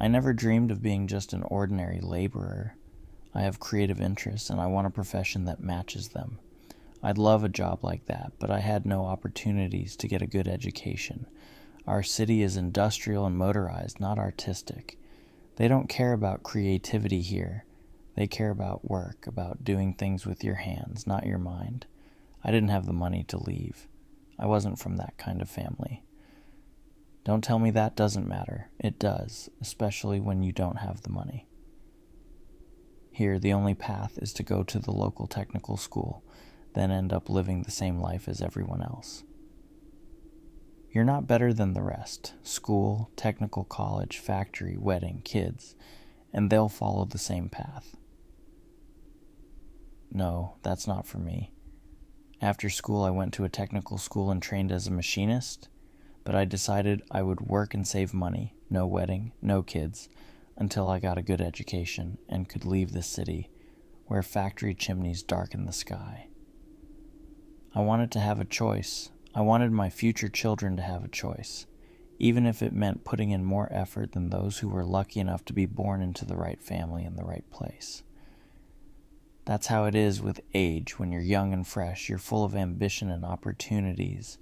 I never dreamed of being just an ordinary laborer. I have creative interests, and I want a profession that matches them. I'd love a job like that, but I had no opportunities to get a good education. Our city is industrial and motorized, not artistic. They don't care about creativity here. They care about work, about doing things with your hands, not your mind. I didn't have the money to leave. I wasn't from that kind of family. Don't tell me that doesn't matter. It does, especially when you don't have the money. Here, the only path is to go to the local technical school, then end up living the same life as everyone else. You're not better than the rest. School, technical college, factory, wedding, kids, and they'll follow the same path. No, that's not for me. After school, I went to a technical school and trained as a machinist, but I decided I would work and save money, no wedding, no kids, until I got a good education and could leave the city where factory chimneys darken the sky. I wanted to have a choice. I wanted my future children to have a choice, even if it meant putting in more effort than those who were lucky enough to be born into the right family in the right place. That's how it is with age. When you're young and fresh, you're full of ambition and opportunities,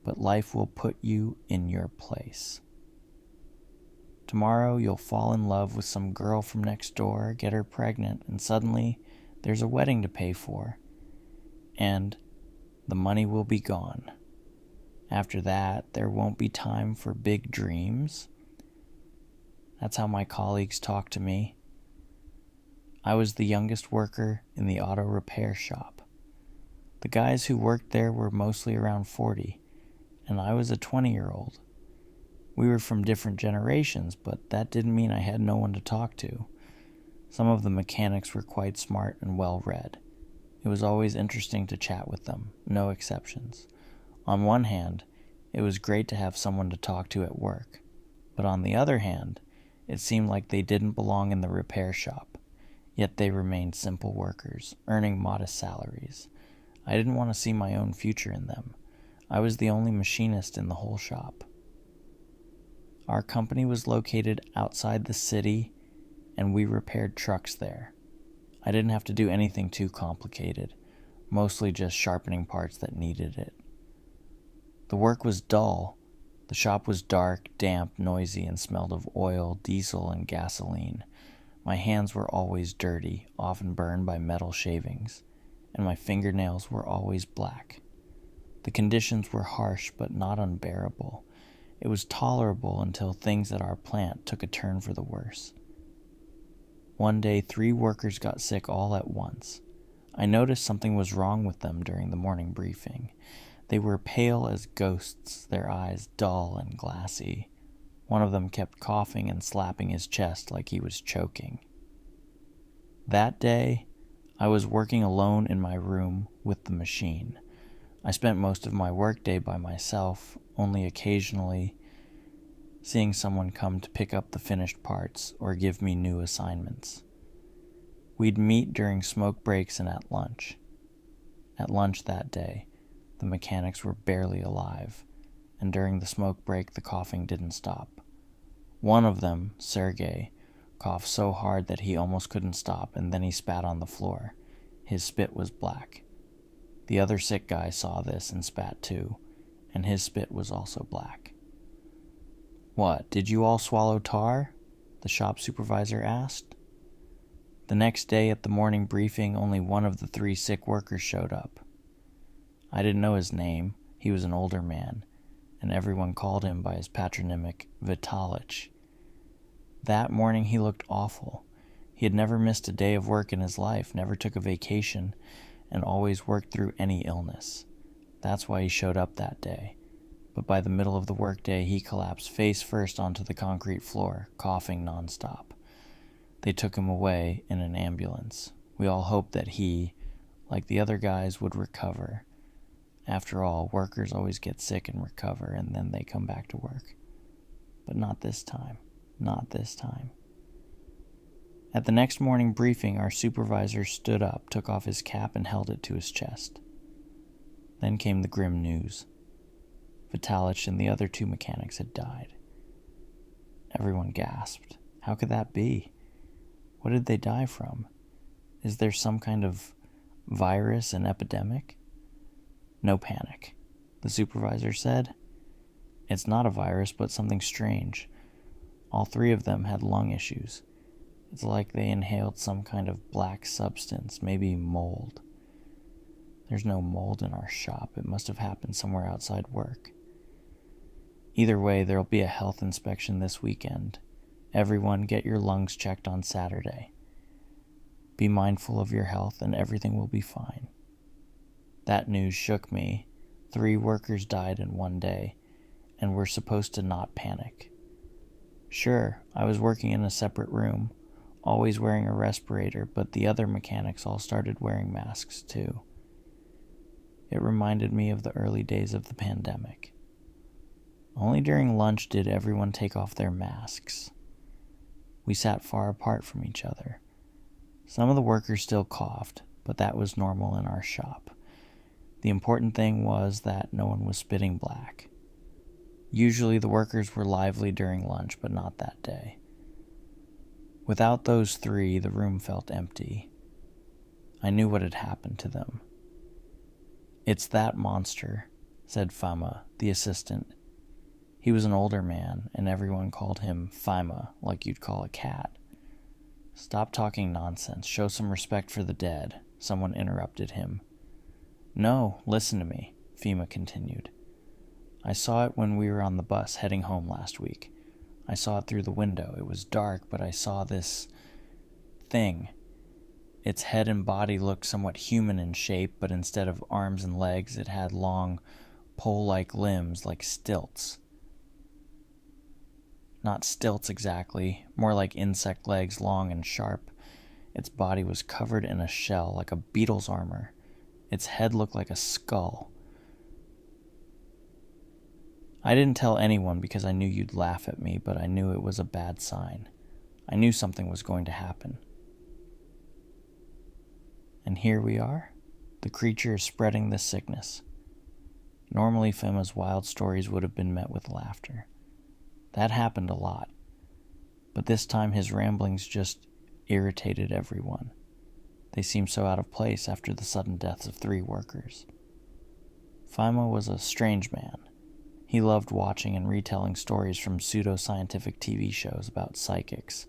but life will put you in your place. Tomorrow you'll fall in love with some girl from next door, get her pregnant, and suddenly there's a wedding to pay for, and the money will be gone. After that, there won't be time for big dreams. That's how my colleagues talk to me. I was the youngest worker in the auto repair shop. The guys who worked there were mostly around 40, and I was a 20-year-old. We were from different generations, but that didn't mean I had no one to talk to. Some of the mechanics were quite smart and well-read. It was always interesting to chat with them, no exceptions. On one hand, it was great to have someone to talk to at work, but on the other hand, it seemed like they didn't belong in the repair shop, yet they remained simple workers, earning modest salaries. I didn't want to see my own future in them. I was the only machinist in the whole shop. Our company was located outside the city, and we repaired trucks there. I didn't have to do anything too complicated, mostly just sharpening parts that needed it. The work was dull. The shop was dark, damp, noisy, and smelled of oil, diesel, and gasoline. My hands were always dirty, often burned by metal shavings, and my fingernails were always black. The conditions were harsh, but not unbearable. It was tolerable until things at our plant took a turn for the worse. One day, 3 workers got sick all at once. I noticed something was wrong with them during the morning briefing. They were pale as ghosts, their eyes dull and glassy. One of them kept coughing and slapping his chest like he was choking. That day, I was working alone in my room with the machine. I spent most of my workday by myself, only occasionally seeing someone come to pick up the finished parts or give me new assignments. We'd meet during smoke breaks and at lunch. At lunch that day, the mechanics were barely alive, and during the smoke break the coughing didn't stop. One of them, Sergey, coughed so hard that he almost couldn't stop, and then he spat on the floor. His spit was black. The other sick guy saw this and spat too, and his spit was also black. "What, did you all swallow tar?" the shop supervisor asked. The next day at the morning briefing, only one of the 3 sick workers showed up. I didn't know his name. He was an older man, and everyone called him by his patronymic, Vitalich. That morning he looked awful. He had never missed a day of work in his life, never took a vacation, and always worked through any illness. That's why he showed up that day. But by the middle of the workday, he collapsed face first onto the concrete floor, coughing nonstop. They took him away in an ambulance. We all hoped that he, like the other guys, would recover. After all, workers always get sick and recover, and then they come back to work. But not this time. Not this time. At the next morning briefing, our supervisor stood up, took off his cap, and held it to his chest. Then came the grim news. Vitalich and the other 2 mechanics had died. Everyone gasped. How could that be? What did they die from? Is there some kind of virus and epidemic? No panic, the supervisor said. It's not a virus, but something strange. All three of them had lung issues. It's like they inhaled some kind of black substance, maybe mold. There's no mold in our shop. It must have happened somewhere outside work. Either way, there'll be a health inspection this weekend. Everyone get your lungs checked on Saturday. Be mindful of your health and everything will be fine. That news shook me. 3 workers died in one day, and we're supposed to not panic. Sure, I was working in a separate room, always wearing a respirator, but the other mechanics all started wearing masks too. It reminded me of the early days of the pandemic. Only during lunch did everyone take off their masks. We sat far apart from each other. Some of the workers still coughed, but that was normal in our shop. The important thing was that no one was spitting black. Usually the workers were lively during lunch, but not that day. Without those 3, the room felt empty. I knew what had happened to them. It's that monster, said Fama, the assistant. He was an older man, and everyone called him Fima, like you'd call a cat. Stop talking nonsense. Show some respect for the dead, someone interrupted him. No, listen to me, Fima continued. I saw it when we were on the bus heading home last week. I saw it through the window. It was dark, but I saw this thing. Its head and body looked somewhat human in shape, but instead of arms and legs, it had long, pole-like limbs like stilts. Not stilts exactly, more like insect legs, long and sharp. Its body was covered in a shell, like a beetle's armor. Its head looked like a skull. I didn't tell anyone because I knew you'd laugh at me, but I knew it was a bad sign. I knew something was going to happen. And here we are. The creature is spreading this sickness. Normally, Fima's wild stories would have been met with laughter. That happened a lot. But this time his ramblings just irritated everyone. They seemed so out of place after the sudden deaths of 3 workers. Fima was a strange man. He loved watching and retelling stories from pseudo-scientific TV shows about psychics.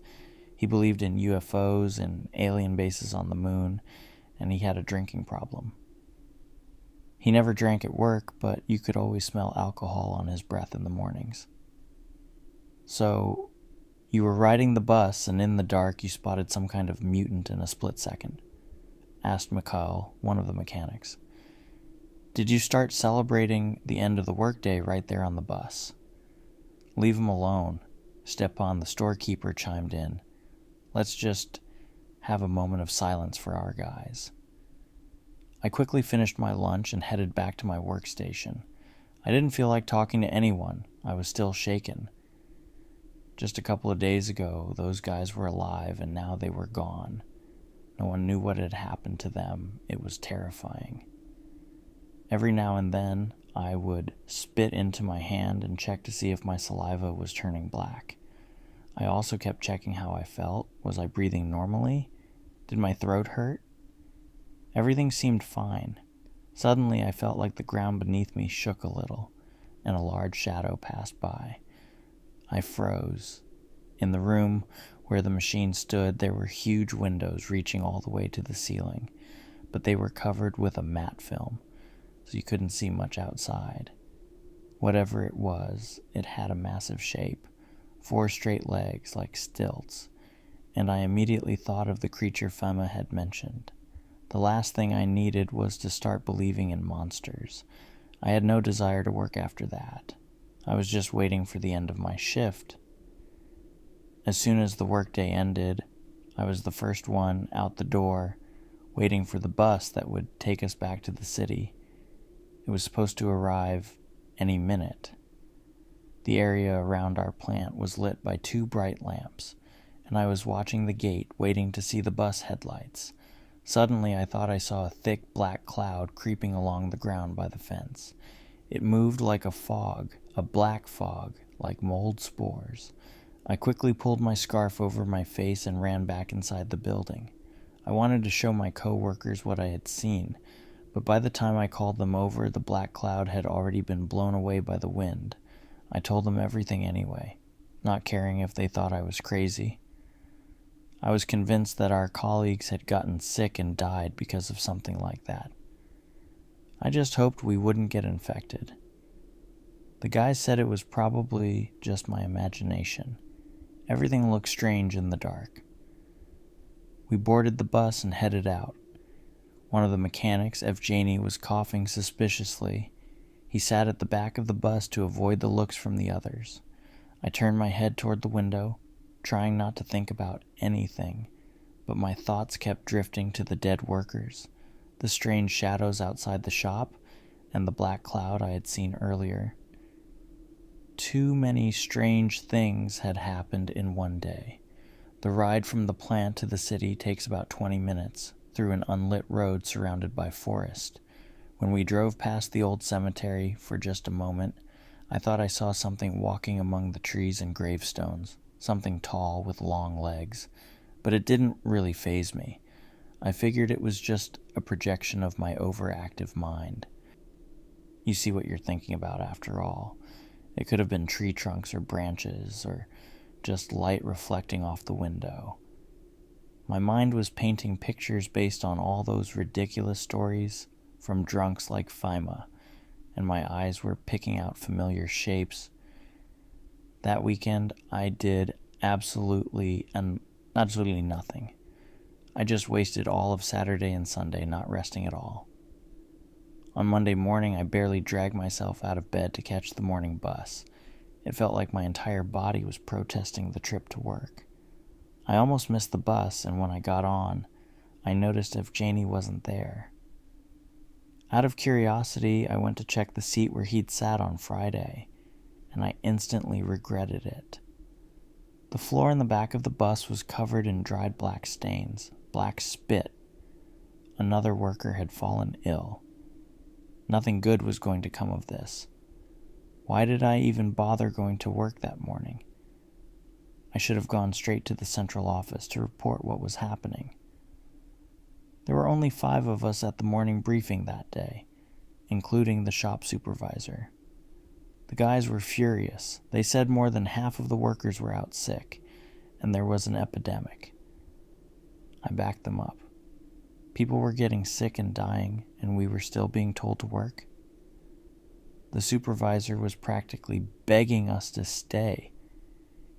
He believed in UFOs and alien bases on the moon, and he had a drinking problem. He never drank at work, but you could always smell alcohol on his breath in the mornings. So, you were riding the bus, and in the dark you spotted some kind of mutant in a split second? Asked Mikhail, one of the mechanics. Did you start celebrating the end of the workday right there on the bus? Leave him alone, Stepan, the storekeeper, chimed in. Let's just have a moment of silence for our guys. I quickly finished my lunch and headed back to my workstation. I didn't feel like talking to anyone. I was still shaken. Just a couple of days ago, those guys were alive, and now they were gone. No one knew what had happened to them. It was terrifying. Every now and then, I would spit into my hand and check to see if my saliva was turning black. I also kept checking how I felt. Was I breathing normally? Did my throat hurt? Everything seemed fine. Suddenly, I felt like the ground beneath me shook a little, and a large shadow passed by. I froze. In the room where the machine stood, there were huge windows reaching all the way to the ceiling, but they were covered with a matte film, so you couldn't see much outside. Whatever it was, it had a massive shape, 4 straight legs like stilts, and I immediately thought of the creature Fema had mentioned. The last thing I needed was to start believing in monsters. I had no desire to work after that. I was just waiting for the end of my shift. As soon as the workday ended, I was the first one out the door, waiting for the bus that would take us back to the city. It was supposed to arrive any minute. The area around our plant was lit by 2 bright lamps, and I was watching the gate, waiting to see the bus headlights. Suddenly, I thought I saw a thick black cloud creeping along the ground by the fence. It moved like a fog, a black fog, like mold spores. I quickly pulled my scarf over my face and ran back inside the building. I wanted to show my co-workers what I had seen, but by the time I called them over, the black cloud had already been blown away by the wind. I told them everything anyway, not caring if they thought I was crazy. I was convinced that our colleagues had gotten sick and died because of something like that. I just hoped we wouldn't get infected. The guys said it was probably just my imagination. Everything looked strange in the dark. We boarded the bus and headed out. One of the mechanics, Evgeny, was coughing suspiciously. He sat at the back of the bus to avoid the looks from the others. I turned my head toward the window, trying not to think about anything, but my thoughts kept drifting to the dead workers, the strange shadows outside the shop, and the black cloud I had seen earlier. Too many strange things had happened in one day. The ride from the plant to the city takes about 20 minutes, through an unlit road surrounded by forest. When we drove past the old cemetery for just a moment, I thought I saw something walking among the trees and gravestones, something tall with long legs, but it didn't really faze me. I figured it was just a projection of my overactive mind. You see what you're thinking about after all. It could have been tree trunks or branches, or just light reflecting off the window. My mind was painting pictures based on all those ridiculous stories from drunks like Fima, and my eyes were picking out familiar shapes. That weekend, I did absolutely nothing. I just wasted all of Saturday and Sunday not resting at all. On Monday morning, I barely dragged myself out of bed to catch the morning bus. It felt like my entire body was protesting the trip to work. I almost missed the bus, and when I got on, I noticed Evgeny wasn't there. Out of curiosity, I went to check the seat where he'd sat on Friday, and I instantly regretted it. The floor in the back of the bus was covered in dried black stains, black spit. Another worker had fallen ill. Nothing good was going to come of this. Why did I even bother going to work that morning? I should have gone straight to the central office to report what was happening. There were only 5 of us at the morning briefing that day, including the shop supervisor. The guys were furious. They said more than half of the workers were out sick, and there was an epidemic. I backed them up. People were getting sick and dying, and we were still being told to work. The supervisor was practically begging us to stay.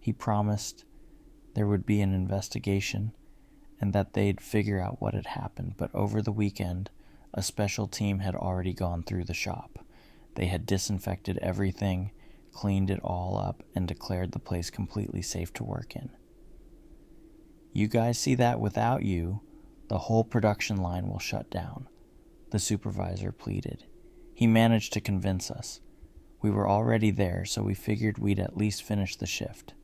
He promised there would be an investigation and that they'd figure out what had happened, but over the weekend, a special team had already gone through the shop. They had disinfected everything, cleaned it all up, and declared the place completely safe to work in. You guys see that without you, the whole production line will shut down, the supervisor pleaded. He managed to convince us. We were already there, so we figured we'd at least finish the shift.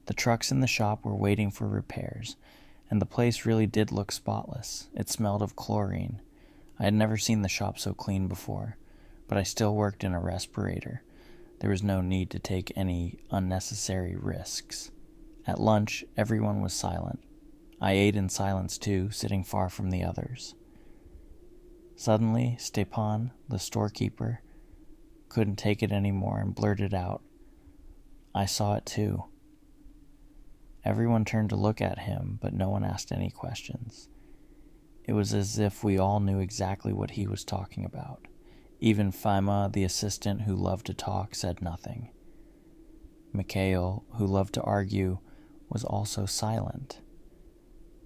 The trucks in the shop were waiting for repairs, and the place really did look spotless. It smelled of chlorine. I had never seen the shop so clean before, but I still worked in a respirator. There was no need to take any unnecessary risks. At lunch, everyone was silent. I ate in silence too, sitting far from the others. Suddenly, Stepan, the storekeeper, couldn't take it anymore and blurted out, "I saw it too." Everyone turned to look at him, but no one asked any questions. It was as if we all knew exactly what he was talking about. Even Fima, the assistant who loved to talk, said nothing. Mikhail, who loved to argue, was also silent.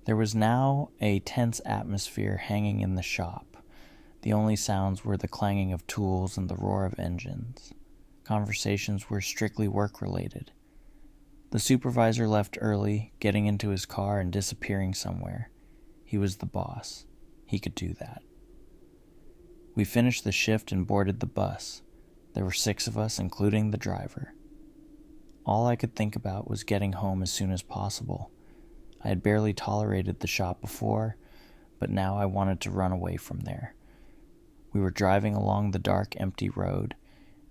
There was now a tense atmosphere hanging in the shop. The only sounds were the clanging of tools and the roar of engines. Conversations were strictly work-related. The supervisor left early, getting into his car and disappearing somewhere. He was the boss. He could do that. We finished the shift and boarded the bus. There were 6 of us, including the driver. All I could think about was getting home as soon as possible. I had barely tolerated the shop before, but now I wanted to run away from there. We were driving along the dark, empty road,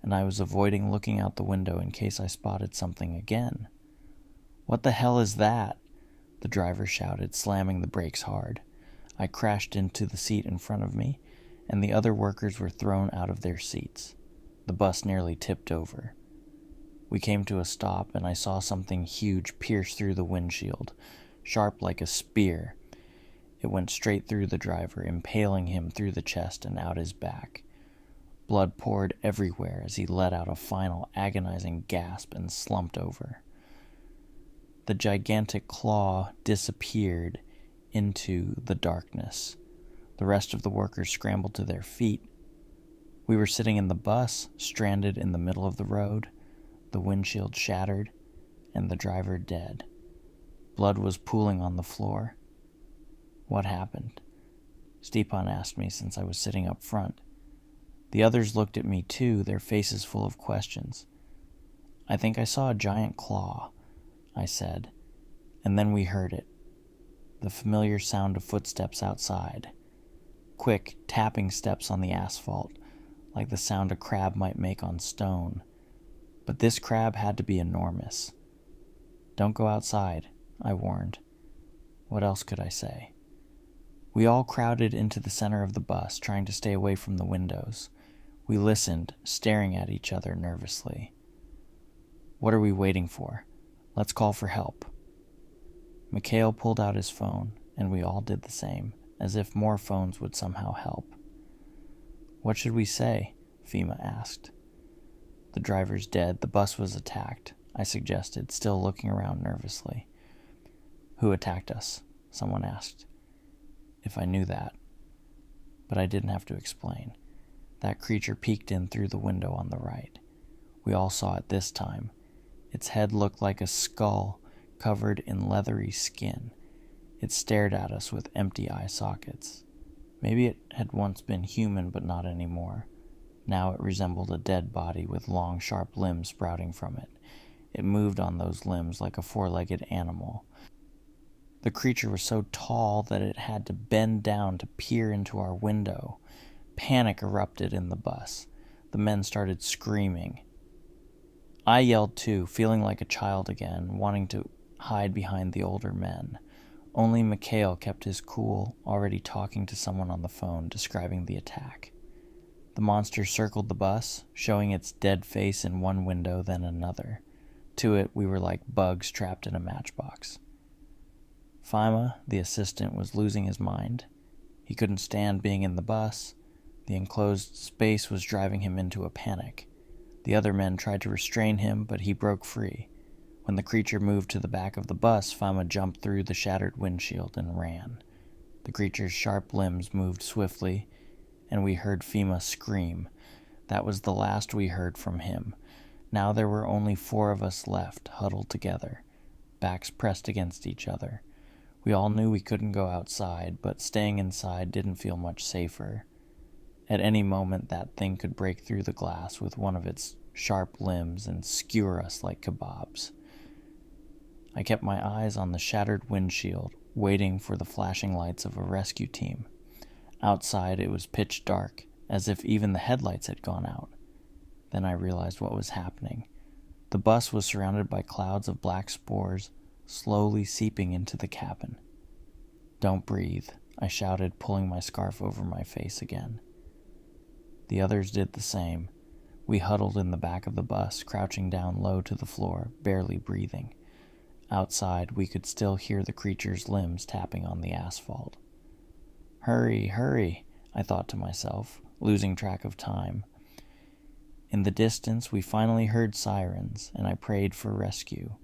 and I was avoiding looking out the window in case I spotted something again. "What the hell is that?" the driver shouted, slamming the brakes hard. I crashed into the seat in front of me, and the other workers were thrown out of their seats. The bus nearly tipped over. We came to a stop, and I saw something huge pierce through the windshield, sharp like a spear. It went straight through the driver, impaling him through the chest and out his back. Blood poured everywhere as he let out a final agonizing gasp and slumped over. The gigantic claw disappeared into the darkness. The rest of the workers scrambled to their feet. We were sitting in the bus, stranded in the middle of the road, the windshield shattered, and the driver dead. Blood was pooling on the floor. What happened? Stepan asked me since I was sitting up front. The others looked at me too, their faces full of questions. "I think I saw a giant claw," I said, and then we heard it. The familiar sound of footsteps outside. Quick, tapping steps on the asphalt, like the sound a crab might make on stone. But this crab had to be enormous. "Don't go outside," I warned. What else could I say? We all crowded into the center of the bus, trying to stay away from the windows. We listened, staring at each other nervously. "What are we waiting for? Let's call for help." Mikhail pulled out his phone, and we all did the same, as if more phones would somehow help. "What should we say?" Fima asked. "The driver's dead. The bus was attacked," I suggested, still looking around nervously. "Who attacked us?" someone asked. If I knew that. But I didn't have to explain. That creature peeked in through the window on the right. We all saw it this time. Its head looked like a skull covered in leathery skin. It stared at us with empty eye sockets. Maybe it had once been human, but not anymore. Now it resembled a dead body with long, sharp limbs sprouting from it. It moved on those limbs like a four-legged animal. The creature was so tall that it had to bend down to peer into our window. Panic erupted in the bus. The men started screaming. I yelled too, feeling like a child again, wanting to hide behind the older men. Only Mikhail kept his cool, already talking to someone on the phone, describing the attack. The monster circled the bus, showing its dead face in one window, then another. To it, we were like bugs trapped in a matchbox. Fima, the assistant, was losing his mind. He couldn't stand being in the bus. The enclosed space was driving him into a panic. The other men tried to restrain him, but he broke free. When the creature moved to the back of the bus, Fima jumped through the shattered windshield and ran. The creature's sharp limbs moved swiftly, and we heard Fima scream. That was the last we heard from him. Now there were only 4 of us left, huddled together, backs pressed against each other. We all knew we couldn't go outside, but staying inside didn't feel much safer. At any moment, that thing could break through the glass with one of its sharp limbs and skewer us like kebabs. I kept my eyes on the shattered windshield, waiting for the flashing lights of a rescue team. Outside, it was pitch dark, as if even the headlights had gone out. Then I realized what was happening. The bus was surrounded by clouds of black spores, slowly seeping into the cabin. "Don't breathe," I shouted, pulling my scarf over my face again. The others did the same. We huddled in the back of the bus, crouching down low to the floor, barely breathing. Outside, we could still hear the creature's limbs tapping on the asphalt. "Hurry, hurry," I thought to myself, losing track of time. In the distance, we finally heard sirens, and I prayed for rescue.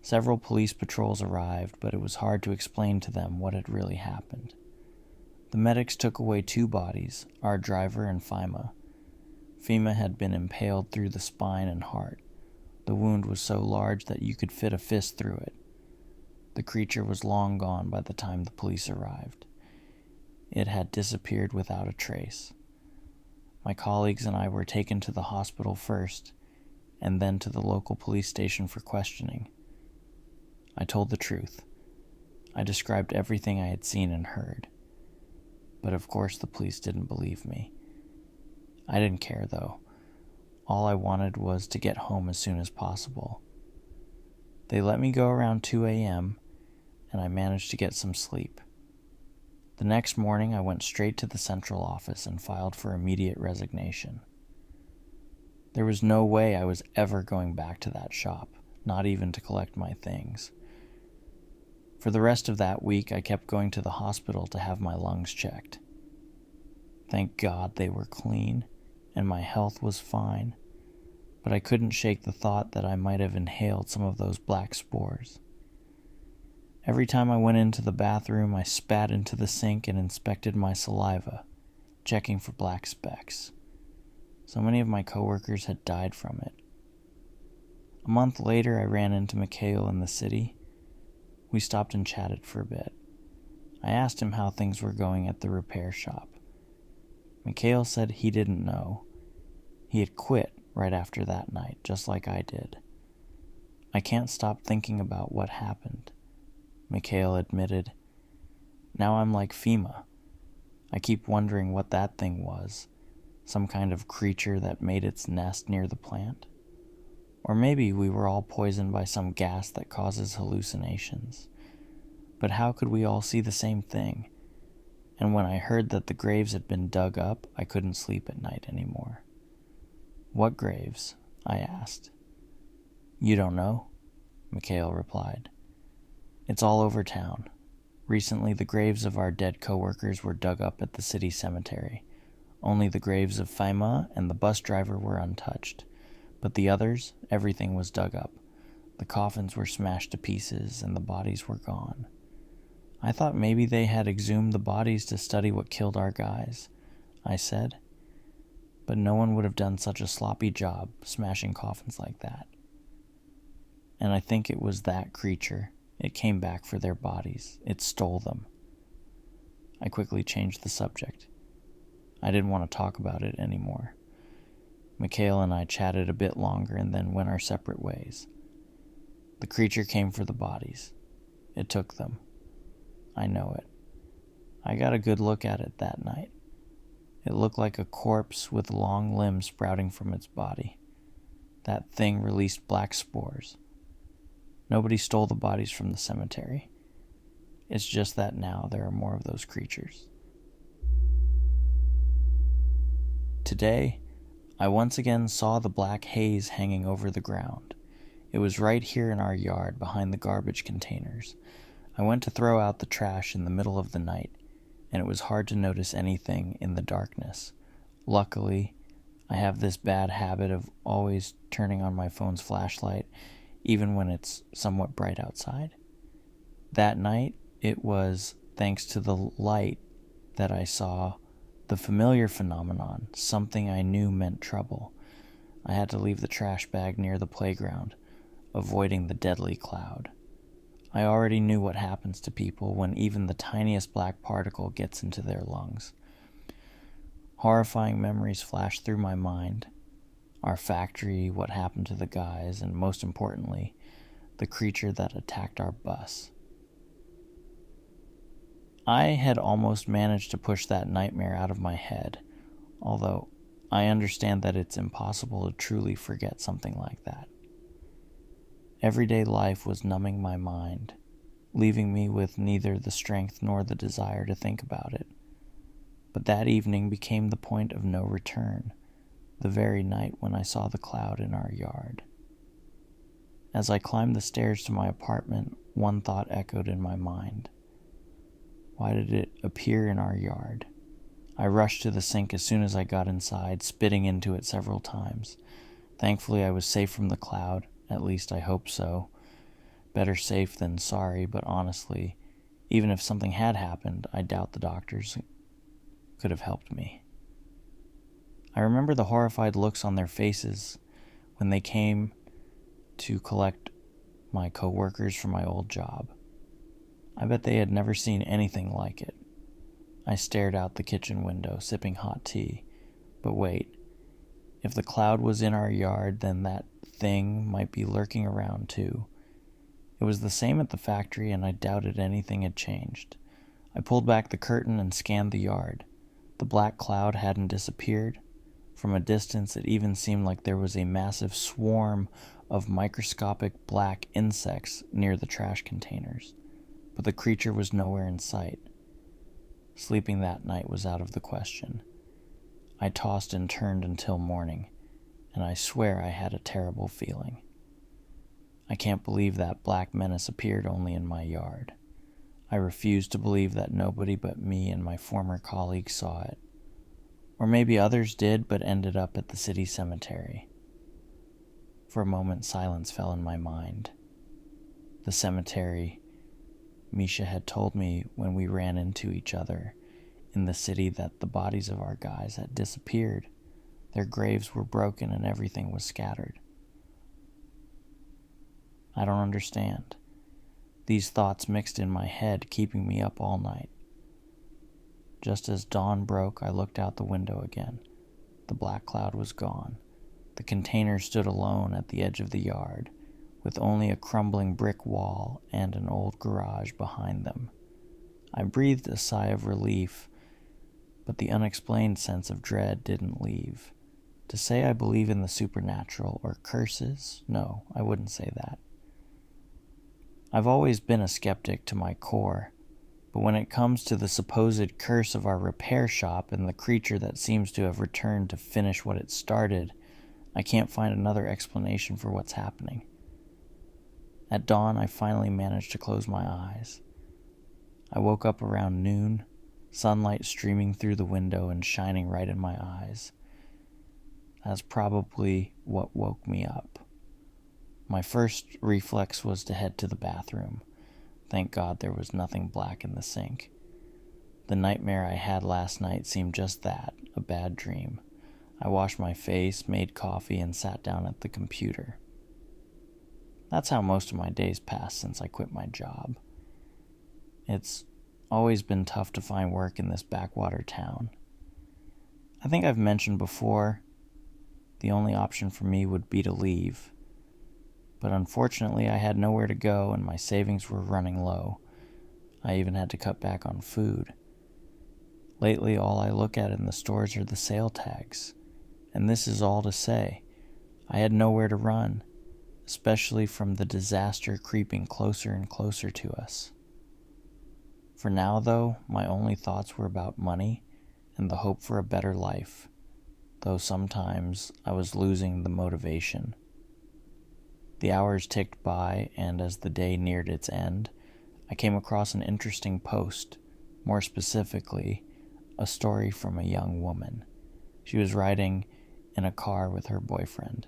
Several police patrols arrived, but it was hard to explain to them what had really happened. The medics took away 2 bodies, our driver and Fima. Fima had been impaled through the spine and heart. The wound was so large that you could fit a fist through it. The creature was long gone by the time the police arrived. It had disappeared without a trace. My colleagues and I were taken to the hospital first, and then to the local police station for questioning. I told the truth. I described everything I had seen and heard. But of course the police didn't believe me. I didn't care, though. All I wanted was to get home as soon as possible. They let me go around 2 a.m., and I managed to get some sleep. The next morning, I went straight to the central office and filed for immediate resignation. There was no way I was ever going back to that shop, not even to collect my things. For the rest of that week, I kept going to the hospital to have my lungs checked. Thank God they were clean, and my health was fine, but I couldn't shake the thought that I might have inhaled some of those black spores. Every time I went into the bathroom, I spat into the sink and inspected my saliva, checking for black specks. So many of my coworkers had died from it. A month later, I ran into Mikhail in the city. We stopped and chatted for a bit. I asked him how things were going at the repair shop. Mikhail said he didn't know. He had quit right after that night, just like I did. I can't stop thinking about what happened, Mikhail admitted. Now I'm like FEMA. I keep wondering what that thing was. Some kind of creature that made its nest near the plant? Or maybe we were all poisoned by some gas that causes hallucinations. But how could we all see the same thing? And when I heard that the graves had been dug up, I couldn't sleep at night anymore. What graves? I asked. You don't know? Mikhail replied. It's all over town. Recently, the graves of our dead coworkers were dug up at the city cemetery. Only the graves of Faima and the bus driver were untouched. But the others, everything was dug up. The coffins were smashed to pieces and the bodies were gone. I thought maybe they had exhumed the bodies to study what killed our guys, I said. But no one would have done such a sloppy job smashing coffins like that. And I think it was that creature. It came back for their bodies. It stole them. I quickly changed the subject. I didn't want to talk about it anymore. Mikhail and I chatted a bit longer and then went our separate ways. The creature came for the bodies. It took them. I know it. I got a good look at it that night. It looked like a corpse with long limbs sprouting from its body. That thing released black spores. Nobody stole the bodies from the cemetery. It's just that now there are more of those creatures. Today, I once again saw the black haze hanging over the ground. It was right here in our yard behind the garbage containers. I went to throw out the trash in the middle of the night, and it was hard to notice anything in the darkness. Luckily, I have this bad habit of always turning on my phone's flashlight, even when it's somewhat bright outside. That night, it was thanks to the light that I saw the familiar phenomenon, something I knew meant trouble. I had to leave the trash bag near the playground, avoiding the deadly cloud. I already knew what happens to people when even the tiniest black particle gets into their lungs. Horrifying memories flashed through my mind. Our factory, what happened to the guys, and most importantly, the creature that attacked our bus. I had almost managed to push that nightmare out of my head, although I understand that it's impossible to truly forget something like that. Everyday life was numbing my mind, leaving me with neither the strength nor the desire to think about it. But that evening became the point of no return, the very night when I saw the cloud in our yard. As I climbed the stairs to my apartment, one thought echoed in my mind. Why did it appear in our yard? I rushed to the sink as soon as I got inside, spitting into it several times. Thankfully, I was safe from the cloud. At least I hope so. Better safe than sorry, but honestly, even if something had happened, I doubt the doctors could have helped me. I remember the horrified looks on their faces when they came to collect my coworkers from my old job. I bet they had never seen anything like it. I stared out the kitchen window, sipping hot tea. But wait, if the cloud was in our yard, then that thing might be lurking around too. It was the same at the factory, and I doubted anything had changed. I pulled back the curtain and scanned the yard. The black cloud hadn't disappeared. From a distance, it even seemed like there was a massive swarm of microscopic black insects near the trash containers, but the creature was nowhere in sight. Sleeping that night was out of the question. I tossed and turned until morning, and I swear I had a terrible feeling. I can't believe that black menace appeared only in my yard. I refuse to believe that nobody but me and my former colleague saw it. Or maybe others did, but ended up at the city cemetery. For a moment, silence fell in my mind. The cemetery, Misha had told me when we ran into each other in the city that the bodies of our guys had disappeared. Their graves were broken and everything was scattered. I don't understand. These thoughts mixed in my head, keeping me up all night. Just as dawn broke, I looked out the window again. The black cloud was gone. The containers stood alone at the edge of the yard, with only a crumbling brick wall and an old garage behind them. I breathed a sigh of relief, but the unexplained sense of dread didn't leave. To say I believe in the supernatural or curses, no, I wouldn't say that. I've always been a skeptic to my core, but when it comes to the supposed curse of our repair shop and the creature that seems to have returned to finish what it started, I can't find another explanation for what's happening. At dawn, I finally managed to close my eyes. I woke up around noon, sunlight streaming through the window and shining right in my eyes. That's probably what woke me up. My first reflex was to head to the bathroom. Thank God there was nothing black in the sink. The nightmare I had last night seemed just that, a bad dream. I washed my face, made coffee, and sat down at the computer. That's how most of my days passed since I quit my job. It's always been tough to find work in this backwater town. I think I've mentioned before, the only option for me would be to leave. But unfortunately, I had nowhere to go and my savings were running low. I even had to cut back on food. Lately, all I look at in the stores are the sale tags. And this is all to say, I had nowhere to run, especially from the disaster creeping closer and closer to us. For now, though, my only thoughts were about money and the hope for a better life, though sometimes I was losing the motivation. The hours ticked by, and as the day neared its end, I came across an interesting post, more specifically, a story from a young woman. She was riding in a car with her boyfriend,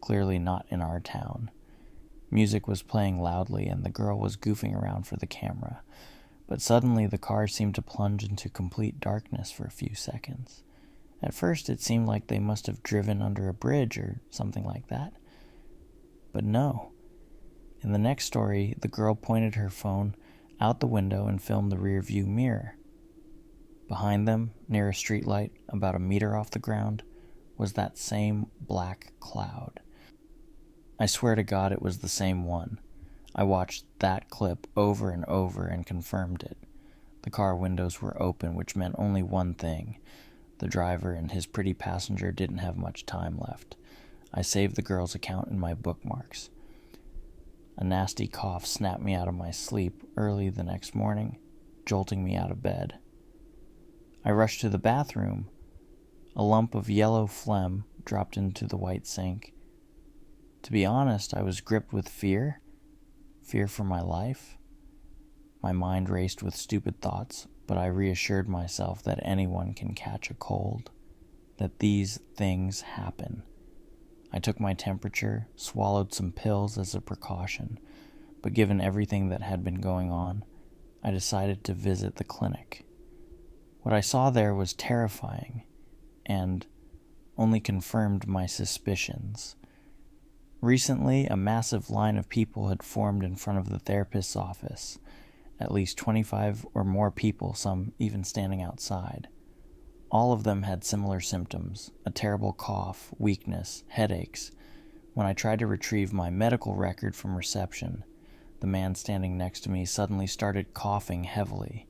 clearly not in our town. Music was playing loudly, and the girl was goofing around for the camera, but suddenly the car seemed to plunge into complete darkness for a few seconds. At first, it seemed like they must have driven under a bridge or something like that. But no. In the next story, the girl pointed her phone out the window and filmed the rear-view mirror. Behind them, near a streetlight, about a meter off the ground, was that same black cloud. I swear to God it was the same one. I watched that clip over and over and confirmed it. The car windows were open, which meant only one thing. The driver and his pretty passenger didn't have much time left. I saved the girl's account in my bookmarks. A nasty cough snapped me out of my sleep early the next morning, jolting me out of bed. I rushed to the bathroom. A lump of yellow phlegm dropped into the white sink. To be honest, I was gripped with fear for my life. My mind raced with stupid thoughts, but I reassured myself that anyone can catch a cold, that these things happen. I took my temperature, swallowed some pills as a precaution, but given everything that had been going on, I decided to visit the clinic. What I saw there was terrifying, and only confirmed my suspicions. Recently, a massive line of people had formed in front of the therapist's office, at least 25 or more people, some even standing outside. All of them had similar symptoms, a terrible cough, weakness, headaches. When I tried to retrieve my medical record from reception, the man standing next to me suddenly started coughing heavily.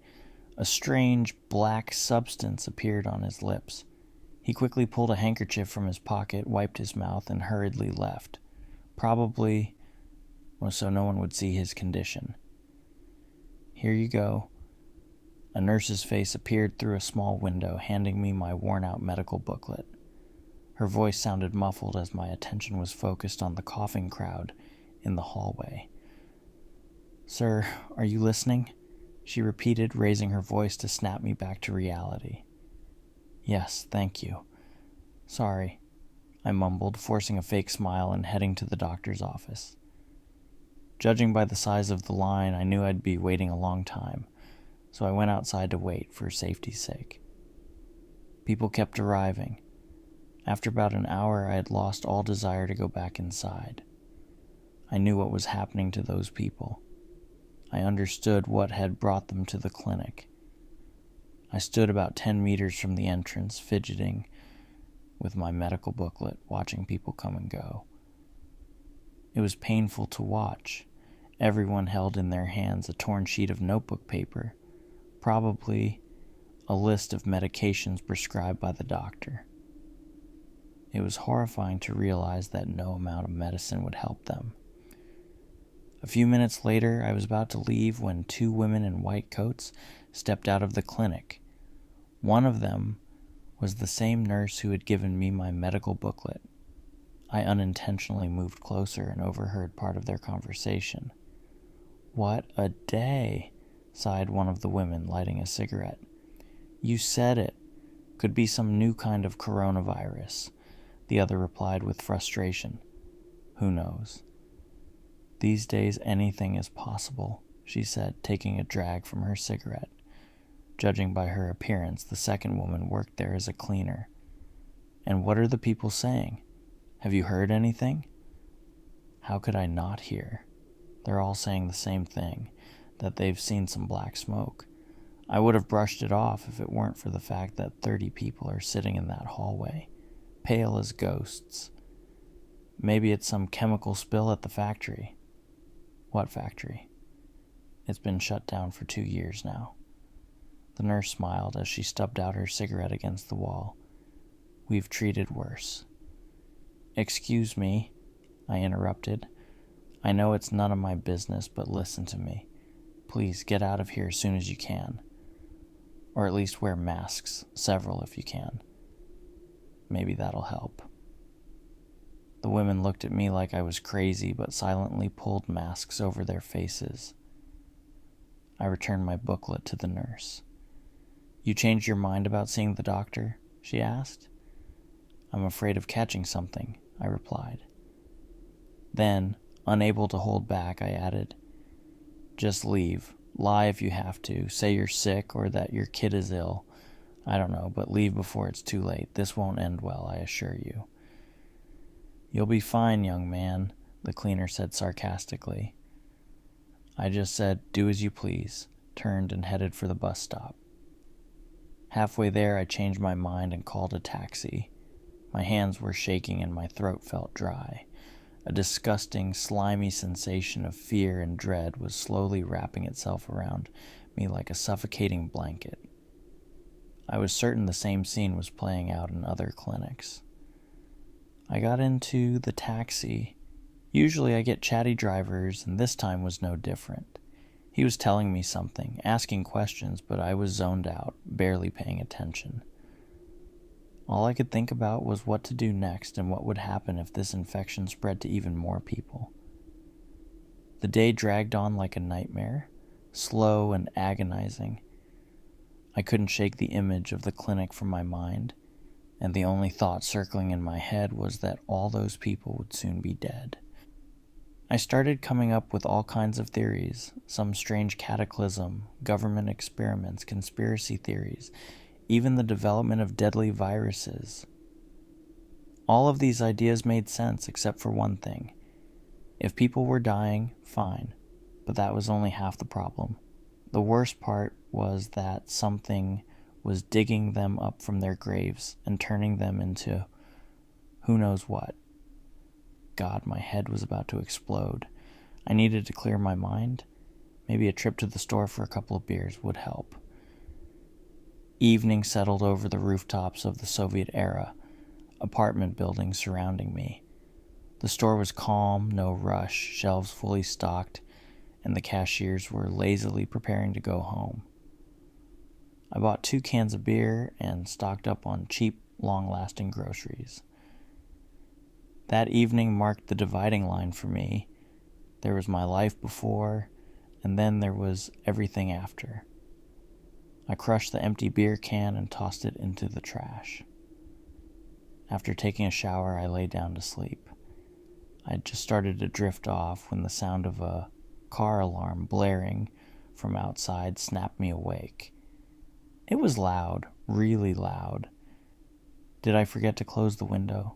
A strange, black substance appeared on his lips. He quickly pulled a handkerchief from his pocket, wiped his mouth, and hurriedly left. Probably so no one would see his condition. Here you go. A nurse's face appeared through a small window, handing me my worn-out medical booklet. Her voice sounded muffled as my attention was focused on the coughing crowd in the hallway. "Sir, are you listening?" she repeated, raising her voice to snap me back to reality. "Yes, thank you. Sorry," I mumbled, forcing a fake smile and heading to the doctor's office. Judging by the size of the line, I knew I'd be waiting a long time, so I went outside to wait for safety's sake. People kept arriving. After about an hour, I had lost all desire to go back inside. I knew what was happening to those people. I understood what had brought them to the clinic. I stood about 10 meters from the entrance, fidgeting with my medical booklet, watching people come and go. It was painful to watch. Everyone held in their hands a torn sheet of notebook paper, probably a list of medications prescribed by the doctor. It was horrifying to realize that no amount of medicine would help them. A few minutes later, I was about to leave when 2 women in white coats stepped out of the clinic. One of them was the same nurse who had given me my medical booklet. I unintentionally moved closer and overheard part of their conversation. "What a day," sighed one of the women, lighting a cigarette. "You said it. Could be some new kind of coronavirus," the other replied with frustration. "Who knows?" "These days anything is possible," she said, taking a drag from her cigarette. Judging by her appearance, the second woman worked there as a cleaner. "And what are the people saying? Have you heard anything?" How could I not hear? They're all saying the same thing, that they've seen some black smoke. I would have brushed it off if it weren't for the fact that 30 people are sitting in that hallway, pale as ghosts. Maybe it's some chemical spill at the factory. What factory? It's been shut down for 2 years now. The nurse smiled as she stubbed out her cigarette against the wall. "We've treated worse." "Excuse me," I interrupted. "I know it's none of my business, but listen to me. Please get out of here as soon as you can. Or at least wear masks, several if you can. Maybe that'll help." The women looked at me like I was crazy, but silently pulled masks over their faces. I returned my booklet to the nurse. "You changed your mind about seeing the doctor?" she asked. "I'm afraid of catching something," I replied. Then, unable to hold back, I added, "Just leave. Lie if you have to. Say you're sick or that your kid is ill. I don't know, but leave before it's too late. This won't end well, I assure you." "You'll be fine, young man," the cleaner said sarcastically. I just said, "Do as you please," turned and headed for the bus stop. Halfway there, I changed my mind and called a taxi. My hands were shaking and my throat felt dry. A disgusting, slimy sensation of fear and dread was slowly wrapping itself around me like a suffocating blanket. I was certain the same scene was playing out in other clinics. I got into the taxi. Usually I get chatty drivers, and this time was no different. He was telling me something, asking questions, but I was zoned out, barely paying attention. All I could think about was what to do next and what would happen if this infection spread to even more people. The day dragged on like a nightmare, slow and agonizing. I couldn't shake the image of the clinic from my mind, and the only thought circling in my head was that all those people would soon be dead. I started coming up with all kinds of theories, some strange cataclysm, government experiments, conspiracy theories, even the development of deadly viruses. All of these ideas made sense except for one thing. If people were dying, fine, but that was only half the problem. The worst part was that something was digging them up from their graves and turning them into who knows what. God, my head was about to explode. I needed to clear my mind. Maybe a trip to the store for a couple of beers would help. Evening settled over the rooftops of the Soviet-era apartment buildings surrounding me. The store was calm, no rush, shelves fully stocked, and the cashiers were lazily preparing to go home. I bought 2 cans of beer and stocked up on cheap, long-lasting groceries. That evening marked the dividing line for me. There was my life before, and then there was everything after. I crushed the empty beer can and tossed it into the trash. After taking a shower, I lay down to sleep. I had just started to drift off when the sound of a car alarm blaring from outside snapped me awake. It was loud, really loud. Did I forget to close the window?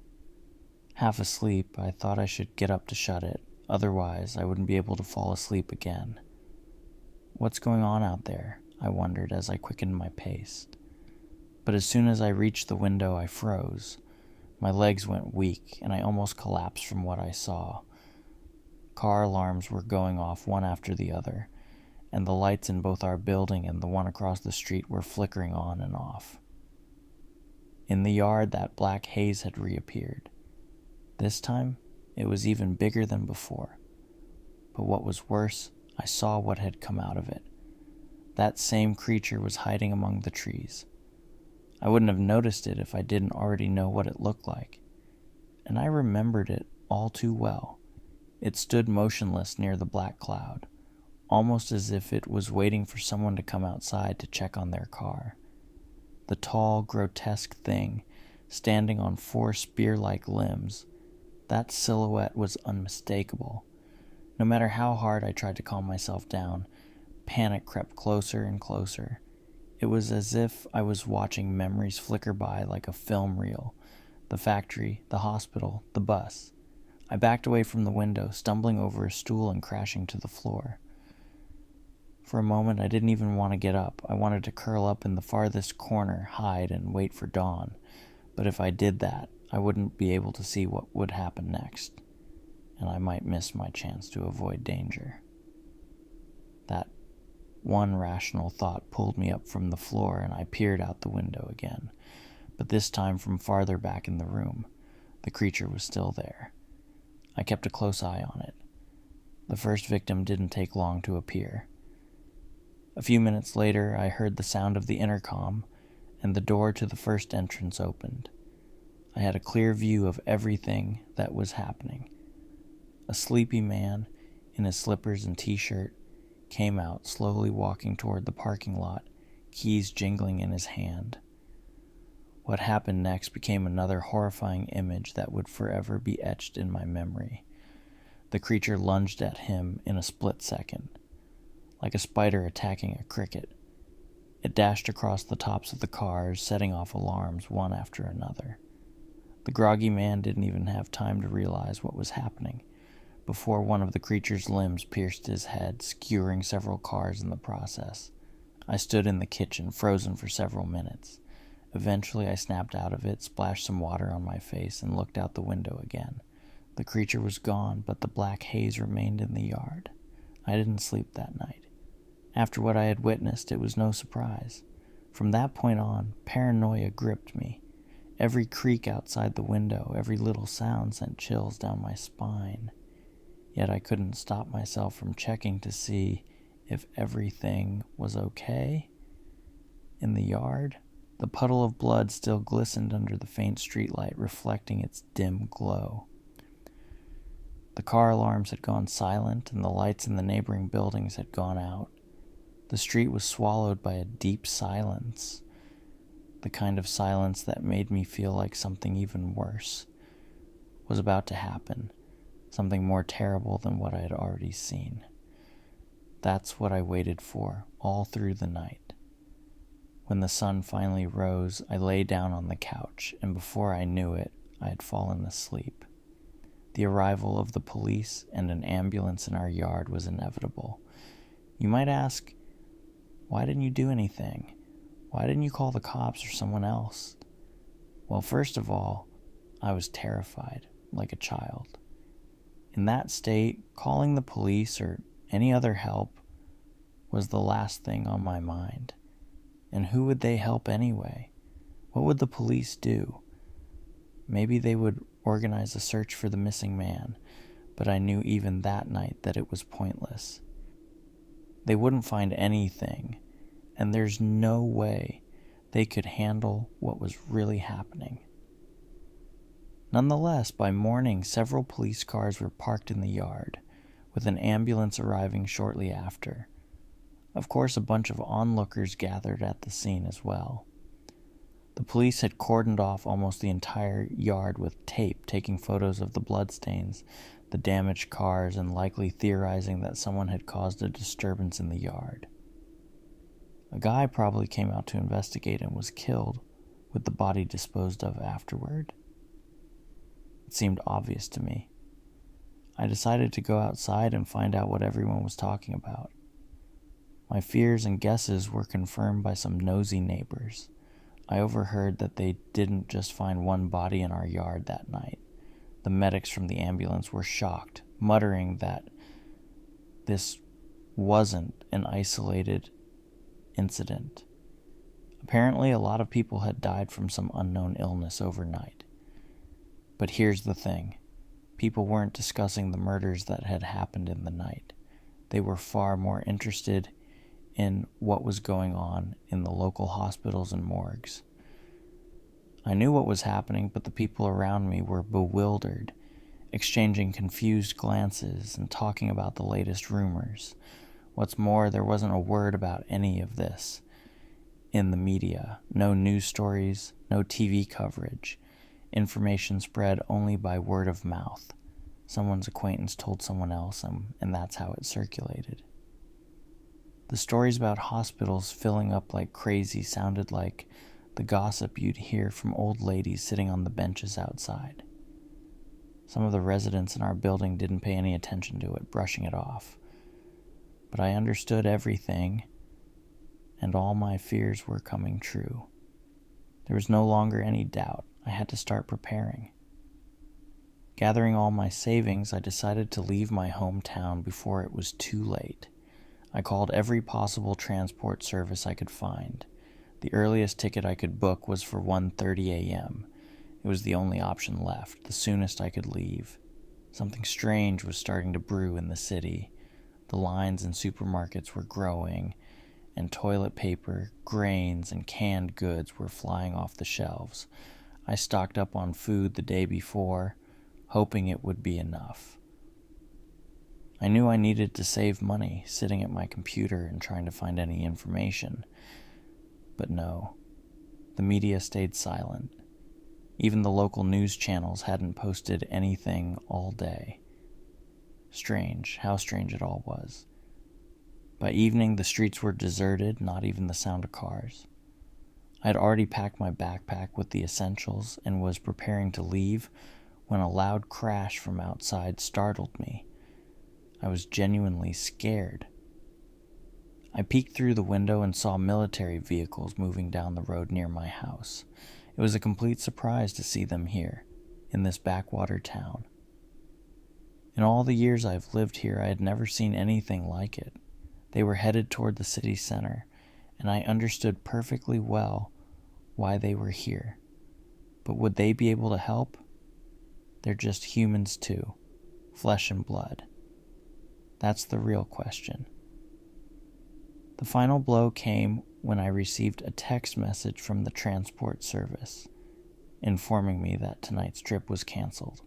Half asleep, I thought I should get up to shut it. Otherwise, I wouldn't be able to fall asleep again. What's going on out there? I wondered as I quickened my pace. But as soon as I reached the window, I froze. My legs went weak, and I almost collapsed from what I saw. Car alarms were going off one after the other, and the lights in both our building and the one across the street were flickering on and off. In the yard, that black haze had reappeared. This time, it was even bigger than before. But what was worse, I saw what had come out of it. That same creature was hiding among the trees. I wouldn't have noticed it if I didn't already know what it looked like. And I remembered it all too well. It stood motionless near the black cloud, almost as if it was waiting for someone to come outside to check on their car. The tall, grotesque thing, standing on 4 spear-like limbs, that silhouette was unmistakable. No matter how hard I tried to calm myself down, panic crept closer and closer. It was as if I was watching memories flicker by like a film reel. The factory, the hospital, the bus. I backed away from the window, stumbling over a stool and crashing to the floor. For a moment, I didn't even want to get up. I wanted to curl up in the farthest corner, hide, and wait for dawn. But if I did that, I wouldn't be able to see what would happen next, and I might miss my chance to avoid danger. That one rational thought pulled me up from the floor, and I peered out the window again, but this time from farther back in the room. The creature was still there. I kept a close eye on it. The first victim didn't take long to appear. A few minutes later, I heard the sound of the intercom, and the door to the first entrance opened. I had a clear view of everything that was happening. A sleepy man, in his slippers and t-shirt, came out, slowly walking toward the parking lot, keys jingling in his hand. What happened next became another horrifying image that would forever be etched in my memory. The creature lunged at him in a split second, like a spider attacking a cricket. It dashed across the tops of the cars, setting off alarms one after another. The groggy man didn't even have time to realize what was happening before one of the creature's limbs pierced his head, skewering several cars in the process. I stood in the kitchen, frozen for several minutes. Eventually, I snapped out of it, splashed some water on my face, and looked out the window again. The creature was gone, but the black haze remained in the yard. I didn't sleep that night. After what I had witnessed, it was no surprise. From that point on, paranoia gripped me. Every creak outside the window, every little sound sent chills down my spine. Yet I couldn't stop myself from checking to see if everything was okay. In the yard, the puddle of blood still glistened under the faint streetlight, reflecting its dim glow. The car alarms had gone silent, and the lights in the neighboring buildings had gone out. The street was swallowed by a deep silence, the kind of silence that made me feel like something even worse was about to happen, something more terrible than what I had already seen. That's what I waited for all through the night. When the sun finally rose, I lay down on the couch, and before I knew it, I had fallen asleep. The arrival of the police and an ambulance in our yard was inevitable. You might ask, why didn't you do anything? Why didn't you call the cops or someone else? Well, first of all, I was terrified, like a child. In that state, calling the police or any other help was the last thing on my mind. And who would they help anyway? What would the police do? Maybe they would organize a search for the missing man, but I knew even that night that it was pointless. They wouldn't find anything, and there's no way they could handle what was really happening. Nonetheless, by morning, several police cars were parked in the yard, with an ambulance arriving shortly after. Of course, a bunch of onlookers gathered at the scene as well. The police had cordoned off almost the entire yard with tape, taking photos of the bloodstains, the damaged cars, and likely theorizing that someone had caused a disturbance in the yard. A guy probably came out to investigate and was killed, with the body disposed of afterward. It seemed obvious to me. I decided to go outside and find out what everyone was talking about. My fears and guesses were confirmed by some nosy neighbors. I overheard that they didn't just find one body in our yard that night. The medics from the ambulance were shocked, muttering that this wasn't an isolated incident. Apparently, a lot of people had died from some unknown illness overnight. But here's the thing. People weren't discussing the murders that had happened in the night. They were far more interested in what was going on in the local hospitals and morgues. I knew what was happening, but the people around me were bewildered, exchanging confused glances and talking about the latest rumors. What's more, there wasn't a word about any of this in the media. No news stories, no TV coverage. Information spread only by word of mouth. Someone's acquaintance told someone else, and that's how it circulated. The stories about hospitals filling up like crazy sounded like the gossip you'd hear from old ladies sitting on the benches outside. Some of the residents in our building didn't pay any attention to it, brushing it off. But I understood everything, and all my fears were coming true. There was no longer any doubt. I had to start preparing. Gathering all my savings, I decided to leave my hometown before it was too late. I called every possible transport service I could find. The earliest ticket I could book was for 1:30 a.m. It was the only option left, the soonest I could leave. Something strange was starting to brew in the city. The lines in supermarkets were growing, and toilet paper, grains, and canned goods were flying off the shelves. I stocked up on food the day before, hoping it would be enough. I knew I needed to save money, sitting at my computer and trying to find any information. But no, the media stayed silent. Even the local news channels hadn't posted anything all day. Strange, how strange it all was. By evening, the streets were deserted, not even the sound of cars. I had already packed my backpack with the essentials and was preparing to leave when a loud crash from outside startled me. I was genuinely scared. I peeked through the window and saw military vehicles moving down the road near my house. It was a complete surprise to see them here, in this backwater town. In all the years I've lived here, I had never seen anything like it. They were headed toward the city center, and I understood perfectly well why they were here. But would they be able to help? They're just humans too, flesh and blood. That's the real question. The final blow came when I received a text message from the transport service, informing me that tonight's trip was canceled.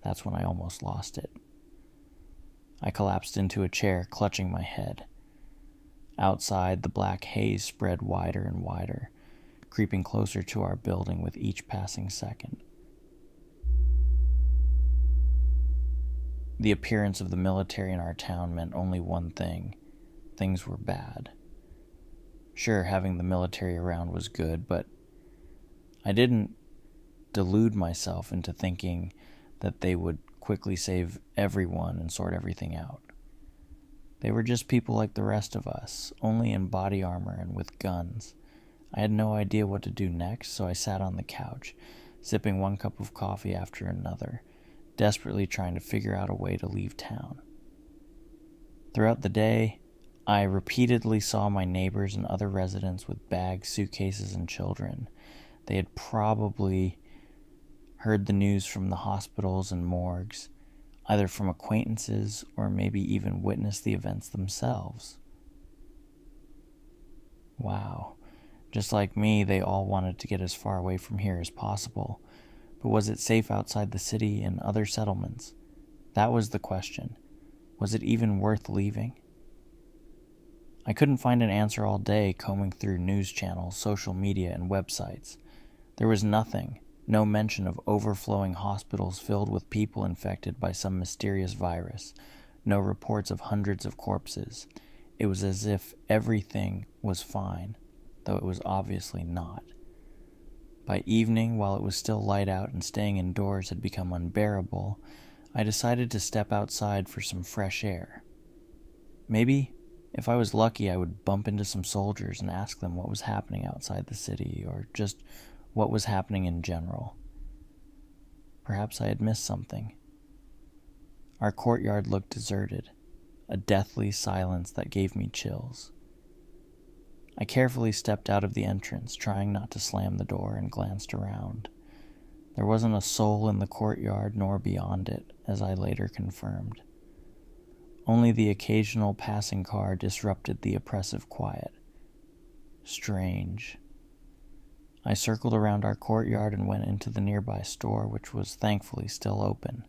That's when I almost lost it. I collapsed into a chair, clutching my head. Outside, the black haze spread wider and wider, creeping closer to our building with each passing second. The appearance of the military in our town meant only one thing. Things were bad. Sure, having the military around was good, but I didn't delude myself into thinking that they would quickly save everyone and sort everything out. They were just people like the rest of us, only in body armor and with guns. I had no idea what to do next, so I sat on the couch, sipping one cup of coffee after another, desperately trying to figure out a way to leave town. Throughout the day, I repeatedly saw my neighbors and other residents with bags, suitcases, and children. They had probably heard the news from the hospitals and morgues, either from acquaintances or maybe even witnessed the events themselves. Wow. Just like me, they all wanted to get as far away from here as possible. But was it safe outside the city and other settlements? That was the question. Was it even worth leaving? I couldn't find an answer all day combing through news channels, social media, and websites. There was nothing, no mention of overflowing hospitals filled with people infected by some mysterious virus, no reports of hundreds of corpses. It was as if everything was fine, though it was obviously not. By evening, while it was still light out and staying indoors had become unbearable, I decided to step outside for some fresh air. Maybe, if I was lucky, I would bump into some soldiers and ask them what was happening outside the city, or just what was happening in general. Perhaps I had missed something. Our courtyard looked deserted, a deathly silence that gave me chills. I carefully stepped out of the entrance, trying not to slam the door, and glanced around. There wasn't a soul in the courtyard nor beyond it, as I later confirmed. Only the occasional passing car disrupted the oppressive quiet. Strange. I circled around our courtyard and went into the nearby store, which was thankfully still open.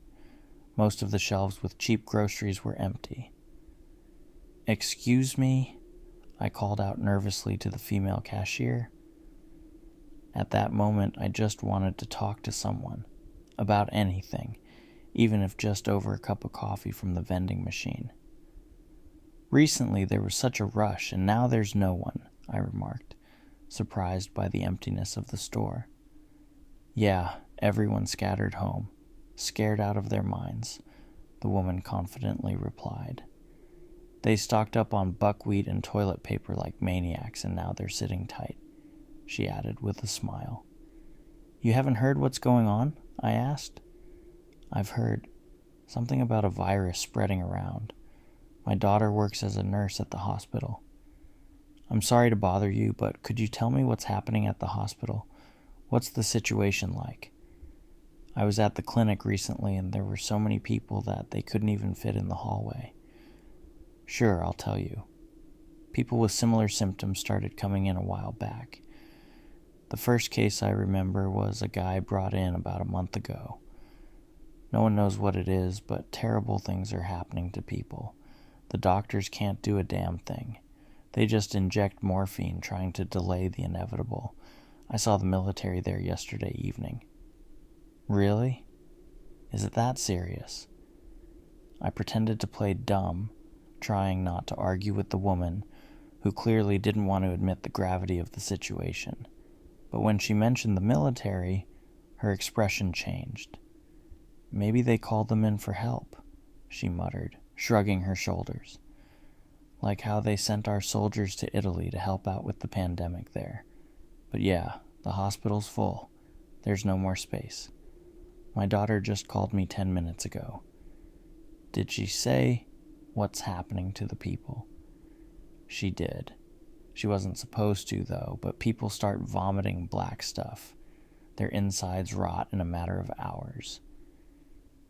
Most of the shelves with cheap groceries were empty. "Excuse me?" I called out nervously to the female cashier. At that moment, I just wanted to talk to someone, about anything, even if just over a cup of coffee from the vending machine. "Recently there was such a rush, and now there's no one," I remarked, surprised by the emptiness of the store. "Yeah, everyone scattered home, scared out of their minds," the woman confidently replied. "They stocked up on buckwheat and toilet paper like maniacs, and now they're sitting tight," she added with a smile. "You haven't heard what's going on?" I asked. "I've heard something about a virus spreading around. My daughter works as a nurse at the hospital." "I'm sorry to bother you, but could you tell me what's happening at the hospital? What's the situation like? I was at the clinic recently and there were so many people that they couldn't even fit in the hallway." "Sure, I'll tell you. People with similar symptoms started coming in a while back. The first case I remember was a guy brought in about a month ago. No one knows what it is, but terrible things are happening to people. The doctors can't do a damn thing. They just inject morphine, trying to delay the inevitable. I saw the military there yesterday evening." "Really? Is it that serious?" I pretended to play dumb, trying not to argue with the woman, who clearly didn't want to admit the gravity of the situation. But when she mentioned the military, her expression changed. "Maybe they called them in for help," she muttered, shrugging her shoulders. "Like how they sent our soldiers to Italy to help out with the pandemic there. But yeah, the hospital's full. There's no more space. My daughter just called me 10 minutes ago." "Did she say what's happening to the people?" "She did. She wasn't supposed to, though, but people start vomiting black stuff. Their insides rot in a matter of hours."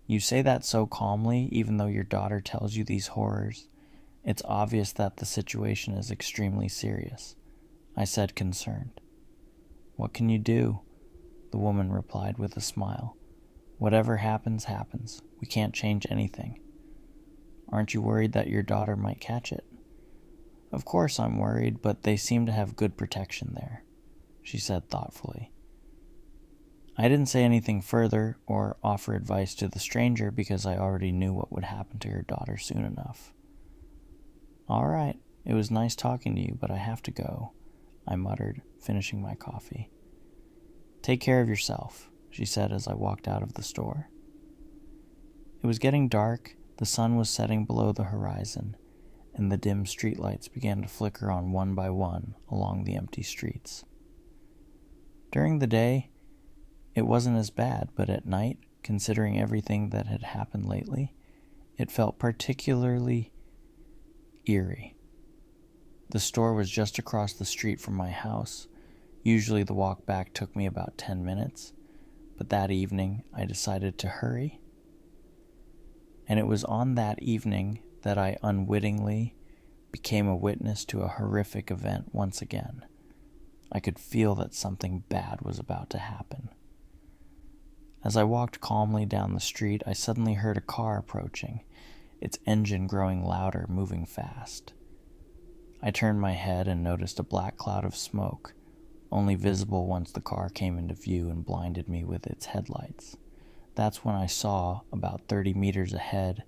"You say that so calmly, even though your daughter tells you these horrors. It's obvious that the situation is extremely serious," I said, concerned. "What can you do?" the woman replied with a smile. "Whatever happens, happens. We can't change anything." "Aren't you worried that your daughter might catch it?" "Of course I'm worried, but they seem to have good protection there," she said thoughtfully. I didn't say anything further or offer advice to the stranger because I already knew what would happen to her daughter soon enough. "All right, it was nice talking to you, but I have to go," I muttered, finishing my coffee. "Take care of yourself," she said as I walked out of the store. It was getting dark, the sun was setting below the horizon, and the dim streetlights began to flicker on one by one along the empty streets. During the day, it wasn't as bad, but at night, considering everything that had happened lately, it felt particularly eerie. The store was just across the street from my house. Usually the walk back took me about 10 minutes, But that evening, I decided to hurry. And it was on that evening that I unwittingly became a witness to a horrific event once again. I could feel that something bad was about to happen. As I walked calmly down the street, I suddenly heard a car approaching, its engine growing louder, moving fast. I turned my head and noticed a black cloud of smoke, only visible once the car came into view and blinded me with its headlights. That's when I saw, about 30 meters ahead,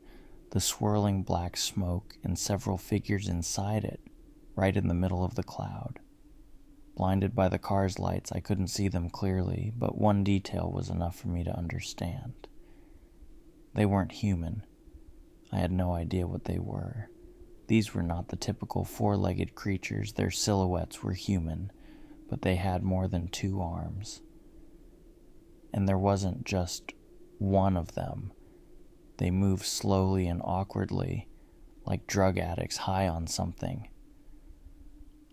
the swirling black smoke and several figures inside it, right in the middle of the cloud. Blinded by the car's lights, I couldn't see them clearly, but one detail was enough for me to understand. They weren't human. I had no idea what they were. These were not the typical four-legged creatures. Their silhouettes were human, but they had more than 2 arms. And there wasn't just one of them. They moved slowly and awkwardly, like drug addicts high on something.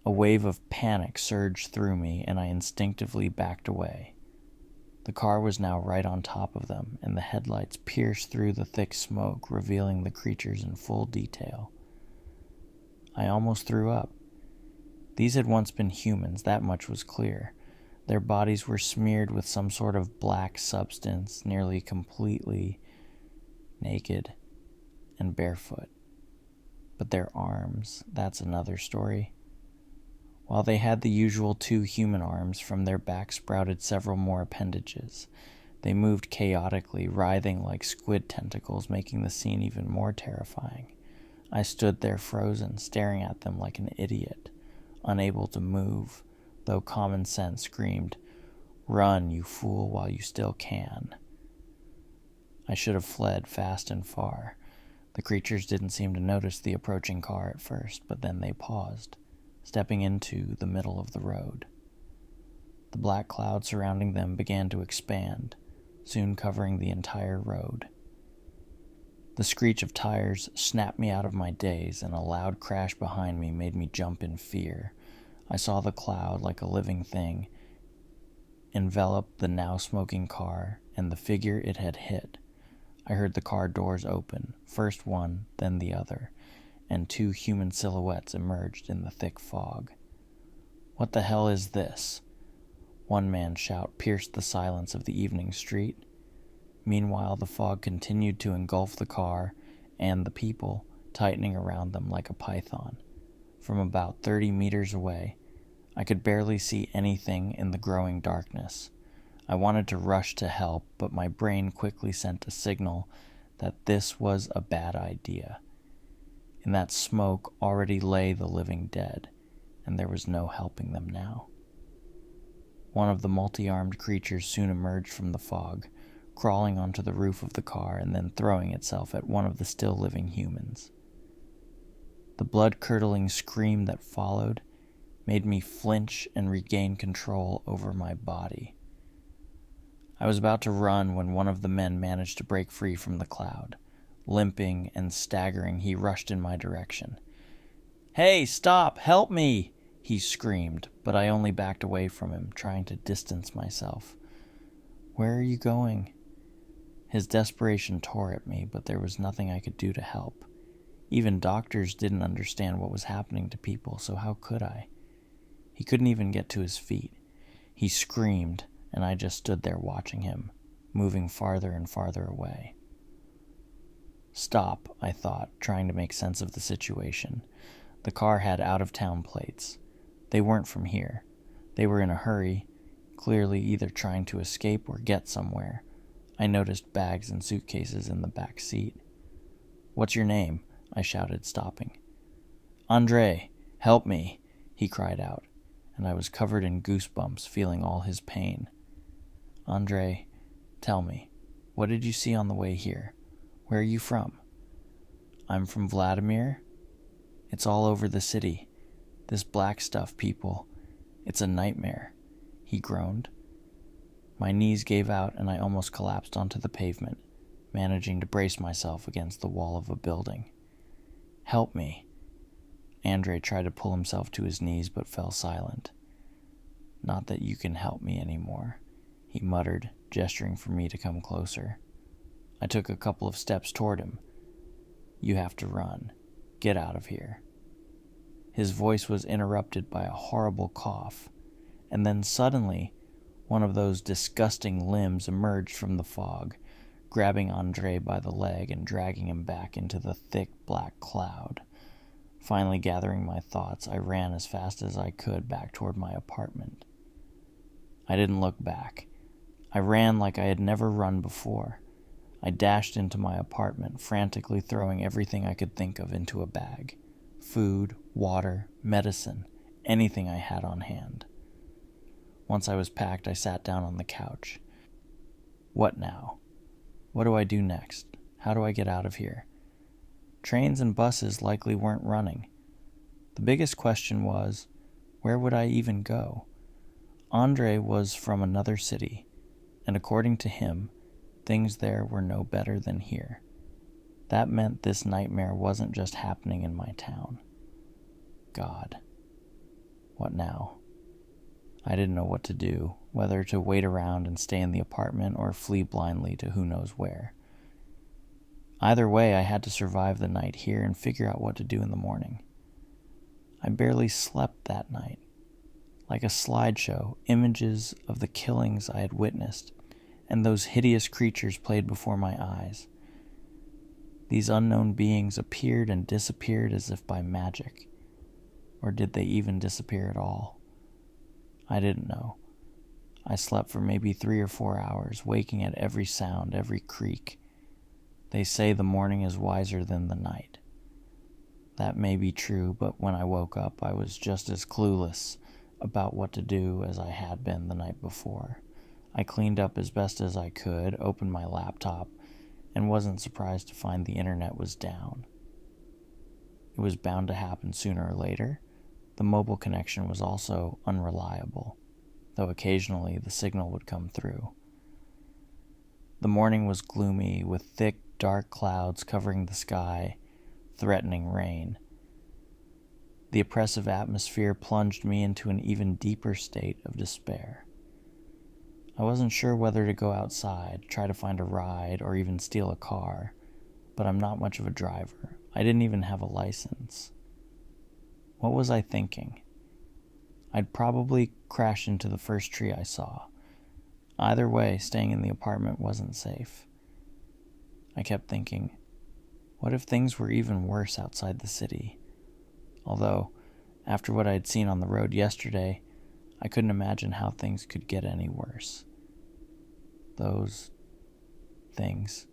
A wave of panic surged through me, and I instinctively backed away. The car was now right on top of them, and the headlights pierced through the thick smoke, revealing the creatures in full detail. I almost threw up. These had once been humans, that much was clear. Their bodies were smeared with some sort of black substance, nearly completely naked and barefoot. But their arms, that's another story. While they had the usual 2 human arms, from their backs sprouted several more appendages. They moved chaotically, writhing like squid tentacles, making the scene even more terrifying. I stood there frozen, staring at them like an idiot, unable to move, though common sense screamed, "Run, you fool, while you still can." I should have fled fast and far. The creatures didn't seem to notice the approaching car at first, but then they paused, stepping into the middle of the road. The black cloud surrounding them began to expand, soon covering the entire road. The screech of tires snapped me out of my daze, and a loud crash behind me made me jump in fear. I saw the cloud, like a living thing, envelop the now smoking car and the figure it had hit. I heard the car doors open, first one, then the other, and 2 human silhouettes emerged in the thick fog. "What the hell is this?" One man's shout pierced the silence of the evening street. Meanwhile, the fog continued to engulf the car and the people, tightening around them like a python. From about 30 meters away, I could barely see anything in the growing darkness. I wanted to rush to help, but my brain quickly sent a signal that this was a bad idea. In that smoke already lay the living dead, and there was no helping them now. One of the multi-armed creatures soon emerged from the fog, crawling onto the roof of the car and then throwing itself at one of the still living humans. The blood-curdling scream that followed made me flinch and regain control over my body. I was about to run when one of the men managed to break free from the cloud. Limping and staggering, he rushed in my direction. "Hey, stop! Help me!" he screamed, but I only backed away from him, trying to distance myself. "Where are you going?" His desperation tore at me, but there was nothing I could do to help. Even doctors didn't understand what was happening to people, so how could I? He couldn't even get to his feet. He screamed, and I just stood there watching him, moving farther and farther away. Stop, I thought, trying to make sense of the situation. The car had out-of-town plates. They weren't from here. They were in a hurry, clearly either trying to escape or get somewhere. I noticed bags and suitcases in the back seat. "What's your name?" I shouted, stopping. "Andre, help me," he cried out, and I was covered in goosebumps, feeling all his pain. "Andre, tell me, what did you see on the way here? Where are you from?" "I'm from Vladimir. It's all over the city. This black stuff, people. It's a nightmare," he groaned. My knees gave out and I almost collapsed onto the pavement, managing to brace myself against the wall of a building. "Help me." Andre tried to pull himself to his knees but fell silent. "Not that you can help me anymore," he muttered, gesturing for me to come closer. I took a couple of steps toward him. "You have to run. Get out of here." His voice was interrupted by a horrible cough, and then suddenly, one of those disgusting limbs emerged from the fog, grabbing Andre by the leg and dragging him back into the thick black cloud. Finally gathering my thoughts, I ran as fast as I could back toward my apartment. I didn't look back. I ran like I had never run before. I dashed into my apartment, frantically throwing everything I could think of into a bag. Food, water, medicine, anything I had on hand. Once I was packed, I sat down on the couch. What now? What do I do next? How do I get out of here? Trains and buses likely weren't running. The biggest question was, where would I even go? Andre was from another city, and according to him, things there were no better than here. That meant this nightmare wasn't just happening in my town. God. What now? I didn't know what to do, whether to wait around and stay in the apartment or flee blindly to who knows where. Either way, I had to survive the night here and figure out what to do in the morning. I barely slept that night. Like a slideshow, images of the killings I had witnessed and those hideous creatures played before my eyes. These unknown beings appeared and disappeared as if by magic. Or did they even disappear at all? I didn't know. I slept for maybe 3 or 4 hours, waking at every sound, every creak. They say the morning is wiser than the night. That may be true, but when I woke up, I was just as clueless about what to do as I had been the night before. I cleaned up as best as I could, opened my laptop, and wasn't surprised to find the internet was down. It was bound to happen sooner or later. The mobile connection was also unreliable, though occasionally the signal would come through. The morning was gloomy, with thick, dark clouds covering the sky, threatening rain. The oppressive atmosphere plunged me into an even deeper state of despair. I wasn't sure whether to go outside, try to find a ride, or even steal a car, but I'm not much of a driver. I didn't even have a license. What was I thinking? I'd probably crash into the first tree I saw. Either way, staying in the apartment wasn't safe. I kept thinking, what if things were even worse outside the city? Although, after what I'd seen on the road yesterday, I couldn't imagine how things could get any worse. Those things.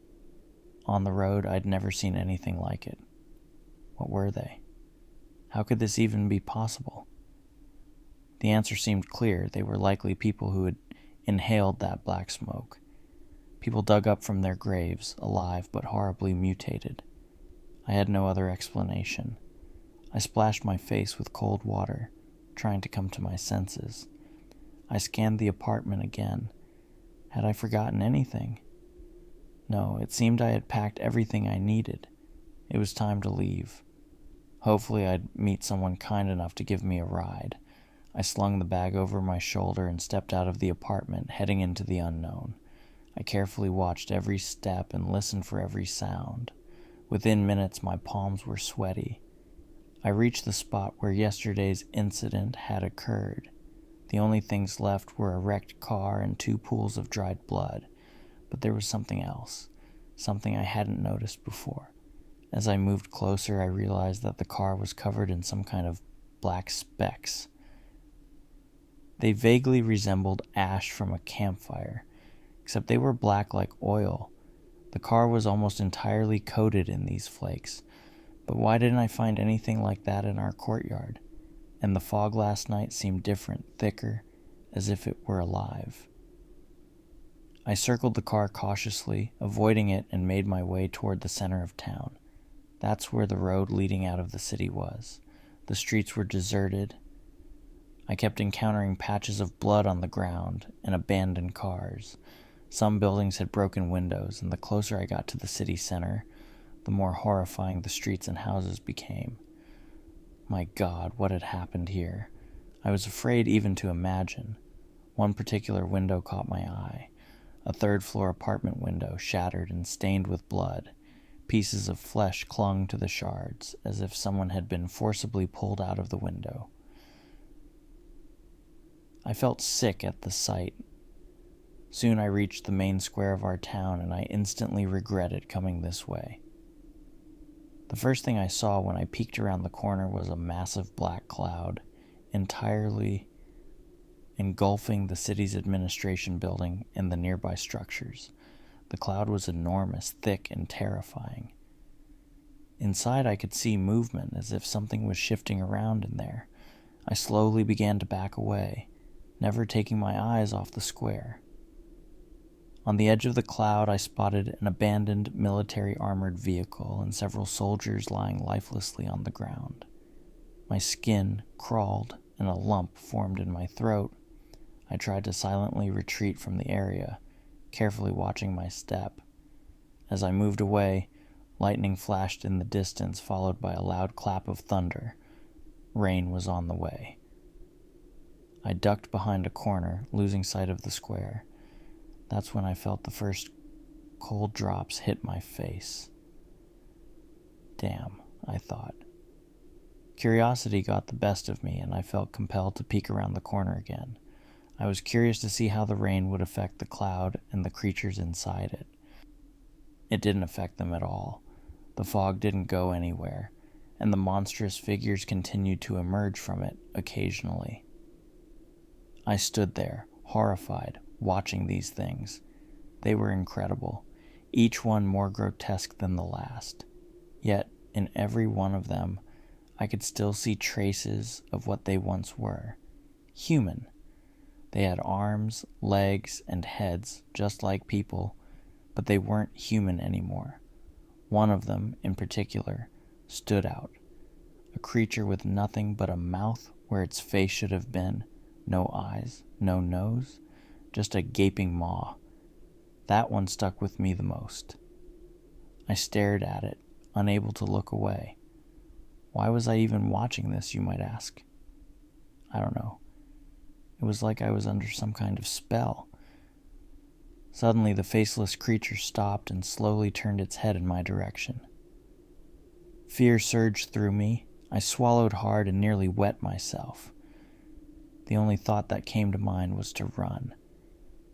On the road, I'd never seen anything like it. What were they? How could this even be possible? The answer seemed clear. They were likely people who had inhaled that black smoke. People dug up from their graves, alive but horribly mutated. I had no other explanation. I splashed my face with cold water, trying to come to my senses. I scanned the apartment again. Had I forgotten anything? No, it seemed I had packed everything I needed. It was time to leave. Hopefully I'd meet someone kind enough to give me a ride. I slung the bag over my shoulder and stepped out of the apartment, heading into the unknown. I carefully watched every step and listened for every sound. Within minutes, my palms were sweaty. I reached the spot where yesterday's incident had occurred. The only things left were a wrecked car and 2 pools of dried blood. But there was something else, something I hadn't noticed before. As I moved closer, I realized that the car was covered in some kind of black specks. They vaguely resembled ash from a campfire, except they were black like oil. The car was almost entirely coated in these flakes. But why didn't I find anything like that in our courtyard? And the fog last night seemed different, thicker, as if it were alive. I circled the car cautiously, avoiding it, and made my way toward the center of town. That's where the road leading out of the city was. The streets were deserted. I kept encountering patches of blood on the ground and abandoned cars. Some buildings had broken windows, and the closer I got to the city center, the more horrifying the streets and houses became. My God, what had happened here? I was afraid even to imagine. One particular window caught my eye. A third-floor apartment window shattered and stained with blood. Pieces of flesh clung to the shards, as if someone had been forcibly pulled out of the window. I felt sick at the sight. Soon I reached the main square of our town, and I instantly regretted coming this way. The first thing I saw when I peeked around the corner was a massive black cloud, entirely engulfing the city's administration building and the nearby structures. The cloud was enormous, thick, and terrifying. Inside, I could see movement, as if something was shifting around in there. I slowly began to back away, never taking my eyes off the square. On the edge of the cloud, I spotted an abandoned military armored vehicle and several soldiers lying lifelessly on the ground. My skin crawled and a lump formed in my throat. I tried to silently retreat from the area, carefully watching my step. As I moved away, lightning flashed in the distance, followed by a loud clap of thunder. Rain was on the way. I ducked behind a corner, losing sight of the square. That's when I felt the first cold drops hit my face. Damn, I thought. Curiosity got the best of me, and I felt compelled to peek around the corner again. I was curious to see how the rain would affect the cloud and the creatures inside it. It didn't affect them at all. The fog didn't go anywhere, and the monstrous figures continued to emerge from it occasionally. I stood there, horrified, watching these things. They were incredible, each one more grotesque than the last. Yet, in every one of them, I could still see traces of what they once were. Human. They had arms, legs, and heads just like people, but they weren't human anymore. One of them, in particular, stood out. A creature with nothing but a mouth where its face should have been, no eyes, no nose, just a gaping maw. That one stuck with me the most. I stared at it, unable to look away. Why was I even watching this, you might ask? I don't know. It was like I was under some kind of spell. Suddenly, the faceless creature stopped and slowly turned its head in my direction. Fear surged through me. I swallowed hard and nearly wet myself. The only thought that came to mind was to run.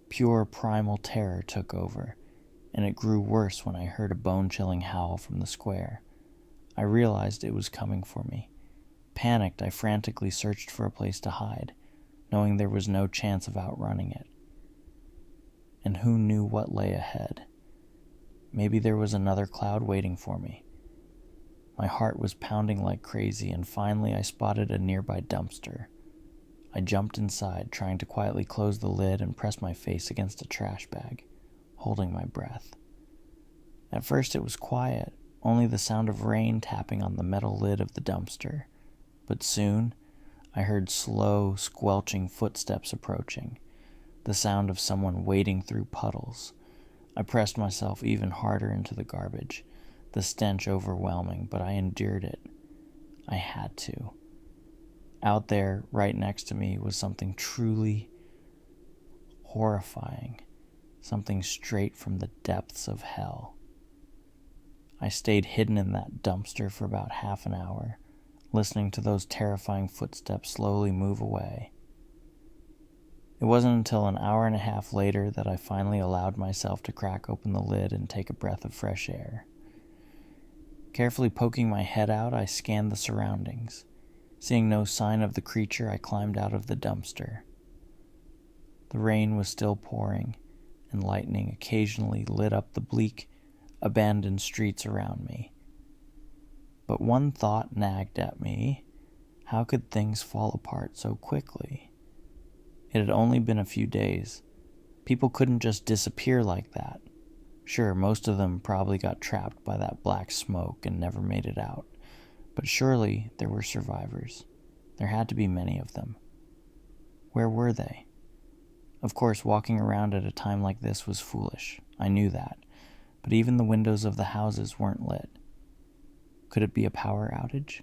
Pure primal terror took over, and it grew worse when I heard a bone-chilling howl from the square. I realized it was coming for me. Panicked, I frantically searched for a place to hide, knowing there was no chance of outrunning it. And who knew what lay ahead? Maybe there was another cloud waiting for me. My heart was pounding like crazy, and finally I spotted a nearby dumpster. I jumped inside, trying to quietly close the lid and press my face against a trash bag, holding my breath. At first it was quiet, only the sound of rain tapping on the metal lid of the dumpster. But soon, I heard slow, squelching footsteps approaching, the sound of someone wading through puddles. I pressed myself even harder into the garbage, the stench overwhelming, but I endured it. I had to. Out there, right next to me, was something truly horrifying, something straight from the depths of hell. I stayed hidden in that dumpster for about half an hour, listening to those terrifying footsteps slowly move away. It wasn't until an hour and a half later that I finally allowed myself to crack open the lid and take a breath of fresh air. Carefully poking my head out, I scanned the surroundings. Seeing no sign of the creature, I climbed out of the dumpster. The rain was still pouring, and lightning occasionally lit up the bleak, abandoned streets around me. But one thought nagged at me. How could things fall apart so quickly? It had only been a few days. People couldn't just disappear like that. Sure, most of them probably got trapped by that black smoke and never made it out. But surely there were survivors. There had to be many of them. Where were they? Of course, walking around at a time like this was foolish. I knew that. But even the windows of the houses weren't lit. Could it be a power outage?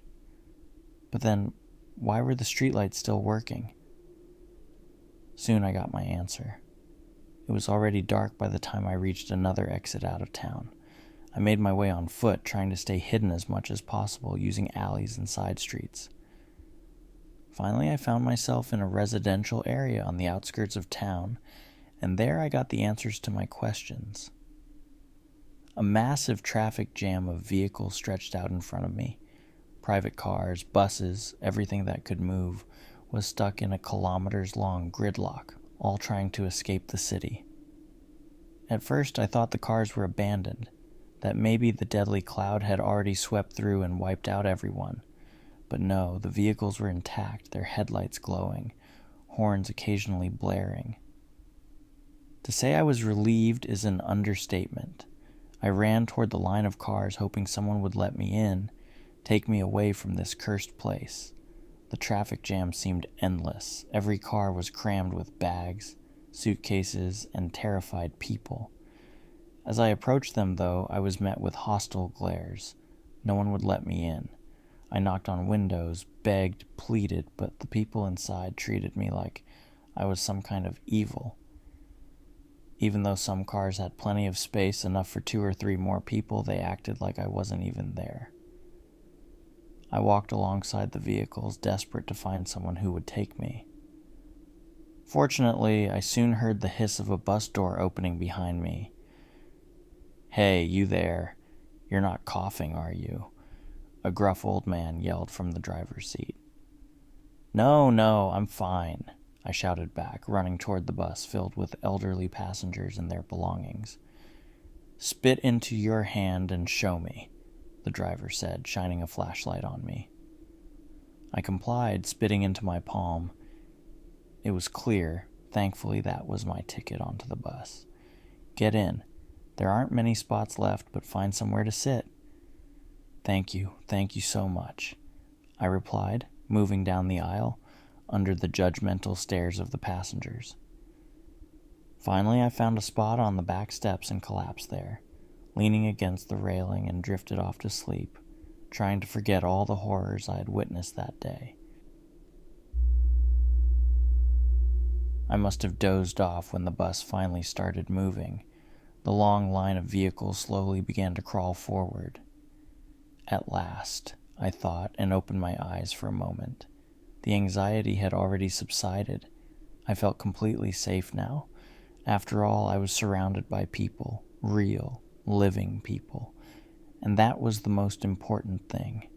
But then, why were the streetlights still working? Soon I got my answer. It was already dark by the time I reached another exit out of town. I made my way on foot, trying to stay hidden as much as possible using alleys and side streets. Finally, I found myself in a residential area on the outskirts of town, and there I got the answers to my questions. A massive traffic jam of vehicles stretched out in front of me. Private cars, buses, everything that could move was stuck in a kilometers-long gridlock, all trying to escape the city. At first, I thought the cars were abandoned, that maybe the deadly cloud had already swept through and wiped out everyone. But no, the vehicles were intact, their headlights glowing, horns occasionally blaring. To say I was relieved is an understatement. I ran toward the line of cars, hoping someone would let me in, take me away from this cursed place. The traffic jam seemed endless. Every car was crammed with bags, suitcases, and terrified people. As I approached them, though, I was met with hostile glares. No one would let me in. I knocked on windows, begged, pleaded, but the people inside treated me like I was some kind of evil. Even though some cars had plenty of space, enough for 2 or 3 more people, they acted like I wasn't even there. I walked alongside the vehicles, desperate to find someone who would take me. Fortunately, I soon heard the hiss of a bus door opening behind me. "Hey, you there. You're not coughing, are you?" A gruff old man yelled from the driver's seat. No, I'm fine," I shouted back, running toward the bus filled with elderly passengers and their belongings. "Spit into your hand and show me," the driver said, shining a flashlight on me. I complied, spitting into my palm. It was clear. Thankfully, that was my ticket onto the bus. "Get in. There aren't many spots left, but find somewhere to sit." Thank you so much," I replied, moving down the aisle under the judgmental stares of the passengers. Finally, I found a spot on the back steps and collapsed there, leaning against the railing, and drifted off to sleep, trying to forget all the horrors I had witnessed that day. I must have dozed off when the bus finally started moving. The long line of vehicles slowly began to crawl forward. At last, I thought, and opened my eyes for a moment. The anxiety had already subsided. I felt completely safe now. After all, I was surrounded by people, real, living people, and that was the most important thing.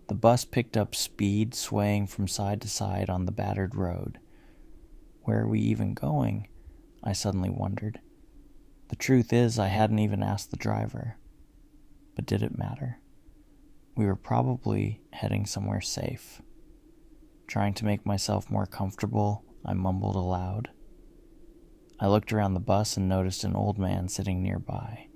The bus picked up speed, swaying from side to side on the battered road. Where are we even going? I suddenly wondered. The truth is, I hadn't even asked the driver. But did it matter? We were probably heading somewhere safe. Trying to make myself more comfortable, I mumbled aloud. I looked around the bus and noticed an old man sitting nearby,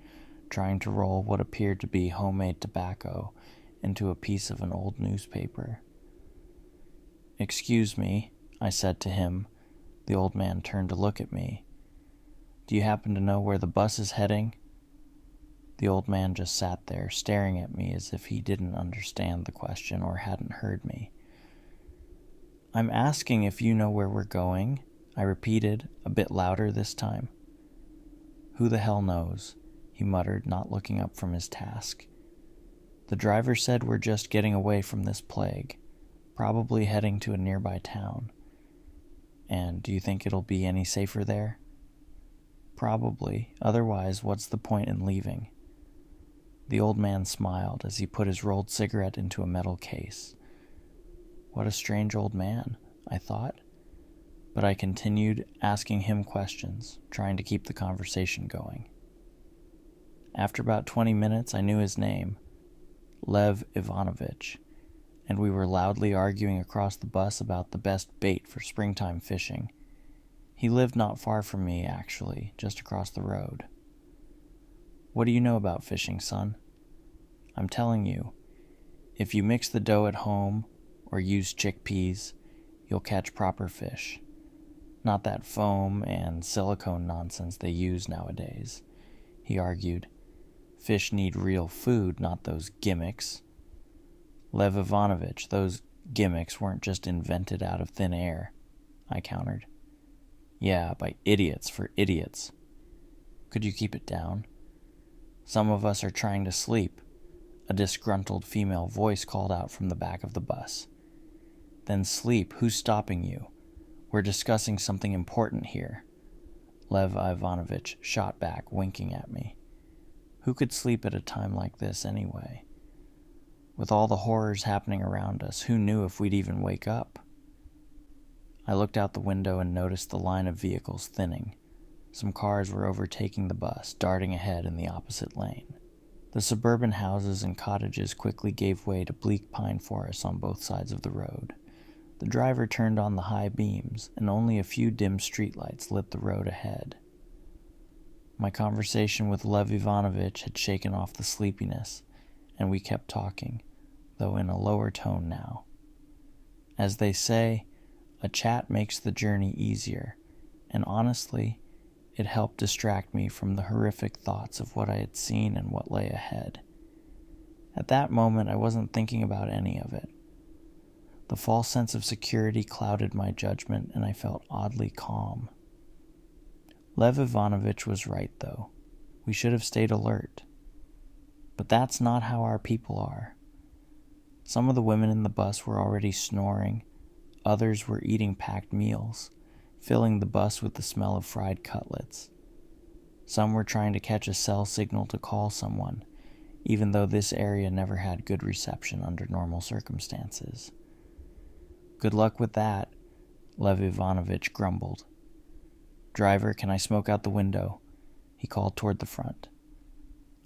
trying to roll what appeared to be homemade tobacco into a piece of an old newspaper. "Excuse me," I said to him. The old man turned to look at me. "Do you happen to know where the bus is heading?" The old man just sat there, staring at me as if he didn't understand the question or hadn't heard me. "I'm asking if you know where we're going," I repeated, a bit louder this time. "Who the hell knows?" he muttered, not looking up from his task. "The driver said we're just getting away from this plague, probably heading to a nearby town. And do you think it'll be any safer there?" "Probably. Otherwise, what's the point in leaving?" The old man smiled as he put his rolled cigarette into a metal case. What a strange old man, I thought. But I continued asking him questions, trying to keep the conversation going. After about 20 minutes, I knew his name, Lev Ivanovich, and we were loudly arguing across the bus about the best bait for springtime fishing. He lived not far from me, actually, just across the road. "What do you know about fishing, son?" "I'm telling you, if you mix the dough at home or use chickpeas, you'll catch proper fish. Not that foam and silicone nonsense they use nowadays," he argued. "Fish need real food, not those gimmicks." "Lev Ivanovich, those gimmicks weren't just invented out of thin air," I countered. Yeah, by idiots for idiots. Could you keep it down? Some of us are trying to sleep, a disgruntled female voice called out from the back of the bus. Then sleep, who's stopping you? We're discussing something important here. Lev Ivanovich shot back, winking at me. Who could sleep at a time like this anyway? With all the horrors happening around us, who knew if we'd even wake up? I looked out the window and noticed the line of vehicles thinning. Some cars were overtaking the bus, darting ahead in the opposite lane. The suburban houses and cottages quickly gave way to bleak pine forests on both sides of the road. The driver turned on the high beams, and only a few dim streetlights lit the road ahead. My conversation with Lev Ivanovich had shaken off the sleepiness, and we kept talking, though in a lower tone now. As they say, a chat makes the journey easier, and honestly, it helped distract me from the horrific thoughts of what I had seen and what lay ahead. At that moment, I wasn't thinking about any of it. The false sense of security clouded my judgment, and I felt oddly calm. Lev Ivanovich was right, though. We should have stayed alert. But that's not how our people are. Some of the women in the bus were already snoring. Others were eating packed meals, filling the bus with the smell of fried cutlets. Some were trying to catch a cell signal to call someone, even though this area never had good reception under normal circumstances. Good luck with that, Lev Ivanovich grumbled. Driver, can I smoke out the window? He called toward the front.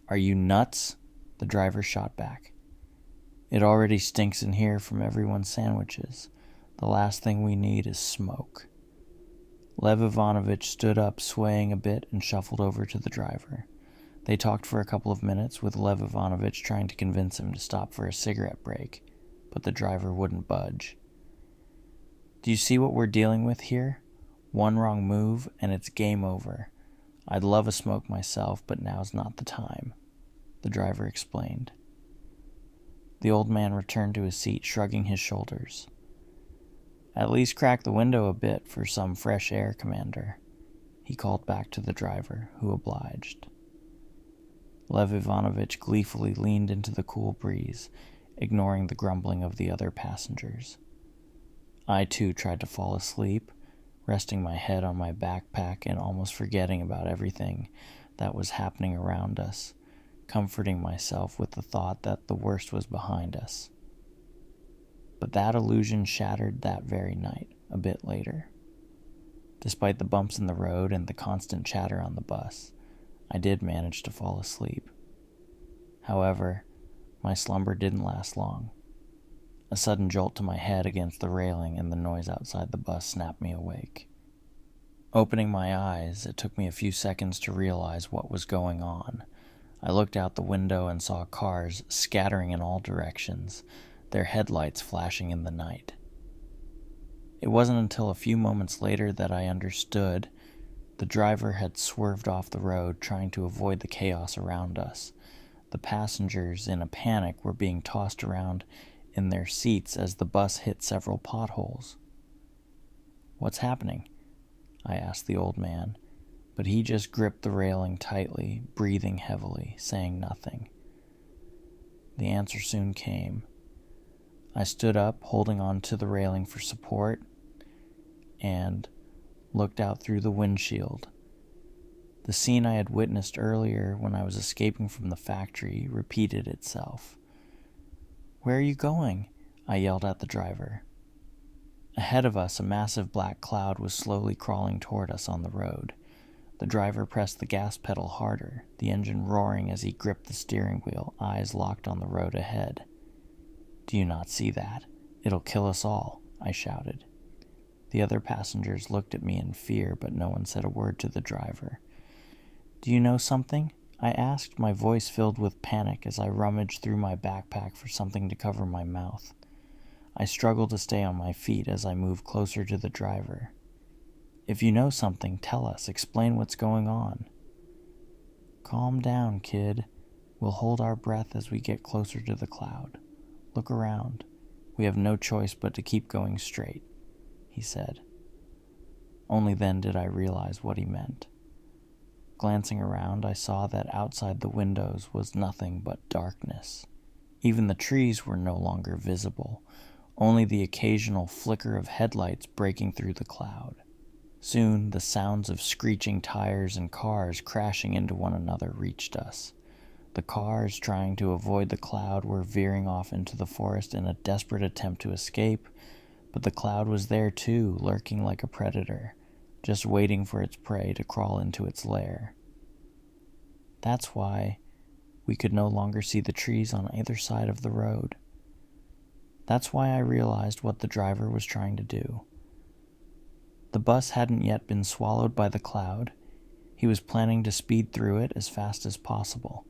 Are you nuts? The driver shot back. It already stinks in here from everyone's sandwiches. The last thing we need is smoke. Lev Ivanovich stood up, swaying a bit, and shuffled over to the driver. They talked for a couple of minutes, with Lev Ivanovich trying to convince him to stop for a cigarette break, but the driver wouldn't budge. Do you see what we're dealing with here? One wrong move, and it's game over. I'd love a smoke myself, but now's not the time, the driver explained. The old man returned to his seat, shrugging his shoulders. At least crack the window a bit for some fresh air, Commander, he called back to the driver, who obliged. Lev Ivanovich gleefully leaned into the cool breeze, ignoring the grumbling of the other passengers. I, too, tried to fall asleep, resting my head on my backpack and almost forgetting about everything that was happening around us, comforting myself with the thought that the worst was behind us. But that illusion shattered that very night, a bit later. Despite the bumps in the road and the constant chatter on the bus, I did manage to fall asleep. However, my slumber didn't last long. A sudden jolt to my head against the railing and the noise outside the bus snapped me awake. Opening my eyes, it took me a few seconds to realize what was going on. I looked out the window and saw cars scattering in all directions, their headlights flashing in the night. It wasn't until a few moments later that I understood. The driver had swerved off the road, trying to avoid the chaos around us. The passengers, in a panic, were being tossed around in their seats as the bus hit several potholes. What's happening? I asked the old man, but he just gripped the railing tightly, breathing heavily, saying nothing. The answer soon came. I stood up, holding on to the railing for support, and looked out through the windshield. The scene I had witnessed earlier when I was escaping from the factory repeated itself. Where are you going? I yelled at the driver. Ahead of us, a massive black cloud was slowly crawling toward us on the road. The driver pressed the gas pedal harder, the engine roaring as he gripped the steering wheel, eyes locked on the road ahead. Do you not see that? It'll kill us all, I shouted. The other passengers looked at me in fear, but no one said a word to the driver. Do you know something? I asked, my voice filled with panic as I rummaged through my backpack for something to cover my mouth. I struggled to stay on my feet as I moved closer to the driver. If you know something, tell us. Explain what's going on. Calm down, kid. We'll hold our breath as we get closer to the cloud. Look around. We have no choice but to keep going straight, he said. Only then did I realize what he meant. Glancing around, I saw that outside the windows was nothing but darkness. Even the trees were no longer visible, only the occasional flicker of headlights breaking through the cloud. Soon, the sounds of screeching tires and cars crashing into one another reached us. The cars, trying to avoid the cloud, were veering off into the forest in a desperate attempt to escape, but the cloud was there too, lurking like a predator, just waiting for its prey to crawl into its lair. That's why we could no longer see the trees on either side of the road. That's why I realized what the driver was trying to do. The bus hadn't yet been swallowed by the cloud. He was planning to speed through it as fast as possible.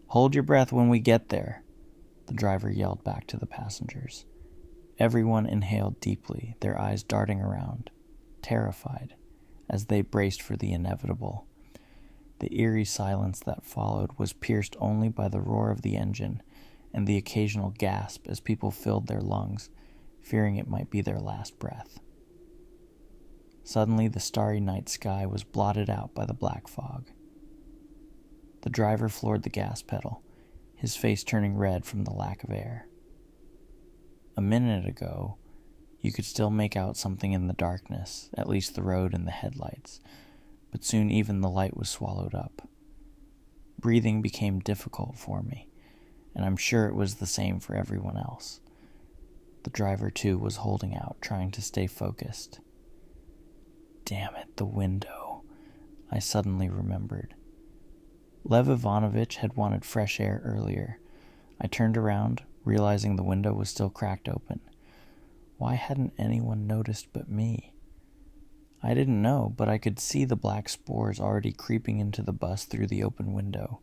"Hold your breath when we get there," the driver yelled back to the passengers. Everyone inhaled deeply, their eyes darting around, terrified, as they braced for the inevitable. The eerie silence that followed was pierced only by the roar of the engine and the occasional gasp as people filled their lungs, fearing it might be their last breath. Suddenly, the starry night sky was blotted out by the black fog. The driver floored the gas pedal, his face turning red from the lack of air. A minute ago, you could still make out something in the darkness, at least the road and the headlights, but soon even the light was swallowed up. Breathing became difficult for me, and I'm sure it was the same for everyone else. The driver, too, was holding out, trying to stay focused. Damn it, the window, I suddenly remembered. Lev Ivanovich had wanted fresh air earlier. I turned around, realizing the window was still cracked open. Why hadn't anyone noticed but me? I didn't know, but I could see the black spores already creeping into the bus through the open window,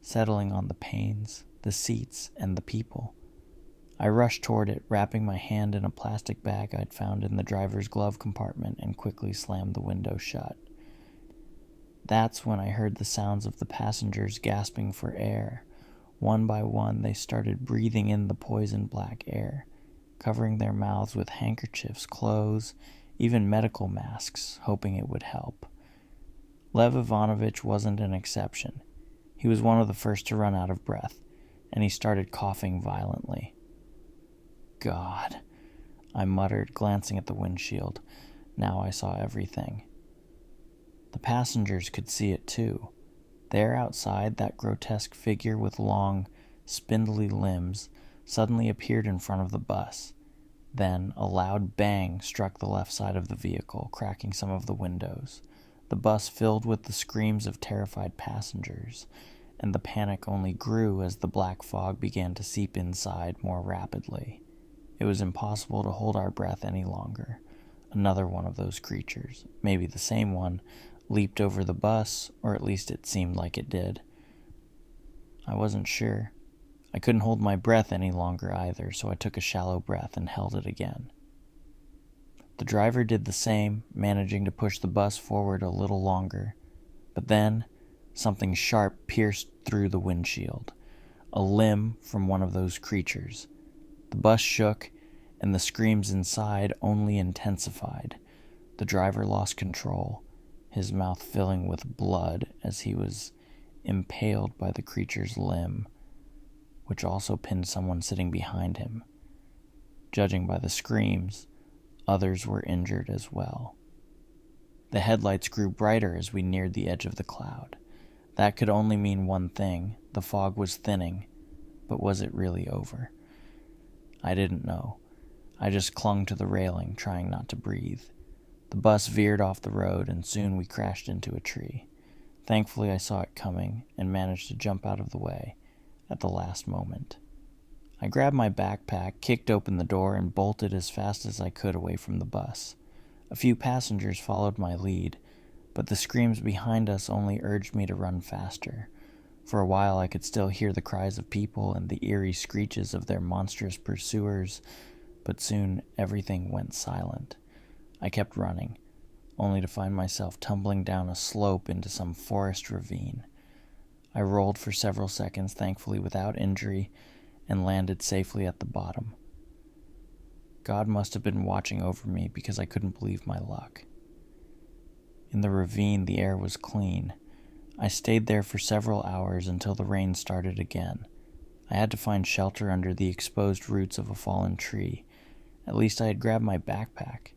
settling on the panes, the seats, and the people. I rushed toward it, wrapping my hand in a plastic bag I'd found in the driver's glove compartment, and quickly slammed the window shut. That's when I heard the sounds of the passengers gasping for air. One by one, they started breathing in the poison black air, covering their mouths with handkerchiefs, clothes, even medical masks, hoping it would help. Lev Ivanovich wasn't an exception. He was one of the first to run out of breath, and he started coughing violently. God, I muttered, glancing at the windshield. Now I saw everything. The passengers could see it too. There outside, that grotesque figure with long, spindly limbs suddenly appeared in front of the bus. Then a loud bang struck the left side of the vehicle, cracking some of the windows. The bus filled with the screams of terrified passengers, and the panic only grew as the black fog began to seep inside more rapidly. It was impossible to hold our breath any longer. Another one of those creatures, maybe the same one, leaped over the bus, or at least it seemed like it did. I wasn't sure. I couldn't hold my breath any longer either, so I took a shallow breath and held it again. The driver did the same, managing to push the bus forward a little longer. But then, something sharp pierced through the windshield. A limb from one of those creatures. The bus shook, and the screams inside only intensified. The driver lost control, his mouth filling with blood as he was impaled by the creature's limb, which also pinned someone sitting behind him. Judging by the screams, others were injured as well. The headlights grew brighter as we neared the edge of the cloud. That could only mean one thing: the fog was thinning. But was it really over? I didn't know. I just clung to the railing, trying not to breathe. The bus veered off the road, and soon we crashed into a tree. Thankfully, I saw it coming and managed to jump out of the way at the last moment. I grabbed my backpack, kicked open the door, and bolted as fast as I could away from the bus. A few passengers followed my lead, but the screams behind us only urged me to run faster. For a while I could still hear the cries of people and the eerie screeches of their monstrous pursuers, but soon everything went silent. I kept running, only to find myself tumbling down a slope into some forest ravine. I rolled for several seconds, thankfully without injury, and landed safely at the bottom. God must have been watching over me because I couldn't believe my luck. In the ravine, the air was clean. I stayed there for several hours until the rain started again. I had to find shelter under the exposed roots of a fallen tree. At least I had grabbed my backpack.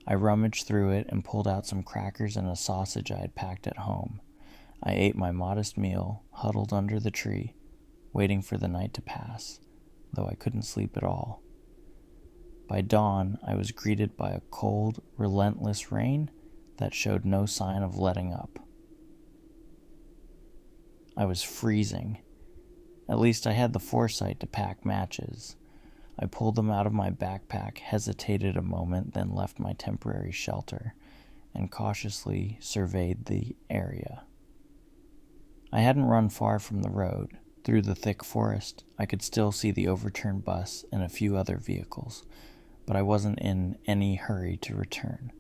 I rummaged through it and pulled out some crackers and a sausage I had packed at home. I ate my modest meal, huddled under the tree, waiting for the night to pass, though I couldn't sleep at all. By dawn, I was greeted by a cold, relentless rain that showed no sign of letting up. I was freezing. At least I had the foresight to pack matches. I pulled them out of my backpack, hesitated a moment, then left my temporary shelter, and cautiously surveyed the area. I hadn't run far from the road. Through the thick forest, I could still see the overturned bus and a few other vehicles, but I wasn't in any hurry to return.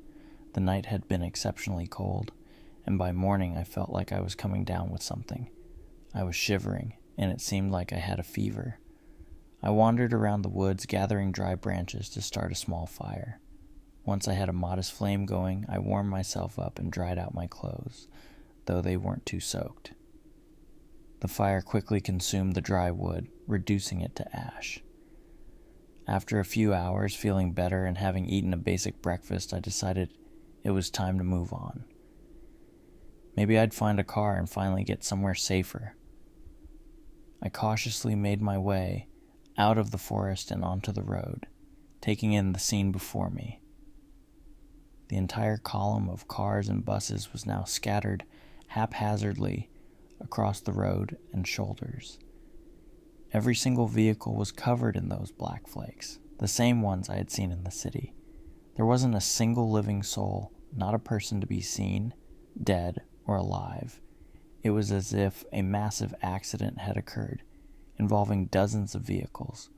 The night had been exceptionally cold, and by morning I felt like I was coming down with something. I was shivering, and it seemed like I had a fever. I wandered around the woods, gathering dry branches to start a small fire. Once I had a modest flame going, I warmed myself up and dried out my clothes, though they weren't too soaked. The fire quickly consumed the dry wood, reducing it to ash. After a few hours, feeling better and having eaten a basic breakfast, I decided it was time to move on. Maybe I'd find a car and finally get somewhere safer. I cautiously made my way out of the forest and onto the road, taking in the scene before me. The entire column of cars and buses was now scattered haphazardly across the road and shoulders. Every single vehicle was covered in those black flakes, the same ones I had seen in the city. There wasn't a single living soul, not a person to be seen, dead or alive. It was as if a massive accident had occurred, involving dozens of vehicles.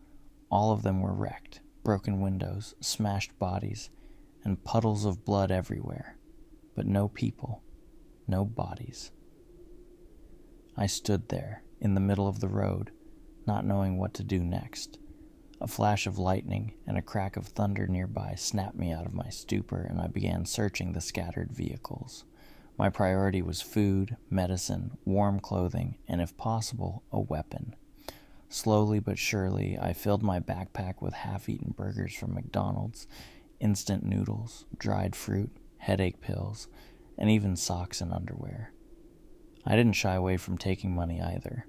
All of them were wrecked, broken windows, smashed bodies, and puddles of blood everywhere. But no people, no bodies. I stood there, in the middle of the road, not knowing what to do next. A flash of lightning and a crack of thunder nearby snapped me out of my stupor, and I began searching the scattered vehicles. My priority was food, medicine, warm clothing, and if possible, a weapon. Slowly but surely, I filled my backpack with half-eaten burgers from McDonald's, instant noodles, dried fruit, headache pills, and even socks and underwear. I didn't shy away from taking money either.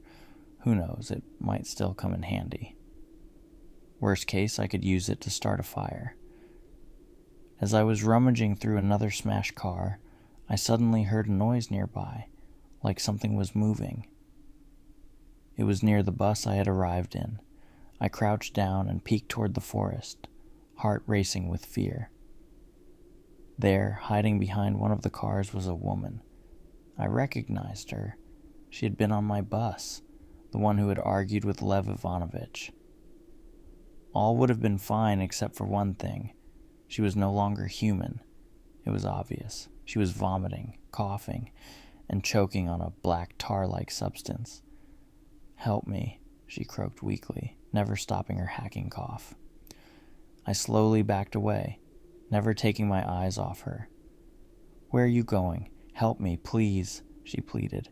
Who knows, it might still come in handy. Worst case, I could use it to start a fire. As I was rummaging through another smashed car, I suddenly heard a noise nearby, like something was moving. It was near the bus I had arrived in. I crouched down and peeked toward the forest, heart racing with fear. There, hiding behind one of the cars, was a woman. I recognized her. She had been on my bus, the one who had argued with Lev Ivanovich. All would have been fine except for one thing. She was no longer human. It was obvious. She was vomiting, coughing, and choking on a black tar-like substance. "Help me," she croaked weakly, never stopping her hacking cough. I slowly backed away, never taking my eyes off her. "Where are you going? Help me, please," she pleaded.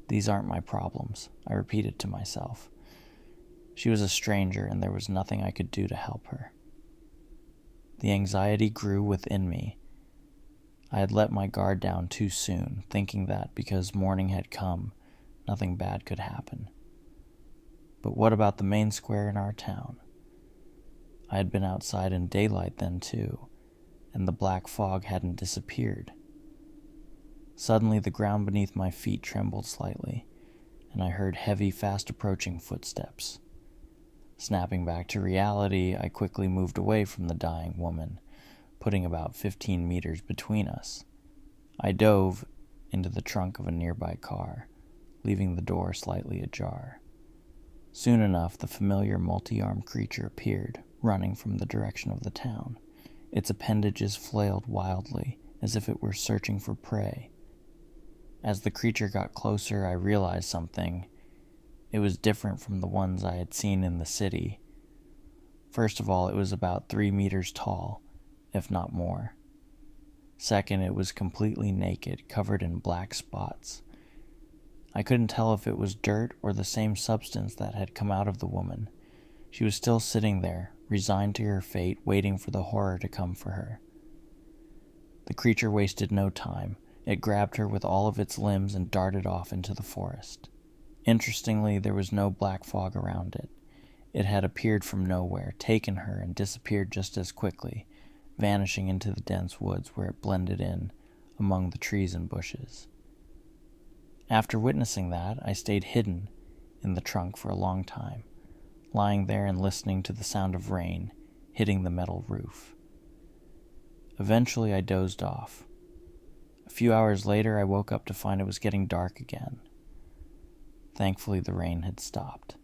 "These aren't my problems," I repeated to myself. She was a stranger, and there was nothing I could do to help her. The anxiety grew within me. I had let my guard down too soon, thinking that because morning had come, nothing bad could happen. But what about the main square in our town? I had been outside in daylight then too, and the black fog hadn't disappeared. Suddenly the ground beneath my feet trembled slightly, and I heard heavy, fast-approaching footsteps. Snapping back to reality, I quickly moved away from the dying woman, putting about 15 meters between us. I dove into the trunk of a nearby car, leaving the door slightly ajar. Soon enough, the familiar multi-armed creature appeared, running from the direction of the town. Its appendages flailed wildly, as if it were searching for prey. As the creature got closer, I realized something. It was different from the ones I had seen in the city. First of all, it was about 3 meters tall, if not more. Second, it was completely naked, covered in black spots. I couldn't tell if it was dirt or the same substance that had come out of the woman. She was still sitting there, resigned to her fate, waiting for the horror to come for her. The creature wasted no time. It grabbed her with all of its limbs and darted off into the forest. Interestingly, there was no black fog around it. It had appeared from nowhere, taken her, and disappeared just as quickly, vanishing into the dense woods where it blended in among the trees and bushes. After witnessing that, I stayed hidden in the trunk for a long time, lying there and listening to the sound of rain hitting the metal roof. Eventually, I dozed off. A few hours later, I woke up to find it was getting dark again. Thankfully, the rain had stopped.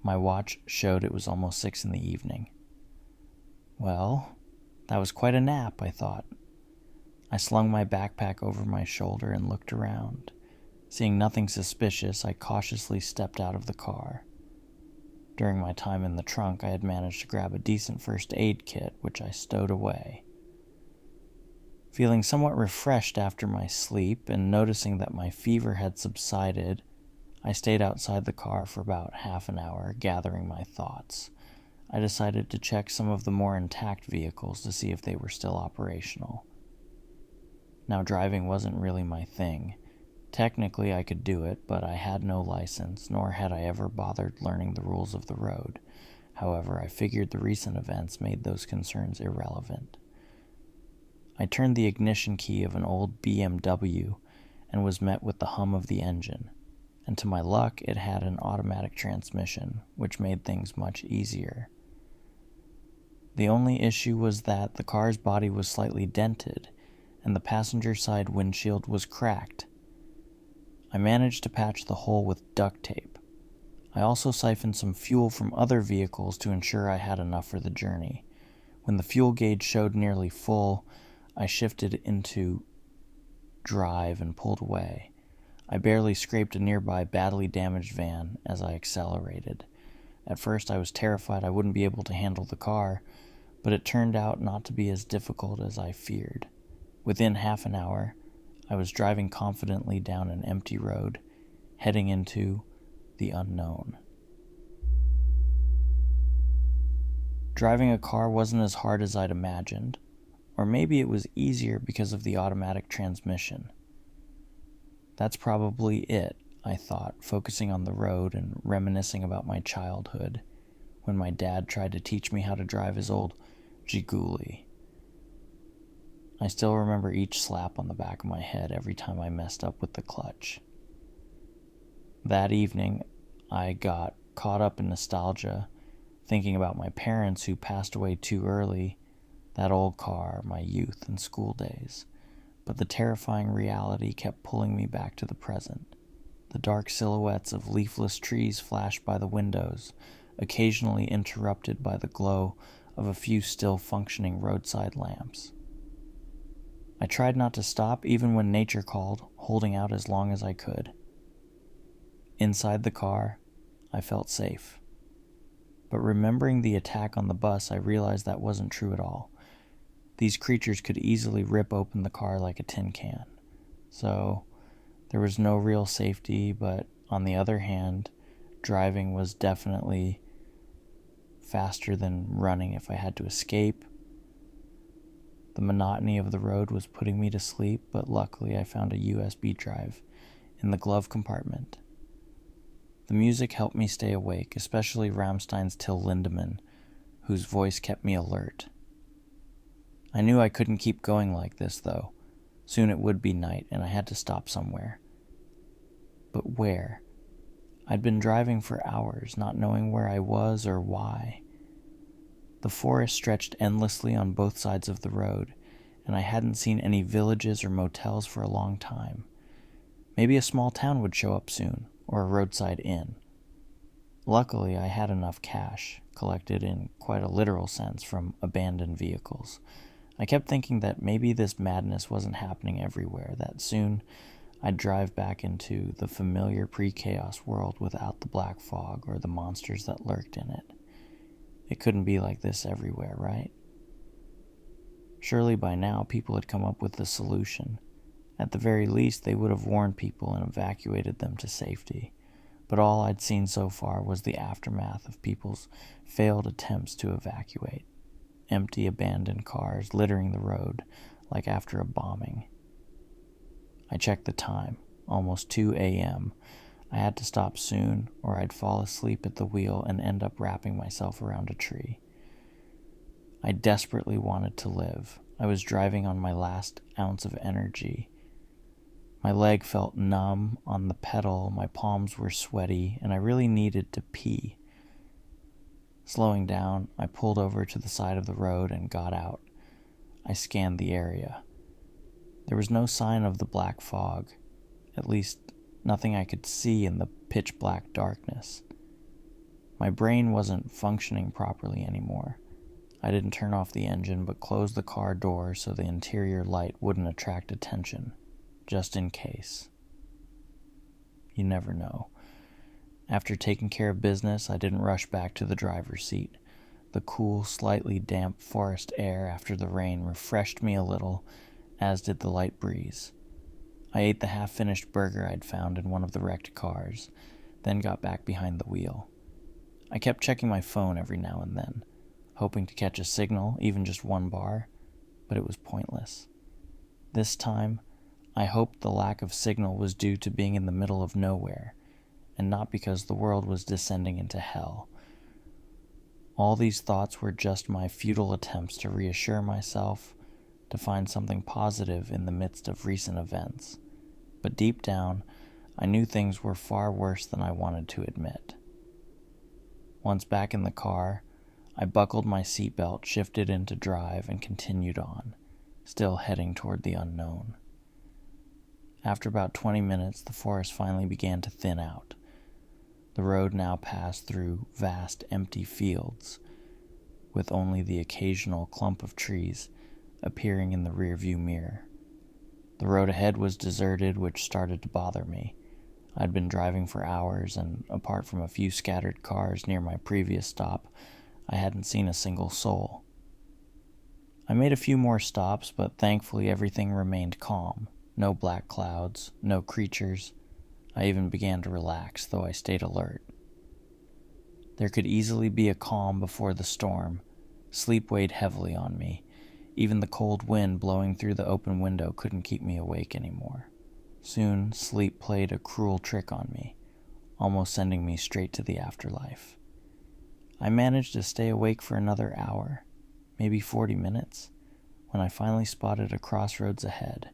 My watch showed it was almost 6 in the evening. Well, that was quite a nap, I thought. I slung my backpack over my shoulder and looked around. Seeing nothing suspicious, I cautiously stepped out of the car. During my time in the trunk, I had managed to grab a decent first aid kit, which I stowed away. Feeling somewhat refreshed after my sleep and noticing that my fever had subsided, I stayed outside the car for about half an hour, gathering my thoughts. I decided to check some of the more intact vehicles to see if they were still operational. Now, driving wasn't really my thing. Technically, I could do it, but I had no license, nor had I ever bothered learning the rules of the road. However, I figured the recent events made those concerns irrelevant. I turned the ignition key of an old BMW and was met with the hum of the engine, and to my luck, it had an automatic transmission, which made things much easier. The only issue was that the car's body was slightly dented, and the passenger side windshield was cracked. I managed to patch the hole with duct tape. I also siphoned some fuel from other vehicles to ensure I had enough for the journey. When the fuel gauge showed nearly full, I shifted into drive and pulled away. I barely scraped a nearby badly damaged van as I accelerated. At first I was terrified I wouldn't be able to handle the car, but it turned out not to be as difficult as I feared. Within half an hour, I was driving confidently down an empty road, heading into the unknown. Driving a car wasn't as hard as I'd imagined, or maybe it was easier because of the automatic transmission. That's probably it, I thought, focusing on the road and reminiscing about my childhood, when my dad tried to teach me how to drive his old Jiguli. I still remember each slap on the back of my head every time I messed up with the clutch. That evening, I got caught up in nostalgia, thinking about my parents who passed away too early, that old car, my youth and school days. But the terrifying reality kept pulling me back to the present. The dark silhouettes of leafless trees flashed by the windows, occasionally interrupted by the glow of a few still functioning roadside lamps. I tried not to stop even when nature called, holding out as long as I could. Inside the car, I felt safe. But remembering the attack on the bus, I realized that wasn't true at all. These creatures could easily rip open the car like a tin can. So, there was no real safety, but on the other hand, driving was definitely faster than running if I had to escape. The monotony of the road was putting me to sleep, but luckily I found a USB drive in the glove compartment. The music helped me stay awake, especially Rammstein's Till Lindemann, whose voice kept me alert. I knew I couldn't keep going like this, though. Soon it would be night, and I had to stop somewhere. But where? I'd been driving for hours, not knowing where I was or why. The forest stretched endlessly on both sides of the road, and I hadn't seen any villages or motels for a long time. Maybe a small town would show up soon, or a roadside inn. Luckily, I had enough cash, collected in quite a literal sense from abandoned vehicles. I kept thinking that maybe this madness wasn't happening everywhere, that soon I'd drive back into the familiar pre-chaos world without the black fog or the monsters that lurked in it. It couldn't be like this everywhere, right? Surely by now people had come up with the solution. At the very least, they would have warned people and evacuated them to safety. But all I'd seen so far was the aftermath of people's failed attempts to evacuate. Empty, abandoned cars littering the road like after a bombing. I checked the time, almost 2 a.m. I had to stop soon, or I'd fall asleep at the wheel and end up wrapping myself around a tree. I desperately wanted to live. I was driving on my last ounce of energy. My leg felt numb on the pedal, my palms were sweaty, and I really needed to pee. Slowing down, I pulled over to the side of the road and got out. I scanned the area. There was no sign of the black fog, at least nothing I could see in the pitch-black darkness. My brain wasn't functioning properly anymore. I didn't turn off the engine, but closed the car door so the interior light wouldn't attract attention, just in case. You never know. After taking care of business, I didn't rush back to the driver's seat. The cool, slightly damp forest air after the rain refreshed me a little, as did the light breeze. I ate the half-finished burger I'd found in one of the wrecked cars, then got back behind the wheel. I kept checking my phone every now and then, hoping to catch a signal, even just one bar, but it was pointless. This time, I hoped the lack of signal was due to being in the middle of nowhere, and not because the world was descending into hell. All these thoughts were just my futile attempts to reassure myself, to find something positive in the midst of recent events. But deep down, I knew things were far worse than I wanted to admit. Once back in the car, I buckled my seatbelt, shifted into drive, and continued on, still heading toward the unknown. After about 20 minutes, the forest finally began to thin out. The road now passed through vast, empty fields, with only the occasional clump of trees appearing in the rearview mirror. The road ahead was deserted, which started to bother me. I'd been driving for hours, and apart from a few scattered cars near my previous stop, I hadn't seen a single soul. I made a few more stops, but thankfully everything remained calm. No black clouds, no creatures. I even began to relax, though I stayed alert. There could easily be a calm before the storm. Sleep weighed heavily on me. Even the cold wind blowing through the open window couldn't keep me awake anymore. Soon, sleep played a cruel trick on me, almost sending me straight to the afterlife. I managed to stay awake for another hour, maybe 40 minutes, when I finally spotted a crossroads ahead.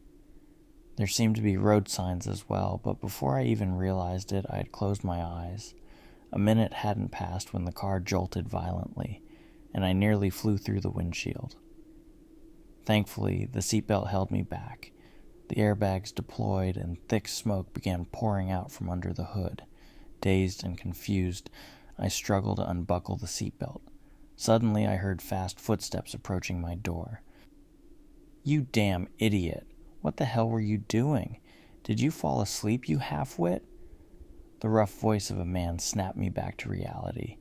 There seemed to be road signs as well, but before I even realized it, I had closed my eyes. A minute hadn't passed when the car jolted violently, and I nearly flew through the windshield. Thankfully, the seatbelt held me back. The airbags deployed, and thick smoke began pouring out from under the hood. Dazed and confused, I struggled to unbuckle the seatbelt. Suddenly, I heard fast footsteps approaching my door. "You damn idiot! What the hell were you doing? Did you fall asleep, you half-wit?" The rough voice of a man snapped me back to reality.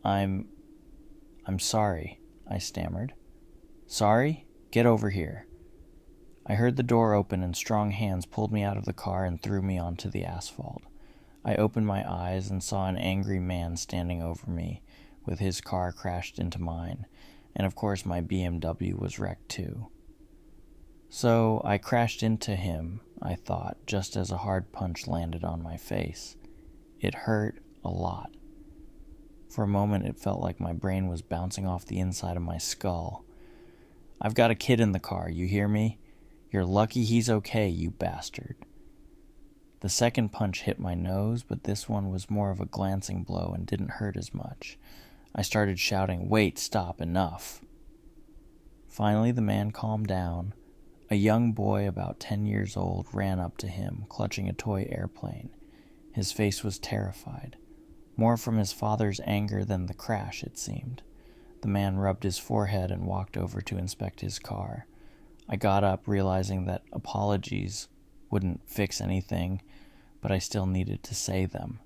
I'm sorry," I stammered. "Sorry? Get over here." I heard the door open and strong hands pulled me out of the car and threw me onto the asphalt. I opened my eyes and saw an angry man standing over me, with his car crashed into mine, and of course my BMW was wrecked too. So I crashed into him, I thought, just as a hard punch landed on my face. It hurt a lot. For a moment it felt like my brain was bouncing off the inside of my skull. "I've got a kid in the car, you hear me? You're lucky he's okay, you bastard." The second punch hit my nose, but this one was more of a glancing blow and didn't hurt as much. I started shouting, "Wait, stop, enough." Finally the man calmed down. A young boy about 10 years old ran up to him, clutching a toy airplane. His face was terrified, more from his father's anger than the crash, it seemed. The man rubbed his forehead and walked over to inspect his car. I got up, realizing that apologies wouldn't fix anything, but I still needed to say them.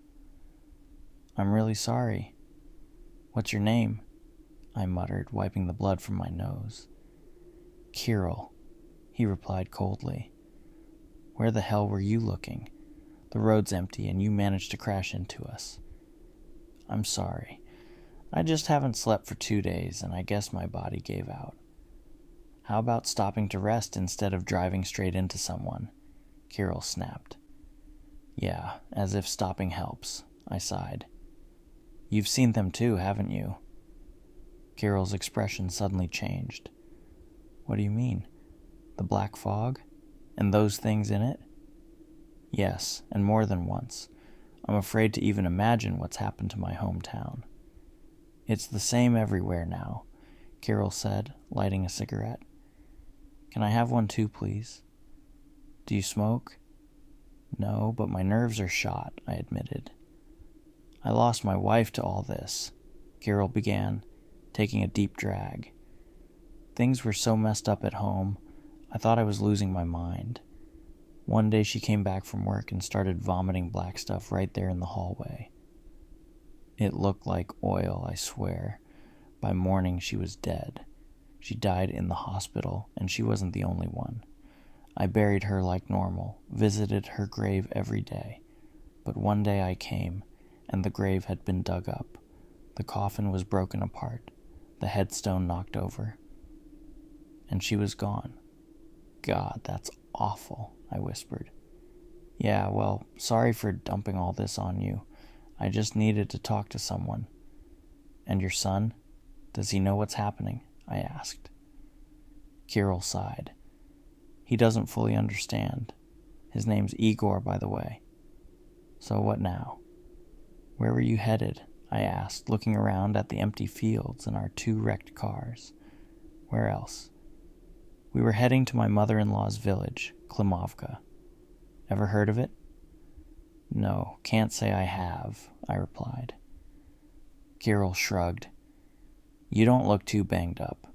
"I'm really sorry. What's your name?" I muttered, wiping the blood from my nose. Kirill, he replied coldly. Where the hell were you looking? The road's empty and you managed to crash into us. I'm sorry. I just haven't slept for 2 days and I guess my body gave out. How about stopping to rest instead of driving straight into someone? Kirill snapped. Yeah, as if stopping helps, I sighed. You've seen them too, haven't you? Kirill's expression suddenly changed. What do you mean? The black fog? And those things in it? Yes, and more than once. I'm afraid to even imagine what's happened to my hometown. It's the same everywhere now, Kirill said, lighting a cigarette. Can I have one too, please? Do you smoke? No, but my nerves are shot, I admitted. I lost my wife to all this, Kirill began, taking a deep drag. Things were so messed up at home, I thought I was losing my mind. One day she came back from work and started vomiting black stuff right there in the hallway. It looked like oil, I swear. By morning she was dead. She died in the hospital, and she wasn't the only one. I buried her like normal, visited her grave every day. But one day I came, and the grave had been dug up. The coffin was broken apart, the headstone knocked over. And she was gone. God, that's awful, I whispered. Yeah, well, sorry for dumping all this on you. I just needed to talk to someone. And your son? Does he know what's happening? I asked. Kirill sighed. He doesn't fully understand. His name's Igor, by the way. So what now? Where were you headed? I asked, looking around at the empty fields and our 2 wrecked cars. Where else? We were heading to my mother-in-law's village, Klimovka. Ever heard of it? No, can't say I have, I replied. Kirill shrugged. You don't look too banged up.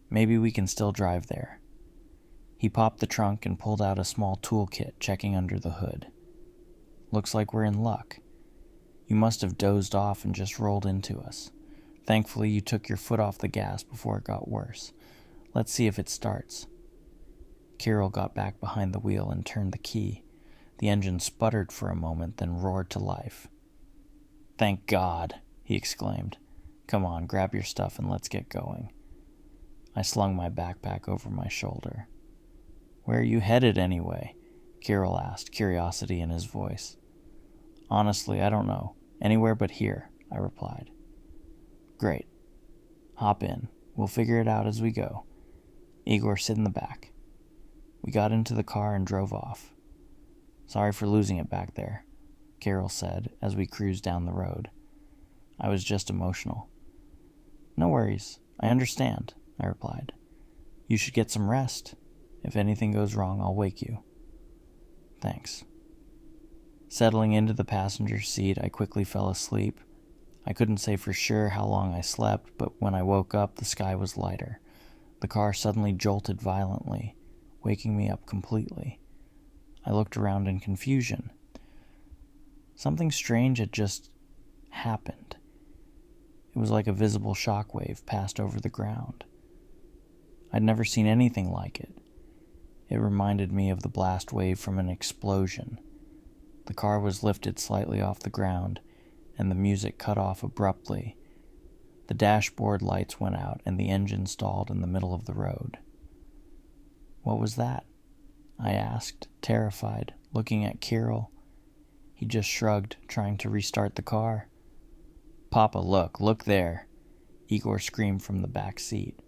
Maybe we can still drive there. He popped the trunk and pulled out a small toolkit, checking under the hood. Looks like we're in luck. You must have dozed off and just rolled into us. Thankfully, you took your foot off the gas before it got worse. Let's see if it starts. Kirill got back behind the wheel and turned the key. The engine sputtered for a moment, then roared to life. Thank God, he exclaimed. Come on, grab your stuff and let's get going. I slung my backpack over my shoulder. Where are you headed anyway? Kirill asked, curiosity in his voice. Honestly, I don't know. Anywhere but here, I replied. Great. Hop in. We'll figure it out as we go. Igor, sit in the back. We got into the car and drove off. Sorry for losing it back there, Kirill said as we cruised down the road. I was just emotional. No worries. I understand, I replied. You should get some rest. If anything goes wrong, I'll wake you. Thanks. Settling into the passenger seat, I quickly fell asleep. I couldn't say for sure how long I slept, but when I woke up, the sky was lighter. The car suddenly jolted violently, waking me up completely. I looked around in confusion. Something strange had just happened. It was like a visible shockwave passed over the ground. I'd never seen anything like it. It reminded me of the blast wave from an explosion. The car was lifted slightly off the ground, and the music cut off abruptly. The dashboard lights went out, and the engine stalled in the middle of the road. What was that? I asked, terrified, looking at Kirill. He just shrugged, trying to restart the car. Papa, look there, Igor screamed from the back seat.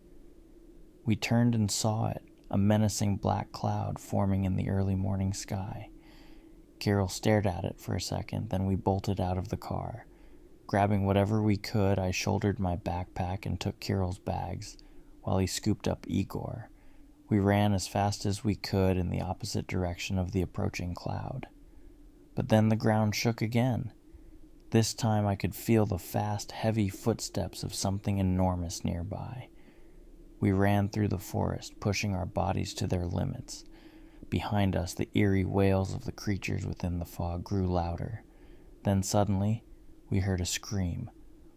We turned and saw it, a menacing black cloud forming in the early morning sky. Kirill stared at it for a second, then we bolted out of the car. Grabbing whatever we could, I shouldered my backpack and took Kirill's bags, while he scooped up Igor. We ran as fast as we could in the opposite direction of the approaching cloud. But then the ground shook again. This time I could feel the fast, heavy footsteps of something enormous nearby. We ran through the forest, pushing our bodies to their limits. Behind us, the eerie wails of the creatures within the fog grew louder. Then suddenly, we heard a scream,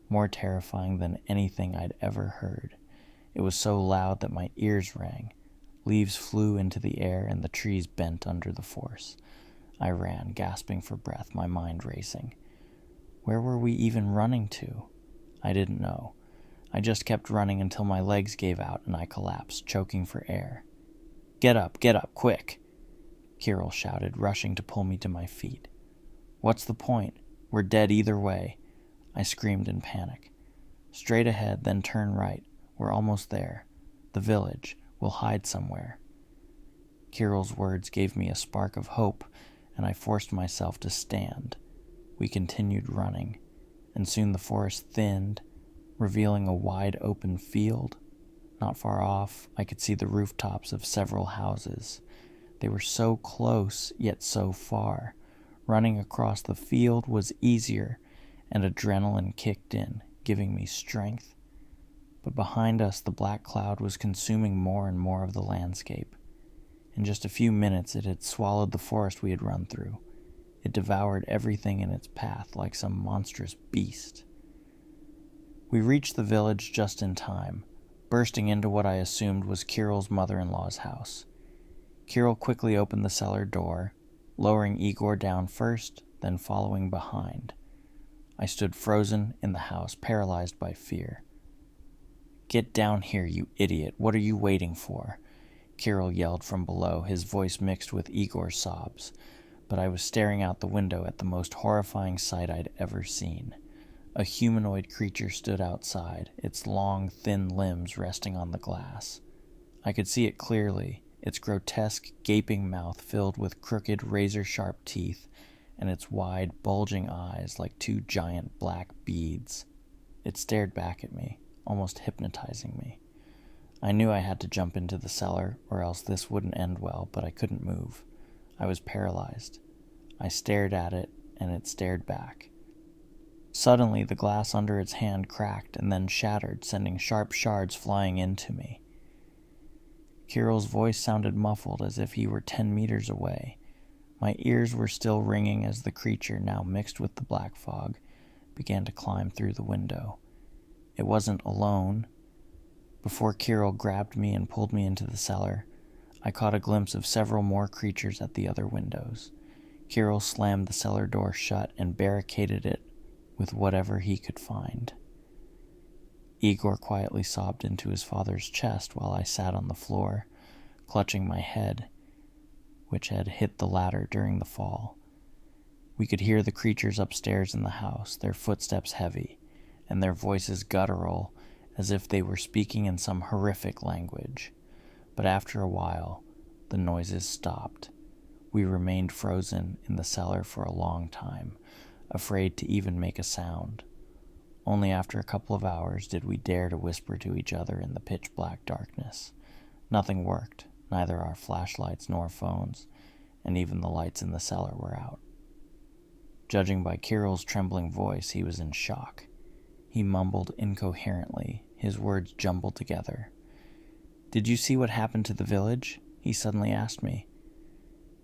more terrifying than anything I'd ever heard. It was so loud that my ears rang. Leaves flew into the air and the trees bent under the force. I ran, gasping for breath, my mind racing. Where were we even running to? I didn't know. I just kept running until my legs gave out and I collapsed, choking for air. Get up, quick! Kirill shouted, rushing to pull me to my feet. What's the point? We're dead either way, I screamed in panic. Straight ahead, then turn right. We're almost there. The village. We'll hide somewhere. Kirill's words gave me a spark of hope, and I forced myself to stand. We continued running, and soon the forest thinned, revealing a wide open field. Not far off, I could see the rooftops of several houses. They were so close, yet so far. Running across the field was easier, and adrenaline kicked in, giving me strength. But behind us, the black cloud was consuming more and more of the landscape. In just a few minutes, it had swallowed the forest we had run through. It devoured everything in its path like some monstrous beast. We reached the village just in time, bursting into what I assumed was Kirill's mother-in-law's house. Kirill quickly opened the cellar door, lowering Igor down first, then following behind. I stood frozen in the house, paralyzed by fear. Get down here, you idiot. What are you waiting for? Kirill yelled from below, his voice mixed with Igor's sobs. But I was staring out the window at the most horrifying sight I'd ever seen. A humanoid creature stood outside, its long, thin limbs resting on the glass. I could see it clearly, its grotesque, gaping mouth filled with crooked, razor-sharp teeth, and its wide, bulging eyes like two giant black beads. It stared back at me, almost hypnotizing me. I knew I had to jump into the cellar, or else this wouldn't end well, but I couldn't move. I was paralyzed. I stared at it, and it stared back. Suddenly, the glass under its hand cracked and then shattered, sending sharp shards flying into me. Kirill's voice sounded muffled, as if he were 10 meters away. My ears were still ringing as the creature, now mixed with the black fog, began to climb through the window. It wasn't alone. Before Kirill grabbed me and pulled me into the cellar, I caught a glimpse of several more creatures at the other windows. Kirill slammed the cellar door shut and barricaded it with whatever he could find. Igor quietly sobbed into his father's chest while I sat on the floor, clutching my head, which had hit the ladder during the fall. We could hear the creatures upstairs in the house, their footsteps heavy, and their voices guttural, as if they were speaking in some horrific language. But after a while, the noises stopped. We remained frozen in the cellar for a long time, afraid to even make a sound. Only after a couple of hours did we dare to whisper to each other in the pitch-black darkness. Nothing worked, neither our flashlights nor phones, and even the lights in the cellar were out. Judging by Kirill's trembling voice, he was in shock. He mumbled incoherently, his words jumbled together. "Did you see what happened to the village?" he suddenly asked me.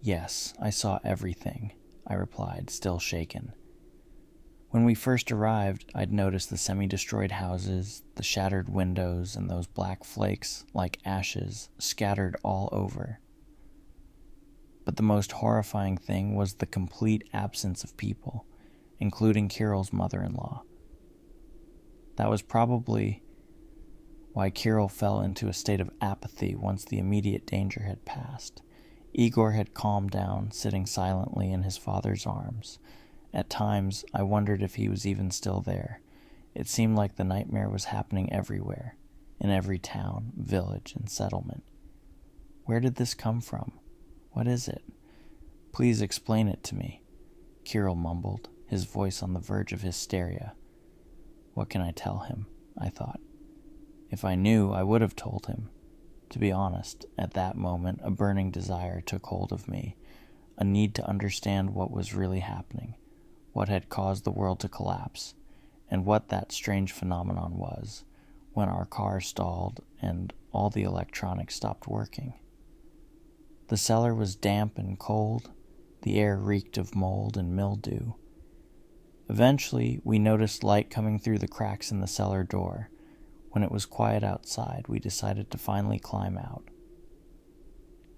"Yes, I saw everything," I replied, still shaken. When we first arrived, I'd noticed the semi-destroyed houses, the shattered windows, and those black flakes, like ashes, scattered all over. But the most horrifying thing was the complete absence of people, including Kirill's mother-in-law. That was probably why Kirill fell into a state of apathy once the immediate danger had passed. Igor had calmed down, sitting silently in his father's arms. At times, I wondered if he was even still there. It seemed like the nightmare was happening everywhere, in every town, village, and settlement. Where did this come from? What is it? Please explain it to me, Kirill mumbled, his voice on the verge of hysteria. What can I tell him? I thought. If I knew, I would have told him. To be honest, at that moment, a burning desire took hold of me, a need to understand what was really happening, what had caused the world to collapse, and what that strange phenomenon was when our car stalled and all the electronics stopped working. The cellar was damp and cold. The air reeked of mold and mildew. Eventually, we noticed light coming through the cracks in the cellar door. When it was quiet outside, we decided to finally climb out.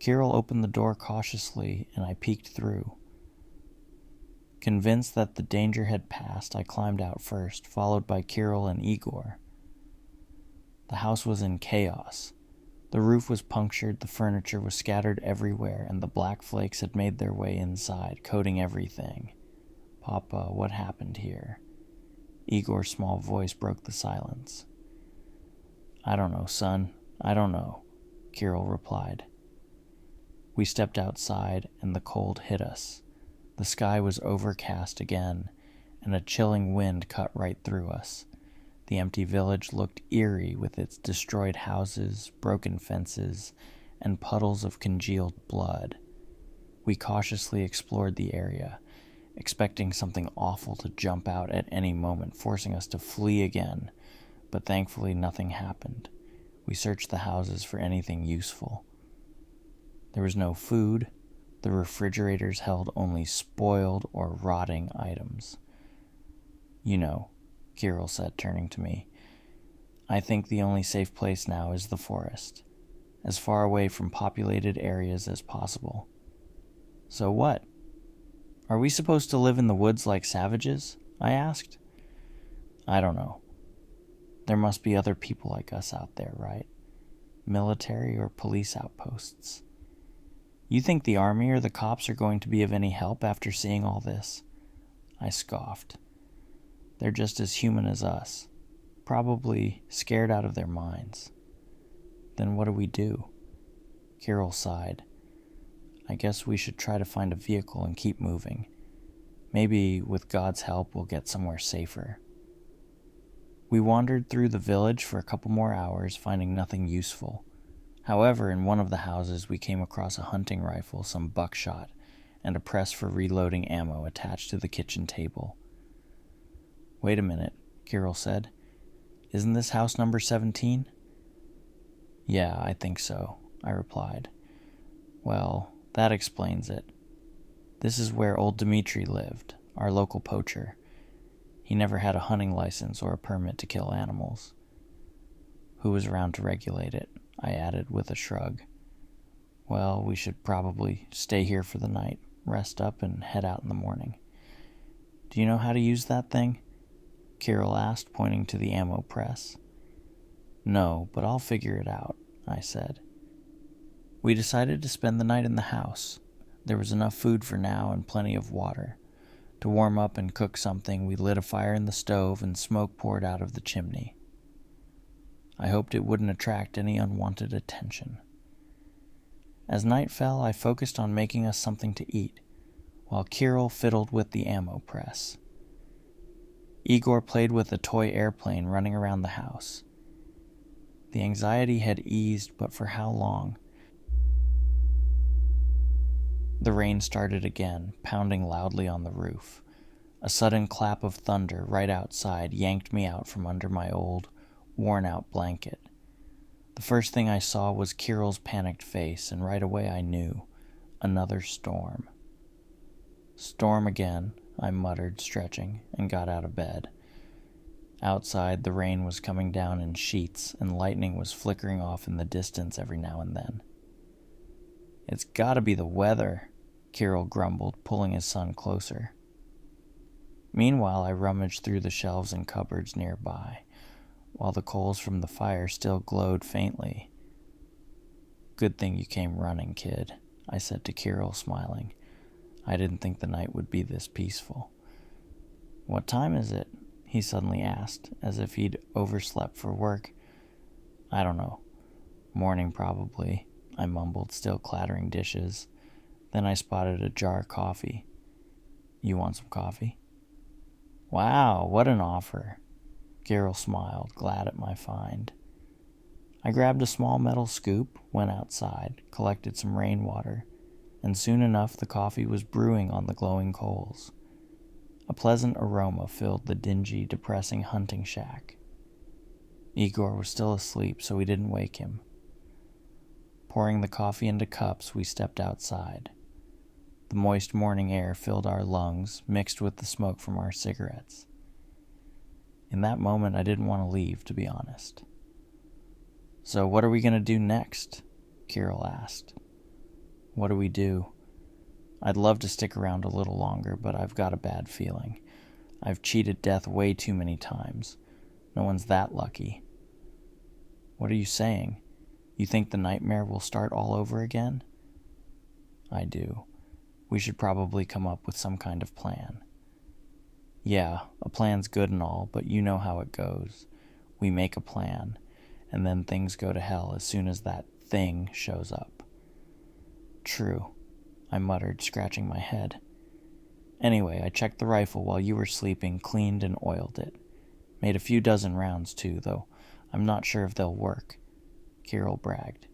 Kirill opened the door cautiously, and I peeked through. Convinced that the danger had passed, I climbed out first, followed by Kirill and Igor. The house was in chaos. The roof was punctured, the furniture was scattered everywhere, and the black flakes had made their way inside, coating everything. "Papa, what happened here?" Igor's small voice broke the silence. "I don't know, son. I don't know," Kirill replied. We stepped outside, and the cold hit us. The sky was overcast again, and a chilling wind cut right through us. The empty village looked eerie with its destroyed houses, broken fences, and puddles of congealed blood. We cautiously explored the area, expecting something awful to jump out at any moment, forcing us to flee again, but thankfully nothing happened. We searched the houses for anything useful. There was no food. The refrigerators held only spoiled or rotting items. "You know," Kirill said, turning to me, "I think the only safe place now is the forest, as far away from populated areas as possible." "So what? Are we supposed to live in the woods like savages?" I asked. "I don't know. There must be other people like us out there, right? Military or police outposts. You think the army or the cops are going to be of any help after seeing all this?" I scoffed. "They're just as human as us, probably scared out of their minds." "Then what do we do?" Kirill sighed. "I guess we should try to find a vehicle and keep moving. Maybe with God's help we'll get somewhere safer." We wandered through the village for a couple more hours, finding nothing useful. However, in one of the houses we came across a hunting rifle, some buckshot, and a press for reloading ammo attached to the kitchen table. "Wait a minute," Kirill said. "Isn't this house number 17? "Yeah, I think so," I replied. "Well, that explains it. This is where old Dmitri lived, our local poacher. He never had a hunting license or a permit to kill animals. Who was around to regulate it?" I added with a shrug. "Well, we should probably stay here for the night, rest up, and head out in the morning." "Do you know how to use that thing?" Kirill asked, pointing to the ammo press. "No, but I'll figure it out," I said. We decided to spend the night in the house. There was enough food for now and plenty of water. To warm up and cook something, we lit a fire in the stove and smoke poured out of the chimney. I hoped it wouldn't attract any unwanted attention. As night fell, I focused on making us something to eat, while Kirill fiddled with the ammo press. Igor played with a toy airplane running around the house. The anxiety had eased, but for how long? The rain started again, pounding loudly on the roof. A sudden clap of thunder right outside yanked me out from under my old, worn-out blanket. The first thing I saw was Kirill's panicked face, and right away I knew. Another storm. "Storm again," I muttered, stretching, and got out of bed. Outside, the rain was coming down in sheets, and lightning was flickering off in the distance every now and then. "It's gotta be the weather," Kirill grumbled, pulling his son closer. Meanwhile, I rummaged through the shelves and cupboards nearby, while the coals from the fire still glowed faintly. "Good thing you came running, kid," I said to Kirill, smiling. "I didn't think the night would be this peaceful." "What time is it?" he suddenly asked, as if he'd overslept for work. "I don't know. Morning, probably," I mumbled, still clattering dishes. Then I spotted a jar of coffee. "You want some coffee?" "Wow, what an offer." Kirill smiled, glad at my find. I grabbed a small metal scoop, went outside, collected some rainwater, and soon enough the coffee was brewing on the glowing coals. A pleasant aroma filled the dingy, depressing hunting shack. Igor was still asleep, so we didn't wake him. Pouring the coffee into cups, we stepped outside. The moist morning air filled our lungs, mixed with the smoke from our cigarettes. In that moment, I didn't want to leave, to be honest. "So what are we going to do next?" Kirill asked. What do we do? I'd love to stick around a little longer, but I've got a bad feeling. I've cheated death way too many times. No one's that lucky. What are you saying? You think the nightmare will start all over again? I do. We should probably come up with some kind of plan. Yeah, a plan's good and all, but you know how it goes. We make a plan, and then things go to hell as soon as that thing shows up. True, I muttered, scratching my head. Anyway, I checked the rifle while you were sleeping, cleaned and oiled it. Made a few dozen rounds, too, though I'm not sure if they'll work, Kirill bragged.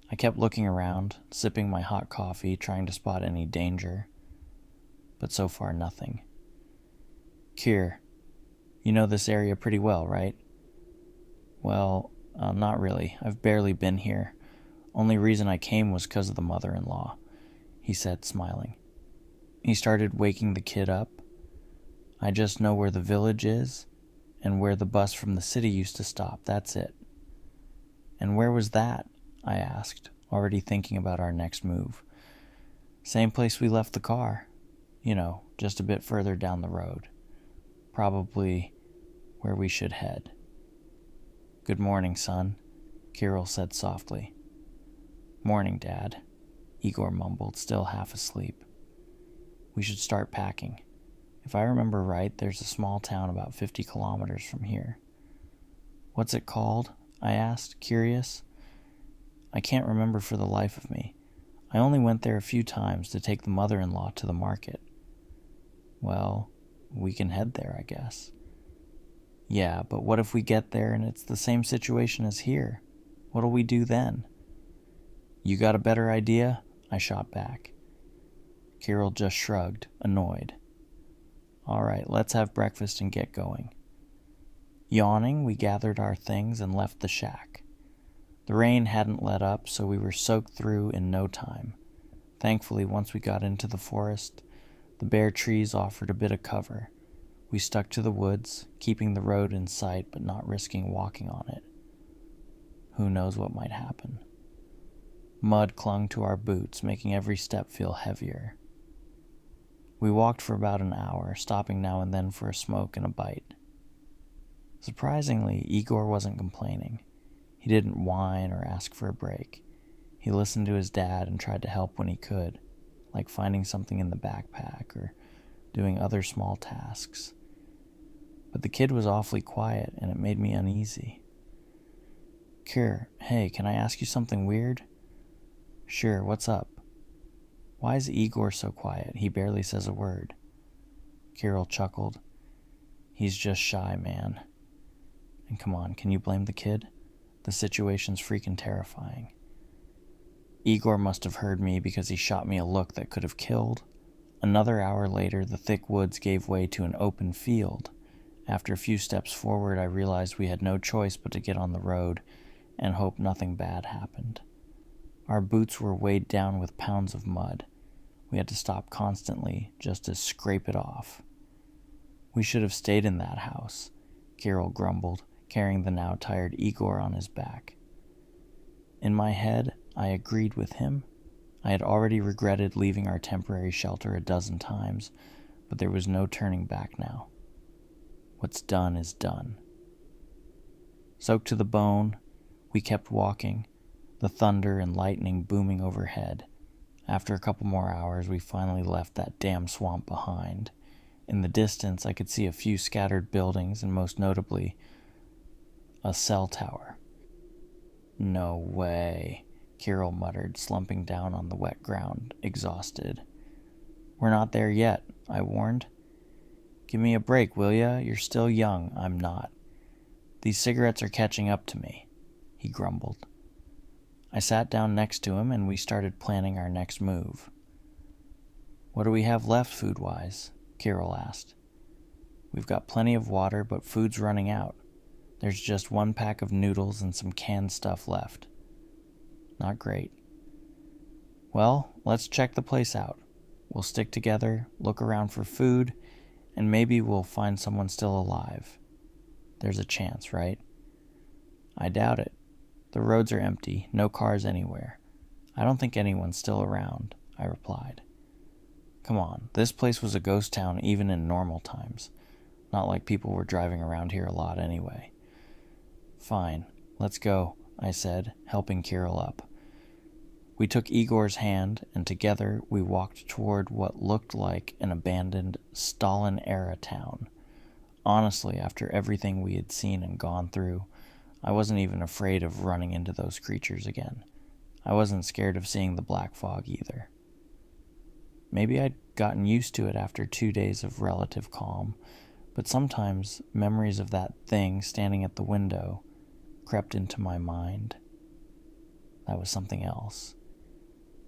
I kept looking around, sipping my hot coffee, trying to spot any danger. But so far, nothing. Kir, you know this area pretty well, right? Well, not really. I've barely been here. Only reason I came was 'cause of the mother-in-law, he said, smiling. He started waking the kid up. I just know where the village is and where the bus from the city used to stop. That's it. And where was that? I asked, already thinking about our next move. Same place we left the car. You know, just a bit further down the road. Probably where we should head. Good morning, son, Kirill said softly. Morning, Dad, Igor mumbled, still half asleep. We should start packing. If I remember right, there's a small town about 50 kilometers from here. What's it called? I asked, curious. I can't remember for the life of me. I only went there a few times to take the mother-in-law to the market. Well, we can head there, I guess. Yeah, but what if we get there and it's the same situation as here? What'll we do then? You got a better idea? I shot back. Kirill just shrugged, annoyed. All right, let's have breakfast and get going. Yawning, we gathered our things and left the shack. The rain hadn't let up, so we were soaked through in no time. Thankfully, once we got into the forest, the bare trees offered a bit of cover. We stuck to the woods, keeping the road in sight but not risking walking on it. Who knows what might happen? Mud clung to our boots, making every step feel heavier. We walked for about an hour, stopping now and then for a smoke and a bite. Surprisingly, Igor wasn't complaining. He didn't whine or ask for a break. He listened to his dad and tried to help when he could, like finding something in the backpack or doing other small tasks. But the kid was awfully quiet, and it made me uneasy. Kir, hey, can I ask you something weird? Sure, what's up? Why is Igor so quiet? He barely says a word. Kirill chuckled. He's just shy, man. And come on, can you blame the kid? The situation's freaking terrifying. Igor must have heard me because he shot me a look that could have killed. Another hour later, the thick woods gave way to an open field. After a few steps forward, I realized we had no choice but to get on the road and hope nothing bad happened. Our boots were weighed down with pounds of mud. We had to stop constantly just to scrape it off. We should have stayed in that house, Kirill grumbled, carrying the now tired Igor on his back. In my head, I agreed with him. I had already regretted leaving our temporary shelter a dozen times, but there was no turning back now. What's done is done. Soaked to the bone, we kept walking, the thunder and lightning booming overhead. After a couple more hours, we finally left that damn swamp behind. In the distance, I could see a few scattered buildings, and most notably, a cell tower. No way, Kirill muttered, slumping down on the wet ground, exhausted. We're not there yet, I warned. Give me a break, will ya? You're still young. I'm not. These cigarettes are catching up to me, he grumbled. I sat down next to him and we started planning our next move. What do we have left food-wise? Kirill asked. We've got plenty of water, but food's running out. There's just one pack of noodles and some canned stuff left. Not great. Well, let's check the place out. We'll stick together, look around for food, and maybe we'll find someone still alive. There's a chance, right? I doubt it. The roads are empty, no cars anywhere. I don't think anyone's still around, I replied. Come on, this place was a ghost town even in normal times. Not like people were driving around here a lot anyway. Fine, let's go, I said, helping Kirill up. We took Igor's hand, and together we walked toward what looked like an abandoned Stalin-era town. Honestly, after everything we had seen and gone through, I wasn't even afraid of running into those creatures again. I wasn't scared of seeing the black fog either. Maybe I'd gotten used to it after 2 days of relative calm, but sometimes memories of that thing standing at the window crept into my mind. That was something else.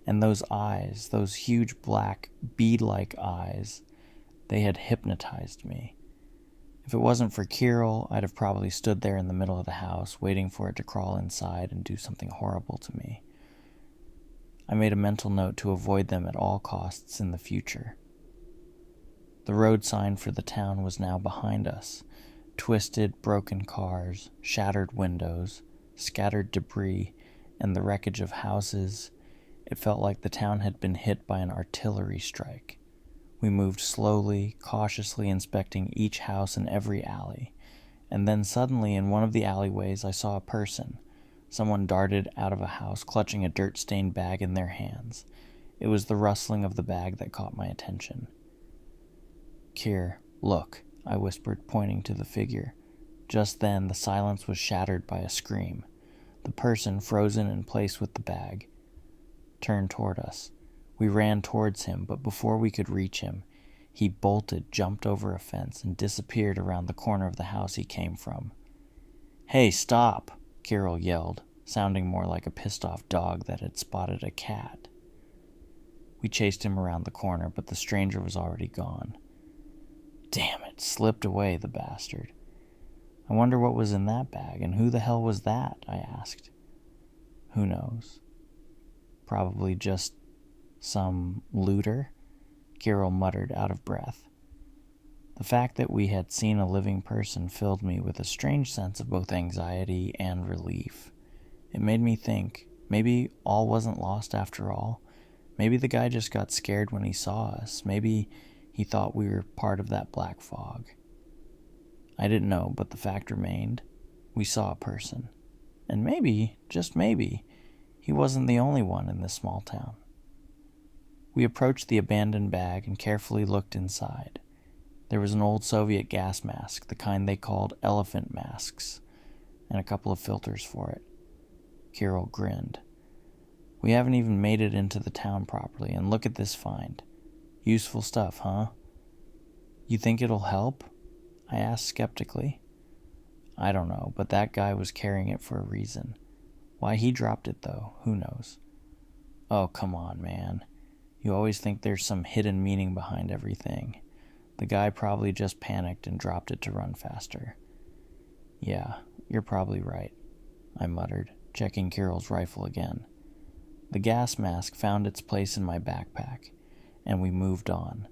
And those eyes, those huge black, bead-like eyes, they had hypnotized me. If it wasn't for Kirill, I'd have probably stood there in the middle of the house, waiting for it to crawl inside and do something horrible to me. I made a mental note to avoid them at all costs in the future. The road sign for the town was now behind us. Twisted, broken cars, shattered windows, scattered debris, and the wreckage of houses. It felt like the town had been hit by an artillery strike. We moved slowly, cautiously inspecting each house and every alley. And then suddenly in one of the alleyways I saw a person. Someone darted out of a house, clutching a dirt-stained bag in their hands. It was the rustling of the bag that caught my attention. "Kier, look," I whispered, pointing to the figure. Just then the silence was shattered by a scream. The person, frozen in place with the bag, turned toward us. We ran towards him, but before we could reach him, he bolted, jumped over a fence, and disappeared around the corner of the house he came from. "Hey, stop!" Kirill yelled, sounding more like a pissed-off dog that had spotted a cat. We chased him around the corner, but the stranger was already gone. Damn it, slipped away, the bastard. I wonder what was in that bag, and who the hell was that? I asked. Who knows? Probably just some looter, Kirill muttered out of breath. The fact that we had seen a living person filled me with a strange sense of both anxiety and relief. It made me think, maybe all wasn't lost after all. Maybe the guy just got scared when he saw us. Maybe he thought we were part of that black fog. I didn't know, but the fact remained. We saw a person. And maybe, just maybe, he wasn't the only one in this small town. We approached the abandoned bag and carefully looked inside. There was an old Soviet gas mask, the kind they called elephant masks, and a couple of filters for it. Kirill grinned. We haven't even made it into the town properly, and look at this find. Useful stuff, huh? You think it'll help? I asked skeptically. I don't know, but that guy was carrying it for a reason. Why he dropped it, though, who knows? Oh, come on, man. You always think there's some hidden meaning behind everything. The guy probably just panicked and dropped it to run faster. Yeah, you're probably right, I muttered, checking Kirill's rifle again. The gas mask found its place in my backpack, and we moved on.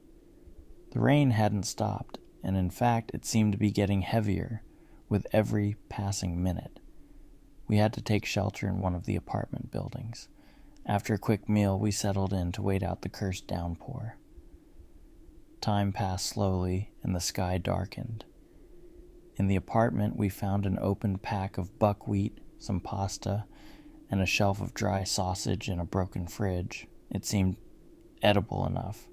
The rain hadn't stopped, and in fact it seemed to be getting heavier with every passing minute. We had to take shelter in one of the apartment buildings. After a quick meal, we settled in to wait out the cursed downpour. Time passed slowly, and the sky darkened. In the apartment, we found an opened pack of buckwheat, some pasta, and a shelf of dry sausage in a broken fridge. It seemed edible enough.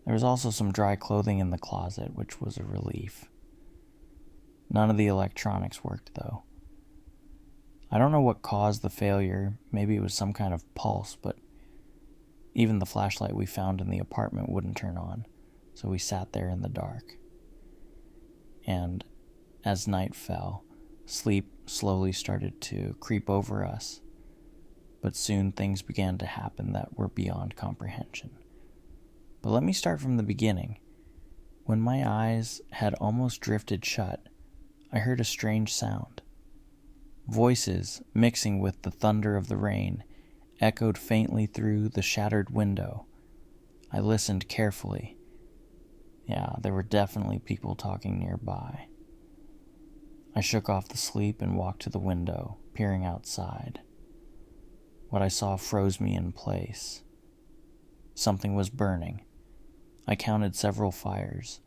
There was also some dry clothing in the closet, which was a relief. None of the electronics worked, though. I don't know what caused the failure. Maybe it was some kind of pulse, but even the flashlight we found in the apartment wouldn't turn on, so we sat there in the dark. And as night fell, sleep slowly started to creep over us, but soon things began to happen that were beyond comprehension. But let me start from the beginning. When my eyes had almost drifted shut, I heard a strange sound. Voices, mixing with the thunder of the rain, echoed faintly through the shattered window. I listened carefully. Yeah, there were definitely people talking nearby. I shook off the sleep and walked to the window, peering outside. What I saw froze me in place. Something was burning. I counted several fires.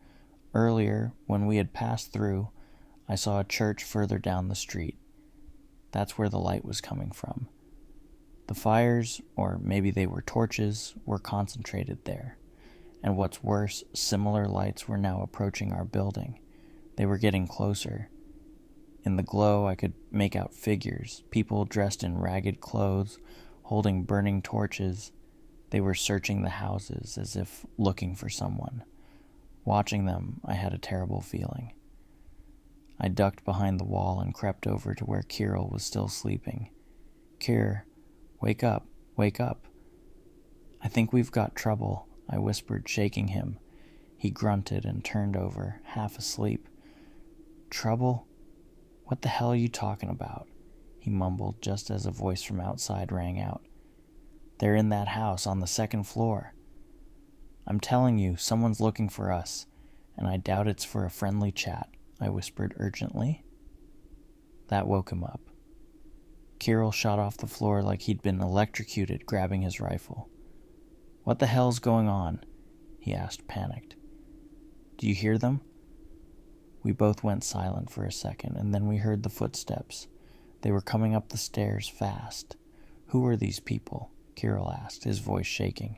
Earlier, when we had passed through, I saw a church further down the street. That's where the light was coming from. The fires, or maybe they were torches, were concentrated there. And what's worse, similar lights were now approaching our building. They were getting closer. In the glow, I could make out figures, people dressed in ragged clothes, holding burning torches. They were searching the houses as if looking for someone. Watching them, I had a terrible feeling. I ducked behind the wall and crept over to where Kirill was still sleeping. "Kir, wake up, wake up." "I think we've got trouble," I whispered, shaking him. He grunted and turned over, half asleep. "Trouble? What the hell are you talking about?" he mumbled just as a voice from outside rang out. "They're in that house on the second floor." "I'm telling you, someone's looking for us, and I doubt it's for a friendly chat," I whispered urgently. That woke him up. Kirill shot off the floor like he'd been electrocuted, grabbing his rifle. "What the hell's going on?" he asked, panicked. "Do you hear them?" We both went silent for a second, and then we heard the footsteps. They were coming up the stairs fast. "Who are these people?" Kirill asked, his voice shaking.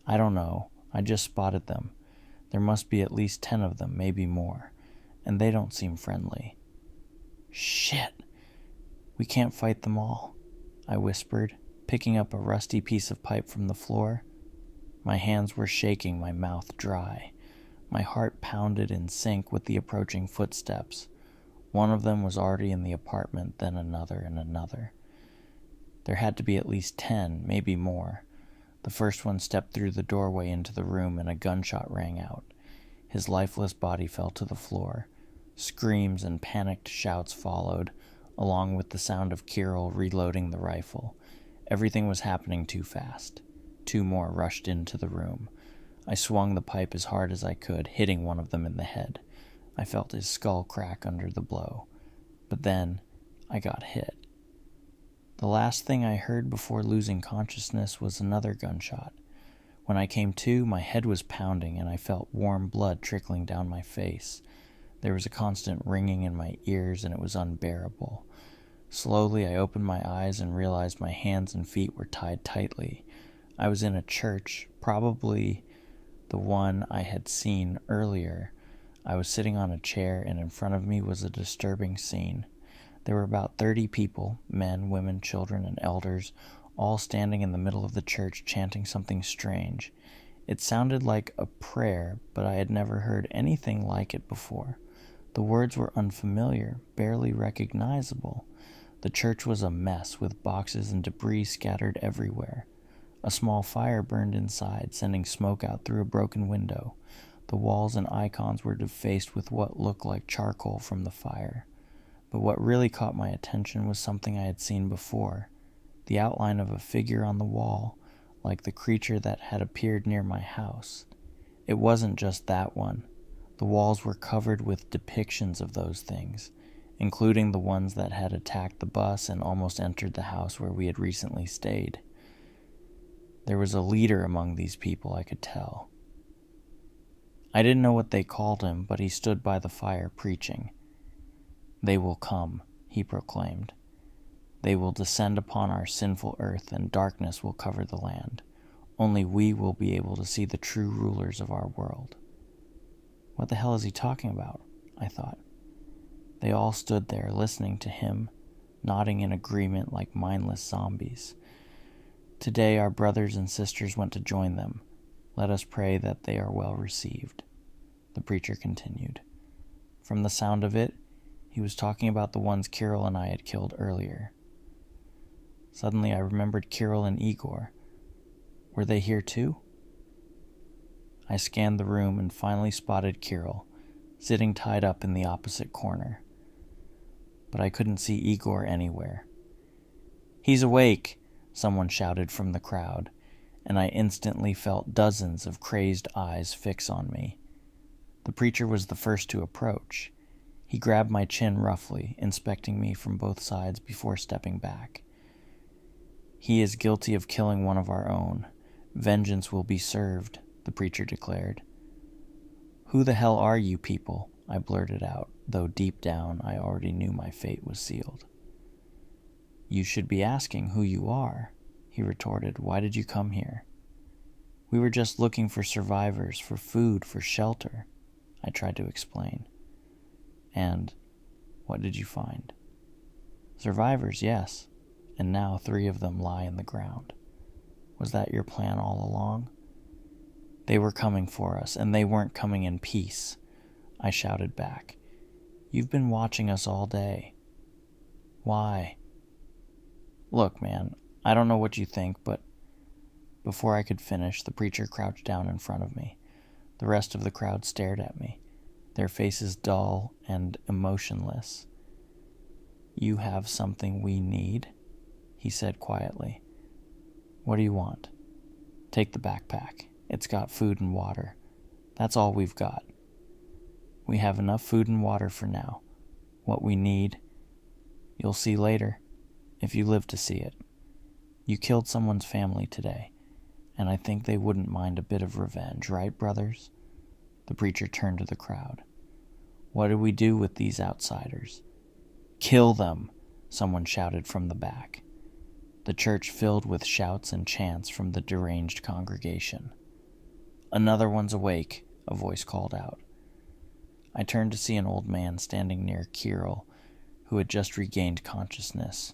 "I don't know. I just spotted them. There must be at least 10 of them, maybe more. And they don't seem friendly." "Shit! We can't fight them all," I whispered, picking up a rusty piece of pipe from the floor. My hands were shaking, my mouth dry. My heart pounded in sync with the approaching footsteps. One of them was already in the apartment, then another and another. There had to be at least 10, maybe more. The first one stepped through the doorway into the room and a gunshot rang out. His lifeless body fell to the floor. Screams and panicked shouts followed, along with the sound of Kirill reloading the rifle. Everything was happening too fast. 2 more rushed into the room. I swung the pipe as hard as I could, hitting one of them in the head. I felt his skull crack under the blow. But then, I got hit. The last thing I heard before losing consciousness was another gunshot. When I came to, my head was pounding and I felt warm blood trickling down my face. There was a constant ringing in my ears and it was unbearable. Slowly, I opened my eyes and realized my hands and feet were tied tightly. I was in a church, probably the one I had seen earlier. I was sitting on a chair and in front of me was a disturbing scene. There were about 30 people, men, women, children, and elders, all standing in the middle of the church chanting something strange. It sounded like a prayer, but I had never heard anything like it before. The words were unfamiliar, barely recognizable. The church was a mess with boxes and debris scattered everywhere. A small fire burned inside, sending smoke out through a broken window. The walls and icons were defaced with what looked like charcoal from the fire. But what really caught my attention was something I had seen before. The outline of a figure on the wall, like the creature that had appeared near my house. It wasn't just that one. The walls were covered with depictions of those things, including the ones that had attacked the bus and almost entered the house where we had recently stayed. There was a leader among these people, I could tell. I didn't know what they called him, but he stood by the fire preaching. "They will come," he proclaimed. "They will descend upon our sinful earth, and darkness will cover the land. Only we will be able to see the true rulers of our world." What the hell is he talking about? I thought. They all stood there, listening to him, nodding in agreement like mindless zombies. Today our brothers and sisters went to join them. Let us pray that they are well received. The preacher continued. From the sound of it, he was talking about the ones Kirill and I had killed earlier. Suddenly I remembered Kirill and Igor. Were they here too? I scanned the room and finally spotted Kirill, sitting tied up in the opposite corner. But I couldn't see Igor anywhere. "He's awake!" someone shouted from the crowd, and I instantly felt dozens of crazed eyes fix on me. The preacher was the first to approach. He grabbed my chin roughly, inspecting me from both sides before stepping back. He is guilty of killing one of our own. Vengeance will be served, the preacher declared. Who the hell are you people? I blurted out, though deep down I already knew my fate was sealed. You should be asking who you are, he retorted. Why did you come here? We were just looking for survivors, for food, for shelter, I tried to explain. And what did you find? Survivors, yes, and now 3 of them lie in the ground. Was that your plan all along? They were coming for us, and they weren't coming in peace, I shouted back. You've been watching us all day. Why? Look, man, I don't know what you think, but before I could finish, the preacher crouched down in front of me. The rest of the crowd stared at me, their faces dull and emotionless. You have something we need, he said quietly. What do you want? Take the backpack. It's got food and water. That's all we've got. We have enough food and water for now. What we need, you'll see later, if you live to see it. You killed someone's family today, and I think they wouldn't mind a bit of revenge, right, brothers? The preacher turned to the crowd. What do we do with these outsiders? Kill them, someone shouted from the back. The church filled with shouts and chants from the deranged congregation. Another one's awake, a voice called out. I turned to see an old man standing near Kirill, who had just regained consciousness.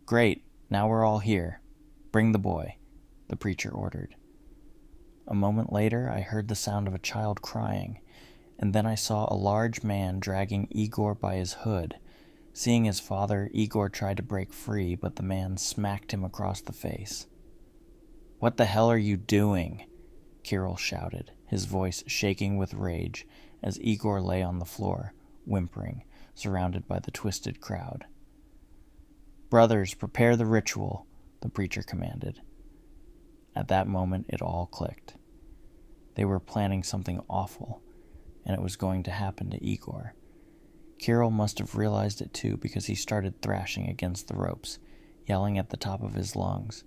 Great, now we're all here. Bring the boy, the preacher ordered. A moment later, I heard the sound of a child crying, and then I saw a large man dragging Igor by his hood. Seeing his father, Igor tried to break free, but the man smacked him across the face. What the hell are you doing? Kirill shouted, his voice shaking with rage as Igor lay on the floor, whimpering, surrounded by the twisted crowd. Brothers, prepare the ritual, the preacher commanded. At that moment, it all clicked. They were planning something awful, and it was going to happen to Igor. Kirill must have realized it too, because he started thrashing against the ropes, yelling at the top of his lungs.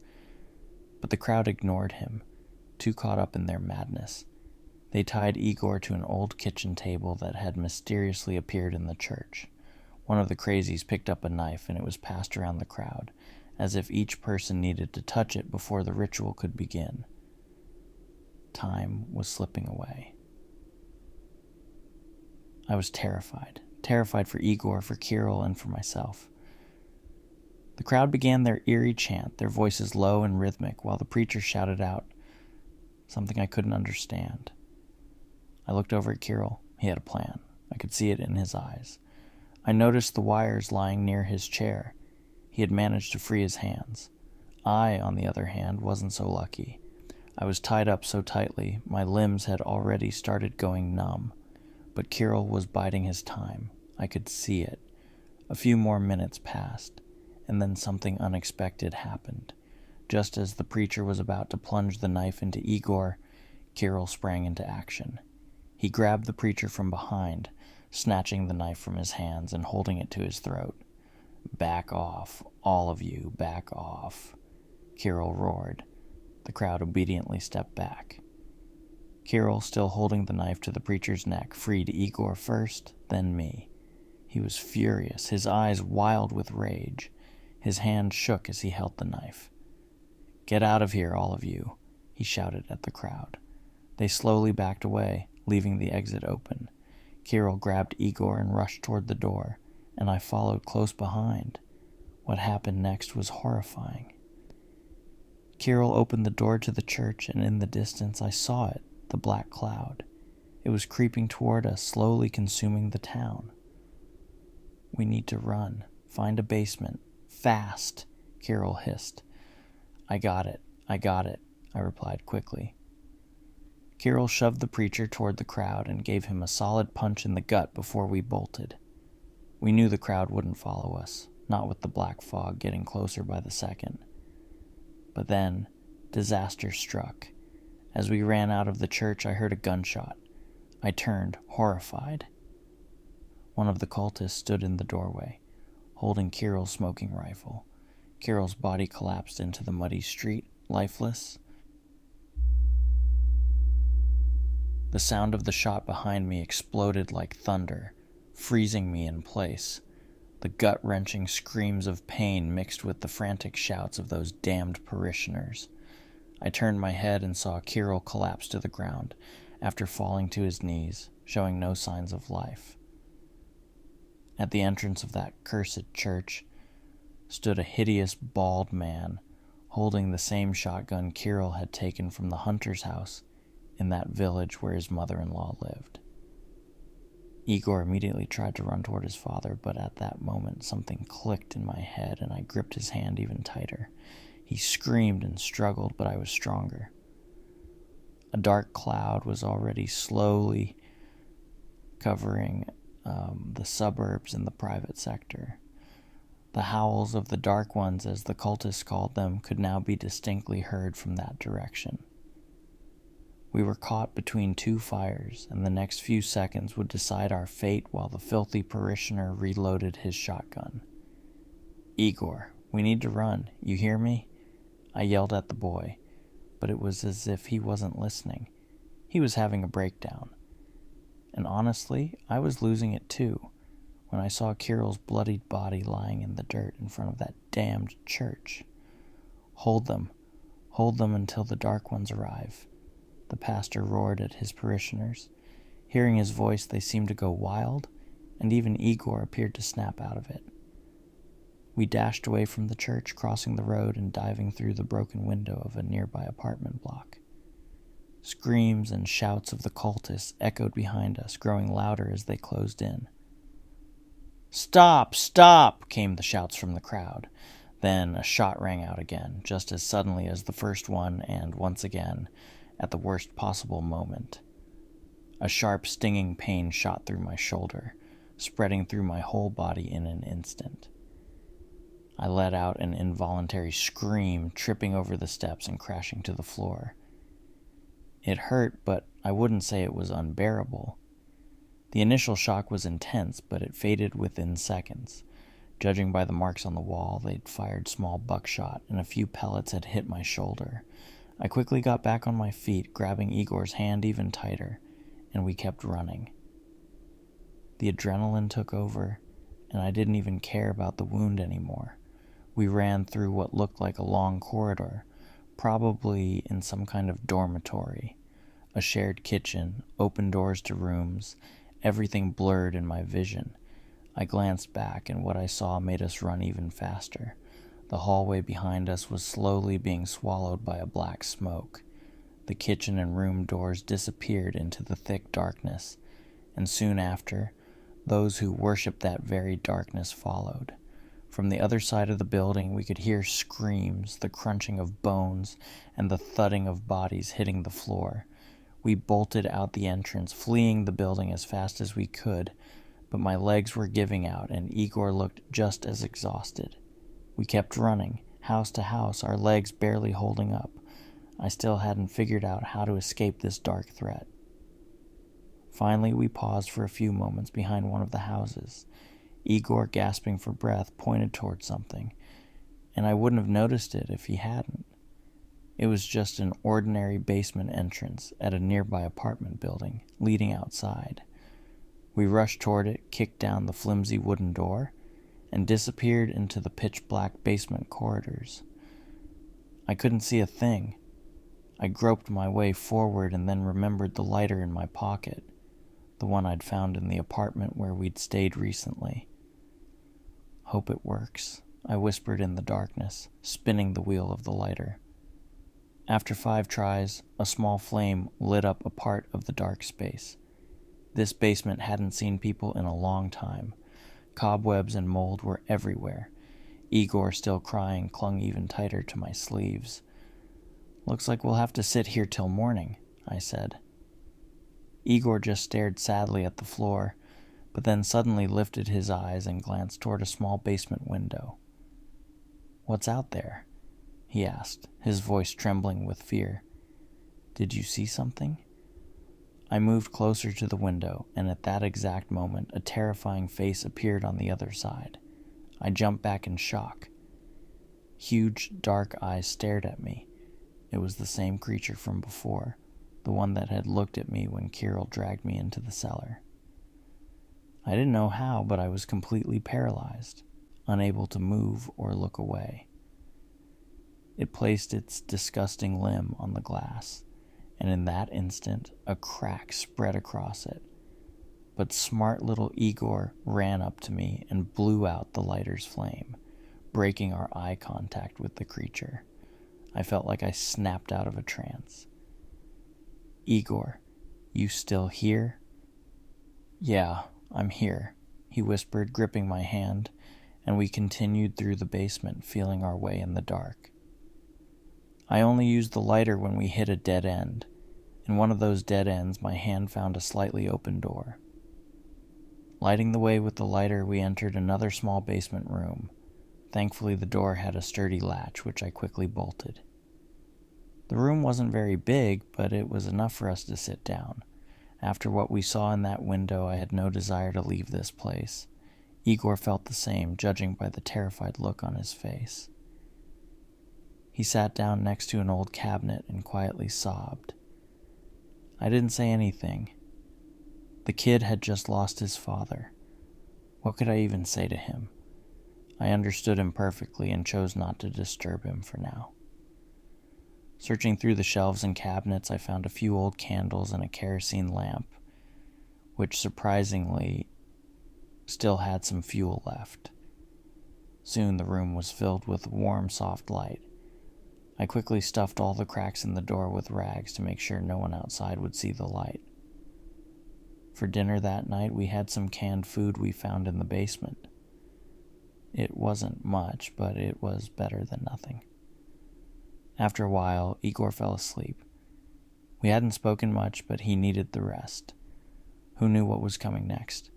But the crowd ignored him, too caught up in their madness. They tied Igor to an old kitchen table that had mysteriously appeared in the church. One of the crazies picked up a knife, and it was passed around the crowd, as if each person needed to touch it before the ritual could begin. Time was slipping away. I was terrified for Igor, for Kirill, and for myself. The crowd began their eerie chant, their voices low and rhythmic, while the preacher shouted out something I couldn't understand. I looked over at Kirill. He had a plan. I could see it in his eyes. I noticed the wires lying near his chair. He had managed to free his hands. I, on the other hand, wasn't so lucky. I was tied up so tightly, my limbs had already started going numb. But Kirill was biding his time. I could see it. A few more minutes passed, and then something unexpected happened. Just as the preacher was about to plunge the knife into Igor, Kirill sprang into action. He grabbed the preacher from behind, snatching the knife from his hands and holding it to his throat. Back off, all of you, back off, Kirill roared. The crowd obediently stepped back. Kirill, still holding the knife to the preacher's neck, freed Igor first, then me. He was furious, his eyes wild with rage. His hand shook as he held the knife. Get out of here, all of you, he shouted at the crowd. They slowly backed away, leaving the exit open. Kirill grabbed Igor and rushed toward the door, and I followed close behind. What happened next was horrifying. Kirill opened the door to the church, and in the distance I saw it, the black cloud. It was creeping toward us, slowly consuming the town. We need to run. Find a basement. Fast, Kirill hissed. I got it, I replied quickly. Kirill shoved the preacher toward the crowd and gave him a solid punch in the gut before we bolted. We knew the crowd wouldn't follow us, not with the black fog getting closer by the second. But then, disaster struck. As we ran out of the church, I heard a gunshot. I turned, horrified. One of the cultists stood in the doorway, holding Kirill's smoking rifle. Carol's body collapsed into the muddy street, lifeless. The sound of the shot behind me exploded like thunder, freezing me in place. The gut-wrenching screams of pain mixed with the frantic shouts of those damned parishioners. I turned my head and saw Kirill collapse to the ground after falling to his knees, showing no signs of life. At the entrance of that cursed church stood a hideous, bald man holding the same shotgun Kirill had taken from the hunter's house in that village where his mother-in-law lived. Igor immediately tried to run toward his father, but at that moment something clicked in my head and I gripped his hand even tighter. He screamed and struggled, but I was stronger. A dark cloud was already slowly covering the suburbs and the private sector. The howls of the Dark Ones, as the cultists called them, could now be distinctly heard from that direction. We were caught between two fires, and the next few seconds would decide our fate while the filthy parishioner reloaded his shotgun. "Igor, we need to run. You hear me?" I yelled at the boy, but it was as if he wasn't listening. He was having a breakdown. And honestly, I was losing it too, when I saw Kirill's bloodied body lying in the dirt in front of that damned church. Hold them until the Dark Ones arrive," the pastor roared at his parishioners. Hearing his voice, they seemed to go wild, and even Igor appeared to snap out of it. We dashed away from the church, crossing the road and diving through the broken window of a nearby apartment block. Screams and shouts of the cultists echoed behind us, growing louder as they closed in. "Stop! Stop!" came the shouts from the crowd. Then a shot rang out again, just as suddenly as the first one, and once again, at the worst possible moment. A sharp, stinging pain shot through my shoulder, spreading through my whole body in an instant. I let out an involuntary scream, tripping over the steps and crashing to the floor. It hurt, but I wouldn't say it was unbearable. The initial shock was intense, but it faded within seconds. Judging by the marks on the wall, they'd fired small buckshot, and a few pellets had hit my shoulder. I quickly got back on my feet, grabbing Igor's hand even tighter, and we kept running. The adrenaline took over, and I didn't even care about the wound anymore. We ran through what looked like a long corridor, probably in some kind of dormitory. A shared kitchen, open doors to rooms, everything blurred in my vision. I glanced back, and what I saw made us run even faster. The hallway behind us was slowly being swallowed by a black smoke. The kitchen and room doors disappeared into the thick darkness, and soon after, those who worshipped that very darkness followed. From the other side of the building, we could hear screams, the crunching of bones, and the thudding of bodies hitting the floor. We bolted out the entrance, fleeing the building as fast as we could, but my legs were giving out, and Igor looked just as exhausted. We kept running, house to house, our legs barely holding up. I still hadn't figured out how to escape this dark threat. Finally, we paused for a few moments behind one of the houses. Igor, gasping for breath, pointed toward something, and I wouldn't have noticed it if he hadn't. It was just an ordinary basement entrance at a nearby apartment building, leading outside. We rushed toward it, kicked down the flimsy wooden door, and disappeared into the pitch-black basement corridors. I couldn't see a thing. I groped my way forward and then remembered the lighter in my pocket, the one I'd found in the apartment where we'd stayed recently. "Hope it works," I whispered in the darkness, spinning the wheel of the lighter. After 5 tries, a small flame lit up a part of the dark space. This basement hadn't seen people in a long time. Cobwebs and mold were everywhere. Igor, still crying, clung even tighter to my sleeves. "Looks like we'll have to sit here till morning," I said. Igor just stared sadly at the floor, but then suddenly lifted his eyes and glanced toward a small basement window. "What's out there?" he asked, his voice trembling with fear. "Did you see something?" I moved closer to the window, and at that exact moment, a terrifying face appeared on the other side. I jumped back in shock. Huge, dark eyes stared at me. It was the same creature from before, the one that had looked at me when Kirill dragged me into the cellar. I didn't know how, but I was completely paralyzed, unable to move or look away. It placed its disgusting limb on the glass, and in that instant, a crack spread across it. But smart little Igor ran up to me and blew out the lighter's flame, breaking our eye contact with the creature. I felt like I snapped out of a trance. "Igor, you still here?" "Yeah, I'm here," he whispered, gripping my hand, and we continued through the basement, feeling our way in the dark. I only used the lighter when we hit a dead end. In one of those dead ends, my hand found a slightly open door. Lighting the way with the lighter, we entered another small basement room. Thankfully, the door had a sturdy latch, which I quickly bolted. The room wasn't very big, but it was enough for us to sit down. After what we saw in that window, I had no desire to leave this place. Igor felt the same, judging by the terrified look on his face. He sat down next to an old cabinet and quietly sobbed. I didn't say anything. The kid had just lost his father. What could I even say to him? I understood him perfectly and chose not to disturb him for now. Searching through the shelves and cabinets, I found a few old candles and a kerosene lamp, which surprisingly still had some fuel left. Soon the room was filled with warm, soft light. I quickly stuffed all the cracks in the door with rags to make sure no one outside would see the light. For dinner that night, we had some canned food we found in the basement. It wasn't much, but it was better than nothing. After a while, Igor fell asleep. We hadn't spoken much, but he needed the rest. Who knew what was coming next?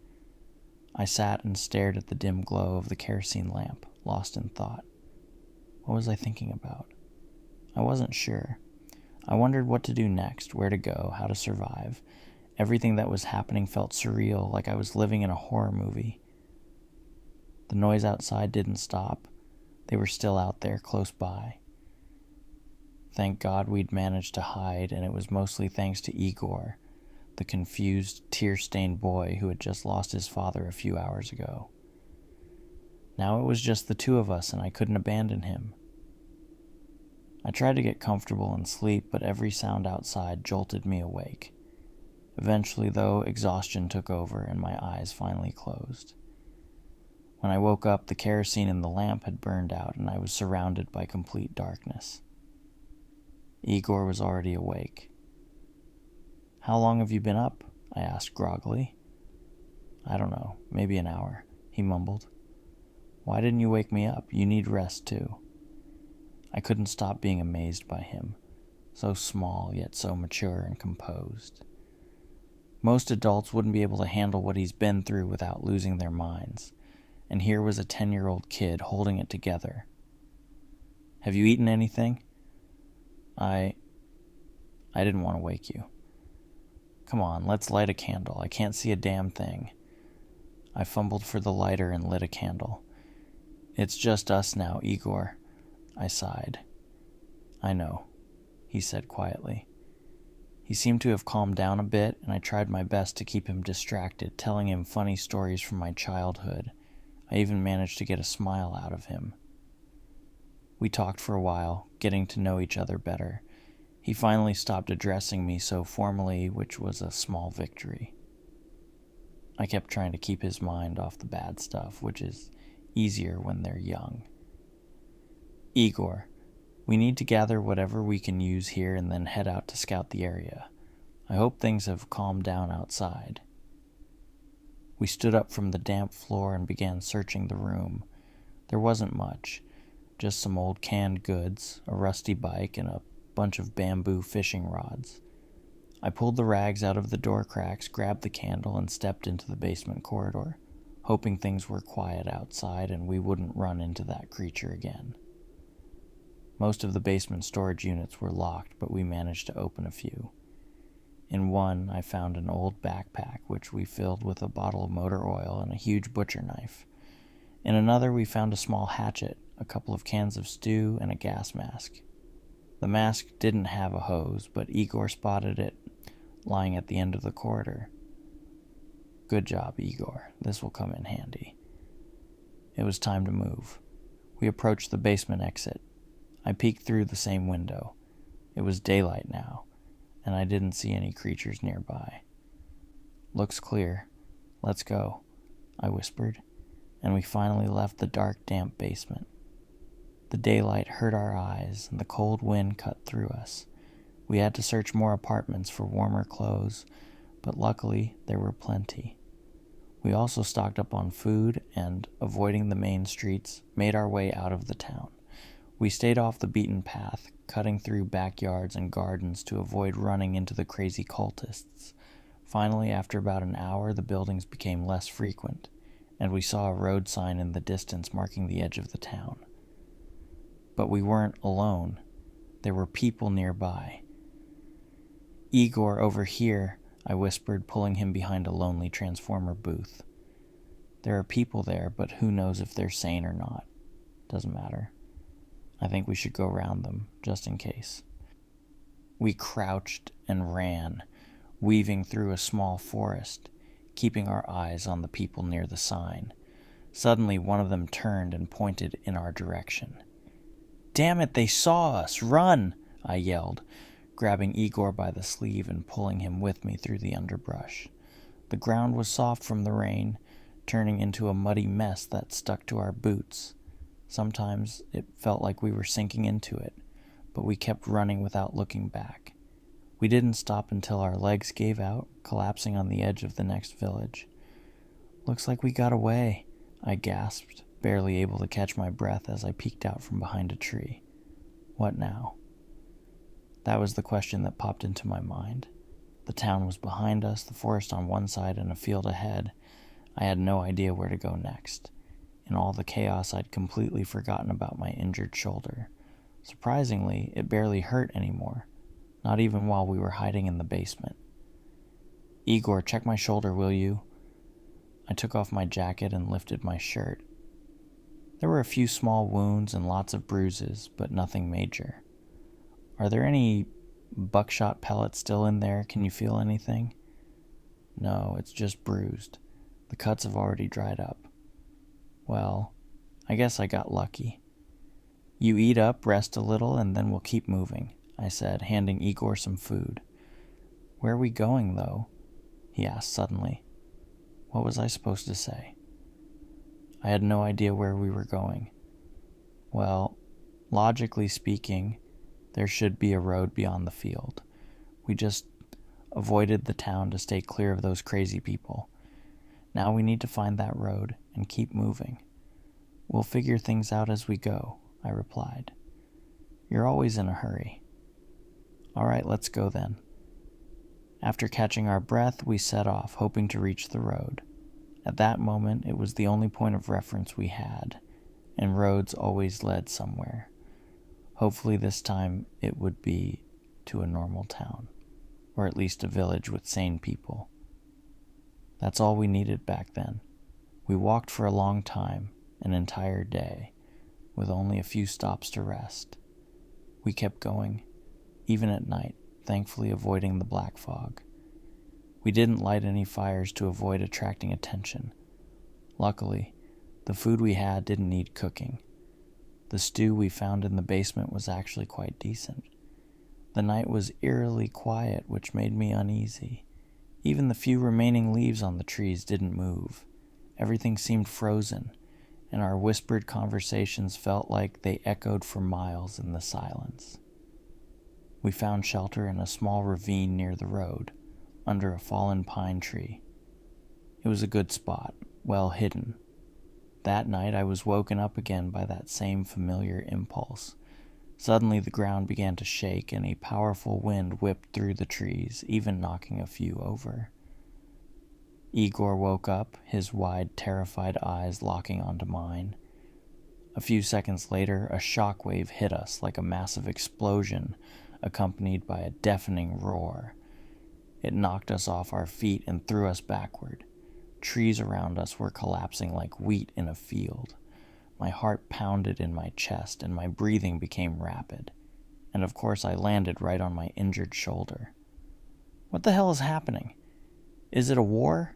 I sat and stared at the dim glow of the kerosene lamp, lost in thought. What was I thinking about? I wasn't sure. I wondered what to do next, where to go, how to survive. Everything that was happening felt surreal, like I was living in a horror movie. The noise outside didn't stop. They were still out there, close by. Thank God we'd managed to hide, and it was mostly thanks to Igor, the confused, tear-stained boy who had just lost his father a few hours ago. Now it was just the two of us, and I couldn't abandon him. I tried to get comfortable and sleep, but every sound outside jolted me awake. Eventually, though, exhaustion took over, and my eyes finally closed. When I woke up, the kerosene in the lamp had burned out, and I was surrounded by complete darkness. Igor was already awake. "How long have you been up?" I asked groggily. "I don't know, maybe an hour," he mumbled. "Why didn't you wake me up? You need rest too." I couldn't stop being amazed by him, so small yet so mature and composed. Most adults wouldn't be able to handle what he's been through without losing their minds, and here was a 10-year-old kid holding it together. "Have you eaten anything?" I didn't want to wake you. "Come on, let's light a candle. I can't see a damn thing." I fumbled for the lighter and lit a candle. "It's just us now, Igor." I sighed. "I know," he said quietly. He seemed to have calmed down a bit, and I tried my best to keep him distracted, telling him funny stories from my childhood. I even managed to get a smile out of him. We talked for a while, getting to know each other better. He finally stopped addressing me so formally, which was a small victory. I kept trying to keep his mind off the bad stuff, which is easier when they're young. "Igor, we need to gather whatever we can use here and then head out to scout the area. I hope things have calmed down outside." We stood up from the damp floor and began searching the room. There wasn't much, just some old canned goods, a rusty bike, and a bunch of bamboo fishing rods. I pulled the rags out of the door cracks, grabbed the candle, and stepped into the basement corridor, hoping things were quiet outside and we wouldn't run into that creature again. Most of the basement storage units were locked, but we managed to open a few. In one, I found an old backpack, which we filled with a bottle of motor oil and a huge butcher knife. In another, we found a small hatchet, a couple of cans of stew, and a gas mask. The mask didn't have a hose, but Igor spotted it lying at the end of the corridor. Good job, Igor. This will come in handy. It was time to move. We approached the basement exit. I peeked through the same window. It was daylight now, and I didn't see any creatures nearby. Looks clear. Let's go, I whispered, and we finally left the dark, damp basement. The daylight hurt our eyes, and the cold wind cut through us. We had to search more apartments for warmer clothes, but luckily there were plenty. We also stocked up on food and, avoiding the main streets, made our way out of the town. We stayed off the beaten path, cutting through backyards and gardens to avoid running into the crazy cultists. Finally, after about an hour, the buildings became less frequent, and we saw a road sign in the distance marking the edge of the town. But we weren't alone. There were people nearby. Igor, over here, I whispered, pulling him behind a lonely transformer booth. There are people there, but who knows if they're sane or not. Doesn't matter. I think we should go around them, just in case. We crouched and ran, weaving through a small forest, keeping our eyes on the people near the sign. Suddenly, one of them turned and pointed in our direction. "Damn it, they saw us! Run!" I yelled, grabbing Igor by the sleeve and pulling him with me through the underbrush. The ground was soft from the rain, turning into a muddy mess that stuck to our boots. Sometimes it felt like we were sinking into it, but we kept running without looking back. We didn't stop until our legs gave out, collapsing on the edge of the next village. "Looks like we got away," I gasped, barely able to catch my breath as I peeked out from behind a tree. What now? That was the question that popped into my mind. The town was behind us, the forest on one side, and a field ahead. I had no idea where to go next. In all the chaos, I'd completely forgotten about my injured shoulder. Surprisingly, it barely hurt anymore, not even while we were hiding in the basement. "Igor, check my shoulder, will you?" I took off my jacket and lifted my shirt. There were a few small wounds and lots of bruises, but nothing major. "Are there any buckshot pellets still in there? Can you feel anything?" "No, it's just bruised. The cuts have already dried up." "Well, I guess I got lucky." "You eat up, rest a little, and then we'll keep moving," I said, handing Igor some food. "Where are we going, though?" he asked suddenly. What was I supposed to say? I had no idea where we were going. Well, logically speaking, there should be a road beyond the field. We just avoided the town to stay clear of those crazy people. Now we need to find that road and keep moving. "We'll figure things out as we go," I replied. "You're always in a hurry." "All right, let's go then." After catching our breath, we set off, hoping to reach the road. At that moment, it was the only point of reference we had, and roads always led somewhere. Hopefully this time it would be to a normal town, or at least a village with sane people. That's all we needed back then. We walked for a long time, an entire day, with only a few stops to rest. We kept going, even at night, thankfully avoiding the black fog. We didn't light any fires to avoid attracting attention. Luckily, the food we had didn't need cooking. The stew we found in the basement was actually quite decent. The night was eerily quiet, which made me uneasy. Even the few remaining leaves on the trees didn't move. Everything seemed frozen, and our whispered conversations felt like they echoed for miles in the silence. We found shelter in a small ravine near the road, under a fallen pine tree. It was a good spot, well hidden. That night I was woken up again by that same familiar impulse. Suddenly the ground began to shake, and a powerful wind whipped through the trees, even knocking a few over. Igor woke up, his wide, terrified eyes locking onto mine. A few seconds later, a shockwave hit us like a massive explosion, accompanied by a deafening roar. It knocked us off our feet and threw us backward. Trees around us were collapsing like wheat in a field. My heart pounded in my chest, and my breathing became rapid. And of course, I landed right on my injured shoulder. What the hell is happening? Is it a war?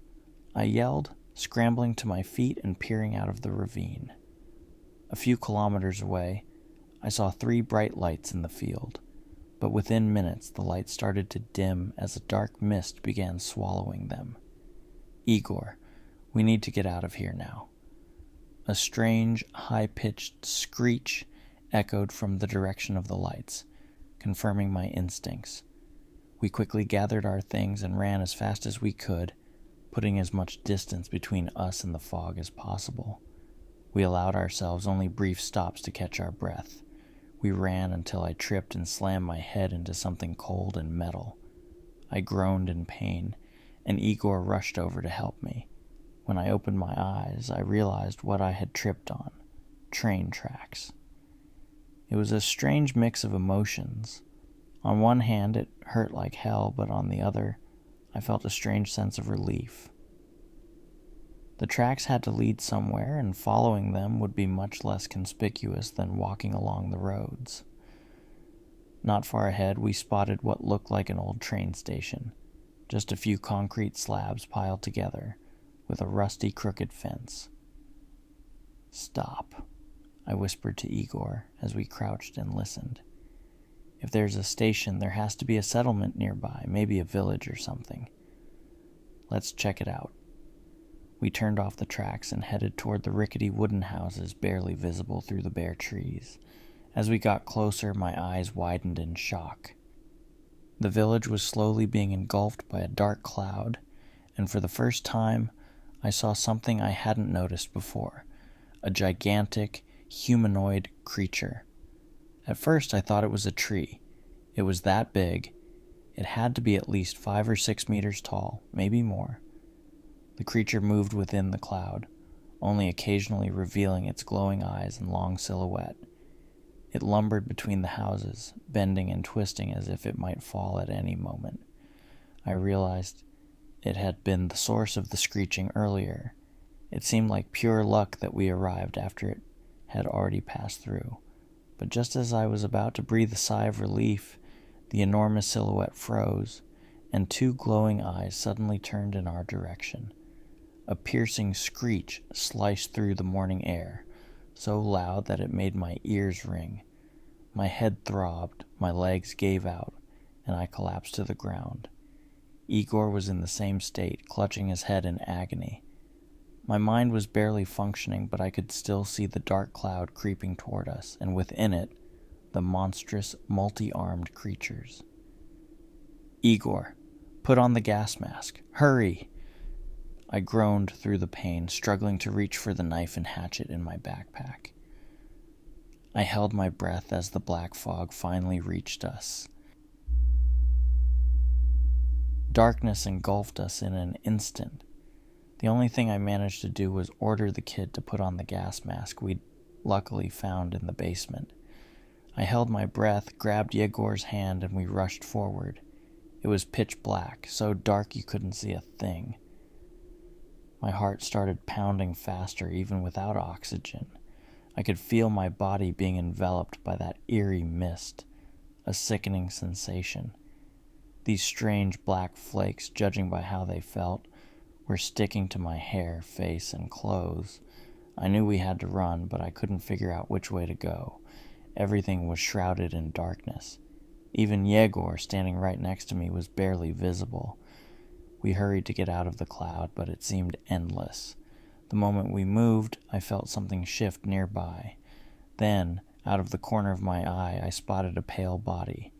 I yelled, scrambling to my feet and peering out of the ravine. A few kilometers away, I saw 3 bright lights in the field, but within minutes the lights started to dim as a dark mist began swallowing them. Igor, we need to get out of here now. A strange, high-pitched screech echoed from the direction of the lights, confirming my instincts. We quickly gathered our things and ran as fast as we could, putting as much distance between us and the fog as possible. We allowed ourselves only brief stops to catch our breath. We ran until I tripped and slammed my head into something cold and metal. I groaned in pain, and Igor rushed over to help me. When I opened my eyes, I realized what I had tripped on: train tracks. It was a strange mix of emotions. On one hand, it hurt like hell, but on the other, I felt a strange sense of relief. The tracks had to lead somewhere, and following them would be much less conspicuous than walking along the roads. Not far ahead, we spotted what looked like an old train station, just a few concrete slabs piled together, with a rusty, crooked fence. "Stop," I whispered to Igor as we crouched and listened. "If there's a station, there has to be a settlement nearby, maybe a village or something. Let's check it out." We turned off the tracks and headed toward the rickety wooden houses barely visible through the bare trees. As we got closer, my eyes widened in shock. The village was slowly being engulfed by a dark cloud, and for the first time, I saw something I hadn't noticed before: a gigantic, humanoid creature. At first, I thought it was a tree. It was that big. It had to be at least 5 or 6 meters tall, maybe more. The creature moved within the cloud, only occasionally revealing its glowing eyes and long silhouette. It lumbered between the houses, bending and twisting as if it might fall at any moment. I realized it had been the source of the screeching earlier. It seemed like pure luck that we arrived after it had already passed through. But just as I was about to breathe a sigh of relief, the enormous silhouette froze, and 2 glowing eyes suddenly turned in our direction. A piercing screech sliced through the morning air, so loud that it made my ears ring. My head throbbed, my legs gave out, and I collapsed to the ground. Igor was in the same state, clutching his head in agony. My mind was barely functioning, but I could still see the dark cloud creeping toward us, and within it, the monstrous, multi-armed creatures. "Igor, put on the gas mask. Hurry!" I groaned through the pain, struggling to reach for the knife and hatchet in my backpack. I held my breath as the black fog finally reached us. Darkness engulfed us in an instant. The only thing I managed to do was order the kid to put on the gas mask we'd luckily found in the basement. I held my breath, grabbed Yegor's hand, and we rushed forward. It was pitch black, so dark you couldn't see a thing. My heart started pounding faster even without oxygen. I could feel my body being enveloped by that eerie mist, a sickening sensation. These strange black flakes, judging by how they felt, were sticking to my hair, face, and clothes. I knew we had to run, but I couldn't figure out which way to go. Everything was shrouded in darkness. Even Yegor, standing right next to me, was barely visible. We hurried to get out of the cloud, but it seemed endless. The moment we moved, I felt something shift nearby. Then, out of the corner of my eye, I spotted a pale body.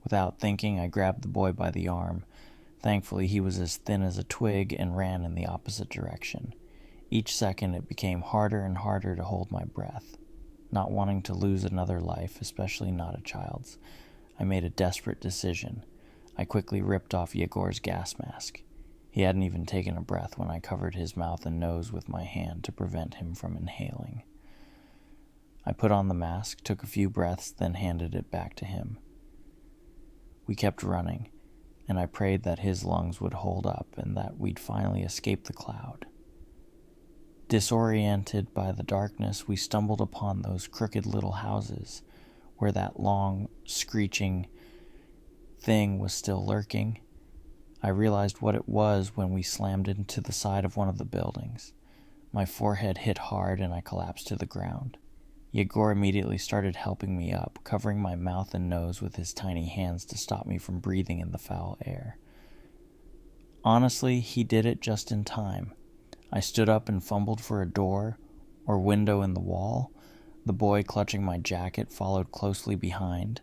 Without thinking, I grabbed the boy by the arm. Thankfully, he was as thin as a twig and ran in the opposite direction. Each second, it became harder and harder to hold my breath. Not wanting to lose another life, especially not a child's, I made a desperate decision. I quickly ripped off Yegor's gas mask. He hadn't even taken a breath when I covered his mouth and nose with my hand to prevent him from inhaling. I put on the mask, took a few breaths, then handed it back to him. We kept running, and I prayed that his lungs would hold up and that we'd finally escape the cloud. Disoriented by the darkness, we stumbled upon those crooked little houses where that long, screeching thing was still lurking. I realized what it was when we slammed into the side of one of the buildings. My forehead hit hard and I collapsed to the ground. Yegor immediately started helping me up, covering my mouth and nose with his tiny hands to stop me from breathing in the foul air. Honestly, he did it just in time. I stood up and fumbled for a door or window in the wall. The boy clutching my jacket followed closely behind.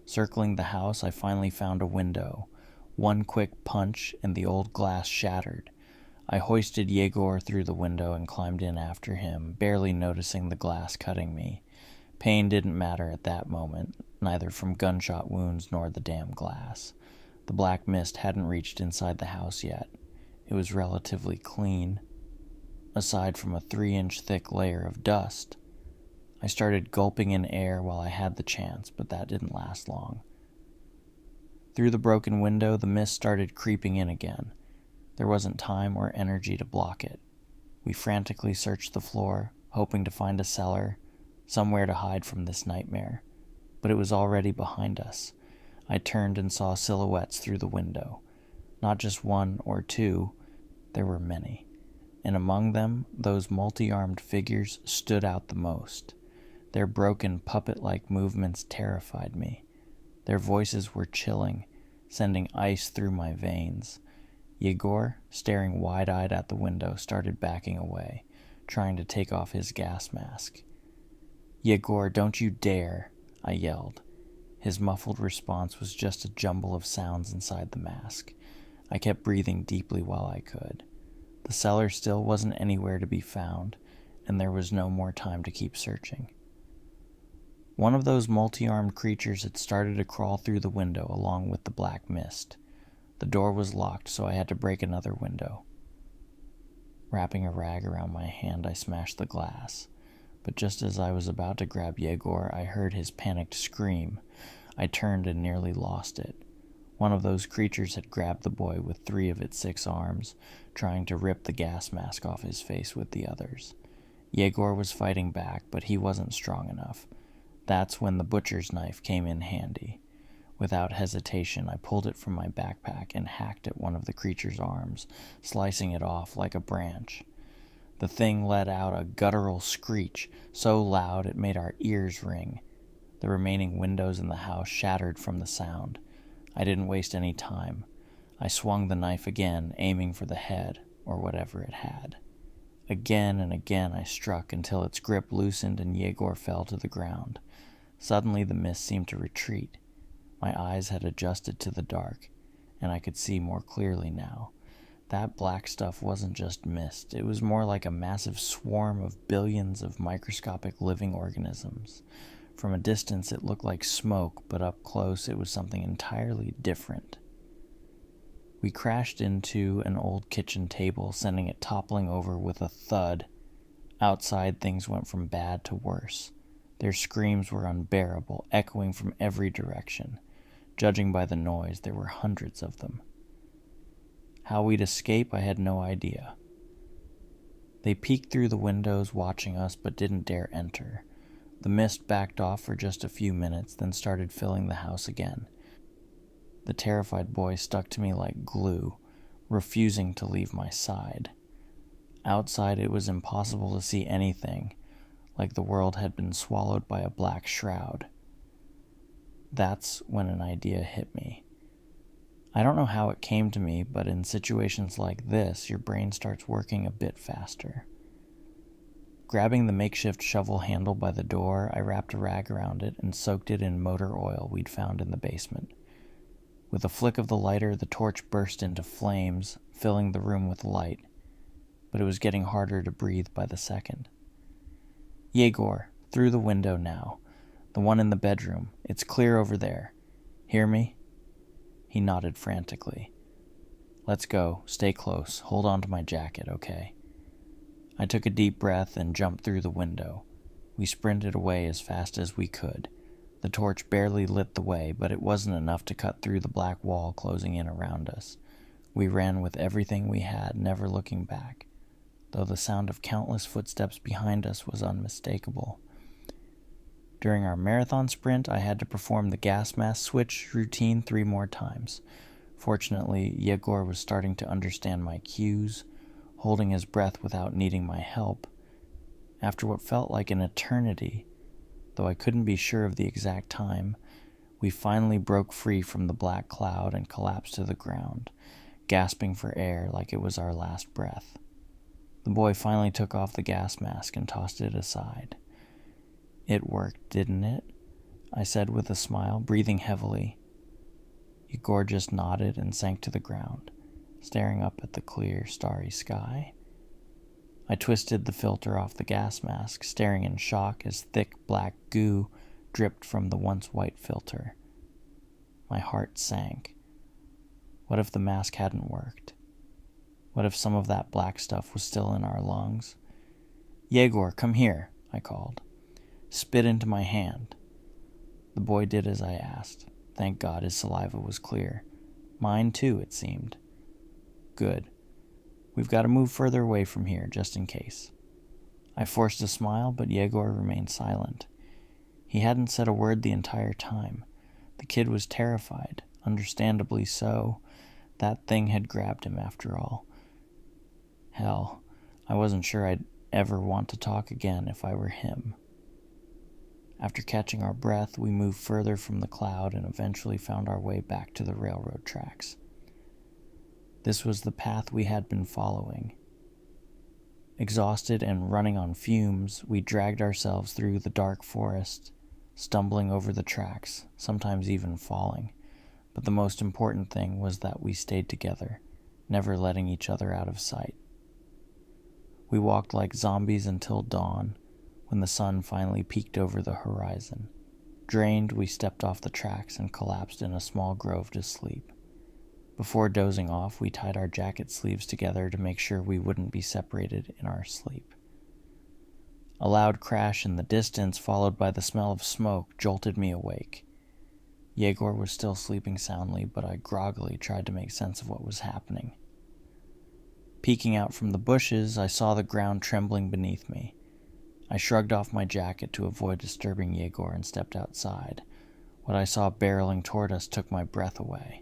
Circling the house, I finally found a window. One quick punch and the old glass shattered. I hoisted Yegor through the window and climbed in after him, barely noticing the glass cutting me. Pain didn't matter at that moment, neither from gunshot wounds nor the damn glass. The black mist hadn't reached inside the house yet. It was relatively clean, aside from a 3-inch thick layer of dust. I started gulping in air while I had the chance, but that didn't last long. Through the broken window, the mist started creeping in again. There wasn't time or energy to block it. We frantically searched the floor, hoping to find a cellar, somewhere to hide from this nightmare. But it was already behind us. I turned and saw silhouettes through the window. Not just one or two, there were many. And among them, those multi-armed figures stood out the most. Their broken, puppet-like movements terrified me. Their voices were chilling, sending ice through my veins. Yegor, staring wide-eyed at the window, started backing away, trying to take off his gas mask. "Yegor, don't you dare," I yelled. His muffled response was just a jumble of sounds inside the mask. I kept breathing deeply while I could. The cellar still wasn't anywhere to be found, and there was no more time to keep searching. One of those multi-armed creatures had started to crawl through the window along with the black mist. The door was locked, so I had to break another window. Wrapping a rag around my hand, I smashed the glass. But just as I was about to grab Yegor, I heard his panicked scream. I turned and nearly lost it. One of those creatures had grabbed the boy with 3 of its 6 arms, trying to rip the gas mask off his face with the others. Yegor was fighting back, but he wasn't strong enough. That's when the butcher's knife came in handy. Without hesitation, I pulled it from my backpack and hacked at one of the creature's arms, slicing it off like a branch. The thing let out a guttural screech, so loud it made our ears ring. The remaining windows in the house shattered from the sound. I didn't waste any time. I swung the knife again, aiming for the head, or whatever it had. Again and again I struck until its grip loosened and Yegor fell to the ground. Suddenly the mist seemed to retreat. My eyes had adjusted to the dark, and I could see more clearly now. That black stuff wasn't just mist. It was more like a massive swarm of billions of microscopic living organisms. From a distance it looked like smoke, but up close it was something entirely different. We crashed into an old kitchen table, sending it toppling over with a thud. Outside, things went from bad to worse. Their screams were unbearable, echoing from every direction. Judging by the noise, there were hundreds of them. How we'd escape, I had no idea. They peeked through the windows, watching us, but didn't dare enter. The mist backed off for just a few minutes, then started filling the house again. The terrified boy stuck to me like glue, refusing to leave my side. Outside, it was impossible to see anything, like the world had been swallowed by a black shroud. That's when an idea hit me. I don't know how it came to me, but in situations like this, your brain starts working a bit faster. Grabbing the makeshift shovel handle by the door, I wrapped a rag around it and soaked it in motor oil we'd found in the basement. With a flick of the lighter, the torch burst into flames, filling the room with light, but it was getting harder to breathe by the second. "Yegor, through the window now. The one in the bedroom. It's clear over there. Hear me?" He nodded frantically. "Let's go. Stay close. Hold on to my jacket, okay?" I took a deep breath and jumped through the window. We sprinted away as fast as we could. The torch barely lit the way, but it wasn't enough to cut through the black wall closing in around us. We ran with everything we had, never looking back, though the sound of countless footsteps behind us was unmistakable. During our marathon sprint, I had to perform the gas mask switch routine 3 more times. Fortunately, Yegor was starting to understand my cues, holding his breath without needing my help. After what felt like an eternity, though I couldn't be sure of the exact time, we finally broke free from the black cloud and collapsed to the ground, gasping for air like it was our last breath. The boy finally took off the gas mask and tossed it aside. "It worked, didn't it?" I said with a smile, breathing heavily. Igor just nodded and sank to the ground, staring up at the clear, starry sky. I twisted the filter off the gas mask, staring in shock as thick black goo dripped from the once white filter. My heart sank. What if the mask hadn't worked? What if some of that black stuff was still in our lungs? "Yegor, come here," I called. "Spit into my hand." The boy did as I asked. Thank God his saliva was clear. Mine too, it seemed. Good. We've got to move further away from here, just in case. I forced a smile, but Yegor remained silent. He hadn't said a word the entire time. The kid was terrified, understandably so. That thing had grabbed him, after all. Hell, I wasn't sure I'd ever want to talk again if I were him. After catching our breath, we moved further from the cloud and eventually found our way back to the railroad tracks. This was the path we had been following. Exhausted and running on fumes, we dragged ourselves through the dark forest, stumbling over the tracks, sometimes even falling. But the most important thing was that we stayed together, never letting each other out of sight. We walked like zombies until dawn, when the sun finally peeked over the horizon. Drained, we stepped off the tracks and collapsed in a small grove to sleep. Before dozing off, we tied our jacket sleeves together to make sure we wouldn't be separated in our sleep. A loud crash in the distance, followed by the smell of smoke, jolted me awake. Yegor was still sleeping soundly, but I groggily tried to make sense of what was happening. Peeking out from the bushes, I saw the ground trembling beneath me. I shrugged off my jacket to avoid disturbing Yegor and stepped outside. What I saw barreling toward us took my breath away.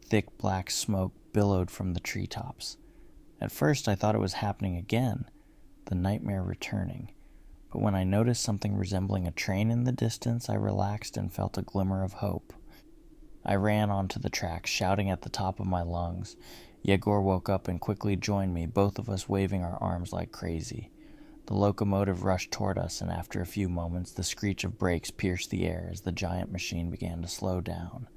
Thick black smoke billowed from the treetops. At first I thought it was happening again, the nightmare returning. But when I noticed something resembling a train in the distance, I relaxed and felt a glimmer of hope. I ran onto the tracks, shouting at the top of my lungs. Yegor woke up and quickly joined me, both of us waving our arms like crazy. The locomotive rushed toward us, and after a few moments, the screech of brakes pierced the air as the giant machine began to slow down.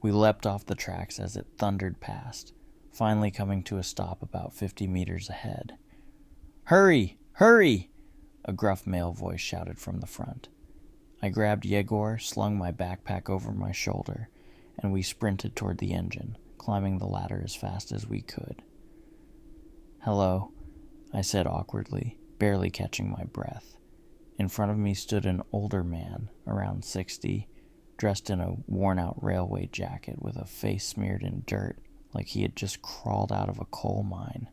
We leapt off the tracks as it thundered past, finally coming to a stop about 50 meters ahead. "Hurry! Hurry!" a gruff male voice shouted from the front. I grabbed Yegor, slung my backpack over my shoulder, and we sprinted toward the engine, climbing the ladder as fast as we could. "Hello," I said awkwardly, barely catching my breath. In front of me stood an older man, around 60, dressed in a worn-out railway jacket with a face smeared in dirt like he had just crawled out of a coal mine.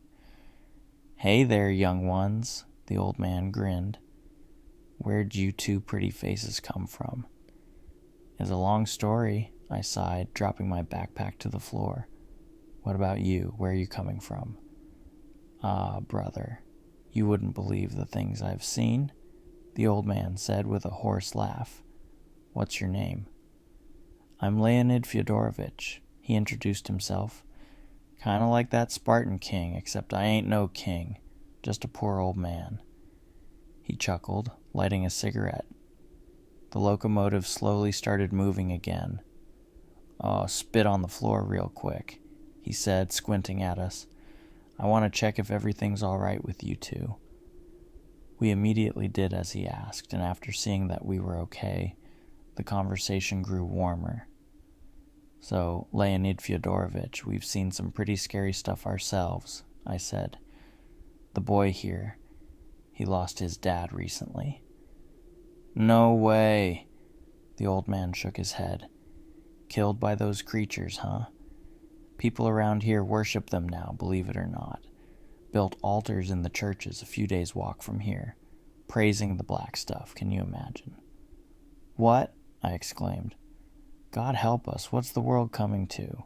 "Hey there, young ones," the old man grinned. "Where'd you two pretty faces come from?" "It's a long story," I sighed, dropping my backpack to the floor. "What about you? Where are you coming from?" "Ah, brother, you wouldn't believe the things I've seen," the old man said with a hoarse laugh. "What's your name?" "I'm Leonid Fyodorovich," he introduced himself. "Kinda like that Spartan king, except I ain't no king, just a poor old man." He chuckled, lighting a cigarette. The locomotive slowly started moving again. "Oh, spit on the floor real quick," he said, squinting at us. "I want to check if everything's all right with you two." We immediately did as he asked, and after seeing that we were okay, the conversation grew warmer. "So, Leonid Fyodorovich, we've seen some pretty scary stuff ourselves," I said. "The boy here, he lost his dad recently." "No way!" The old man shook his head. Killed by those creatures, huh? People around here worship them now, believe it or not. Built altars in the churches a few days' walk from here, praising the black stuff, can you imagine? What? I exclaimed. God help us, what's the world coming to?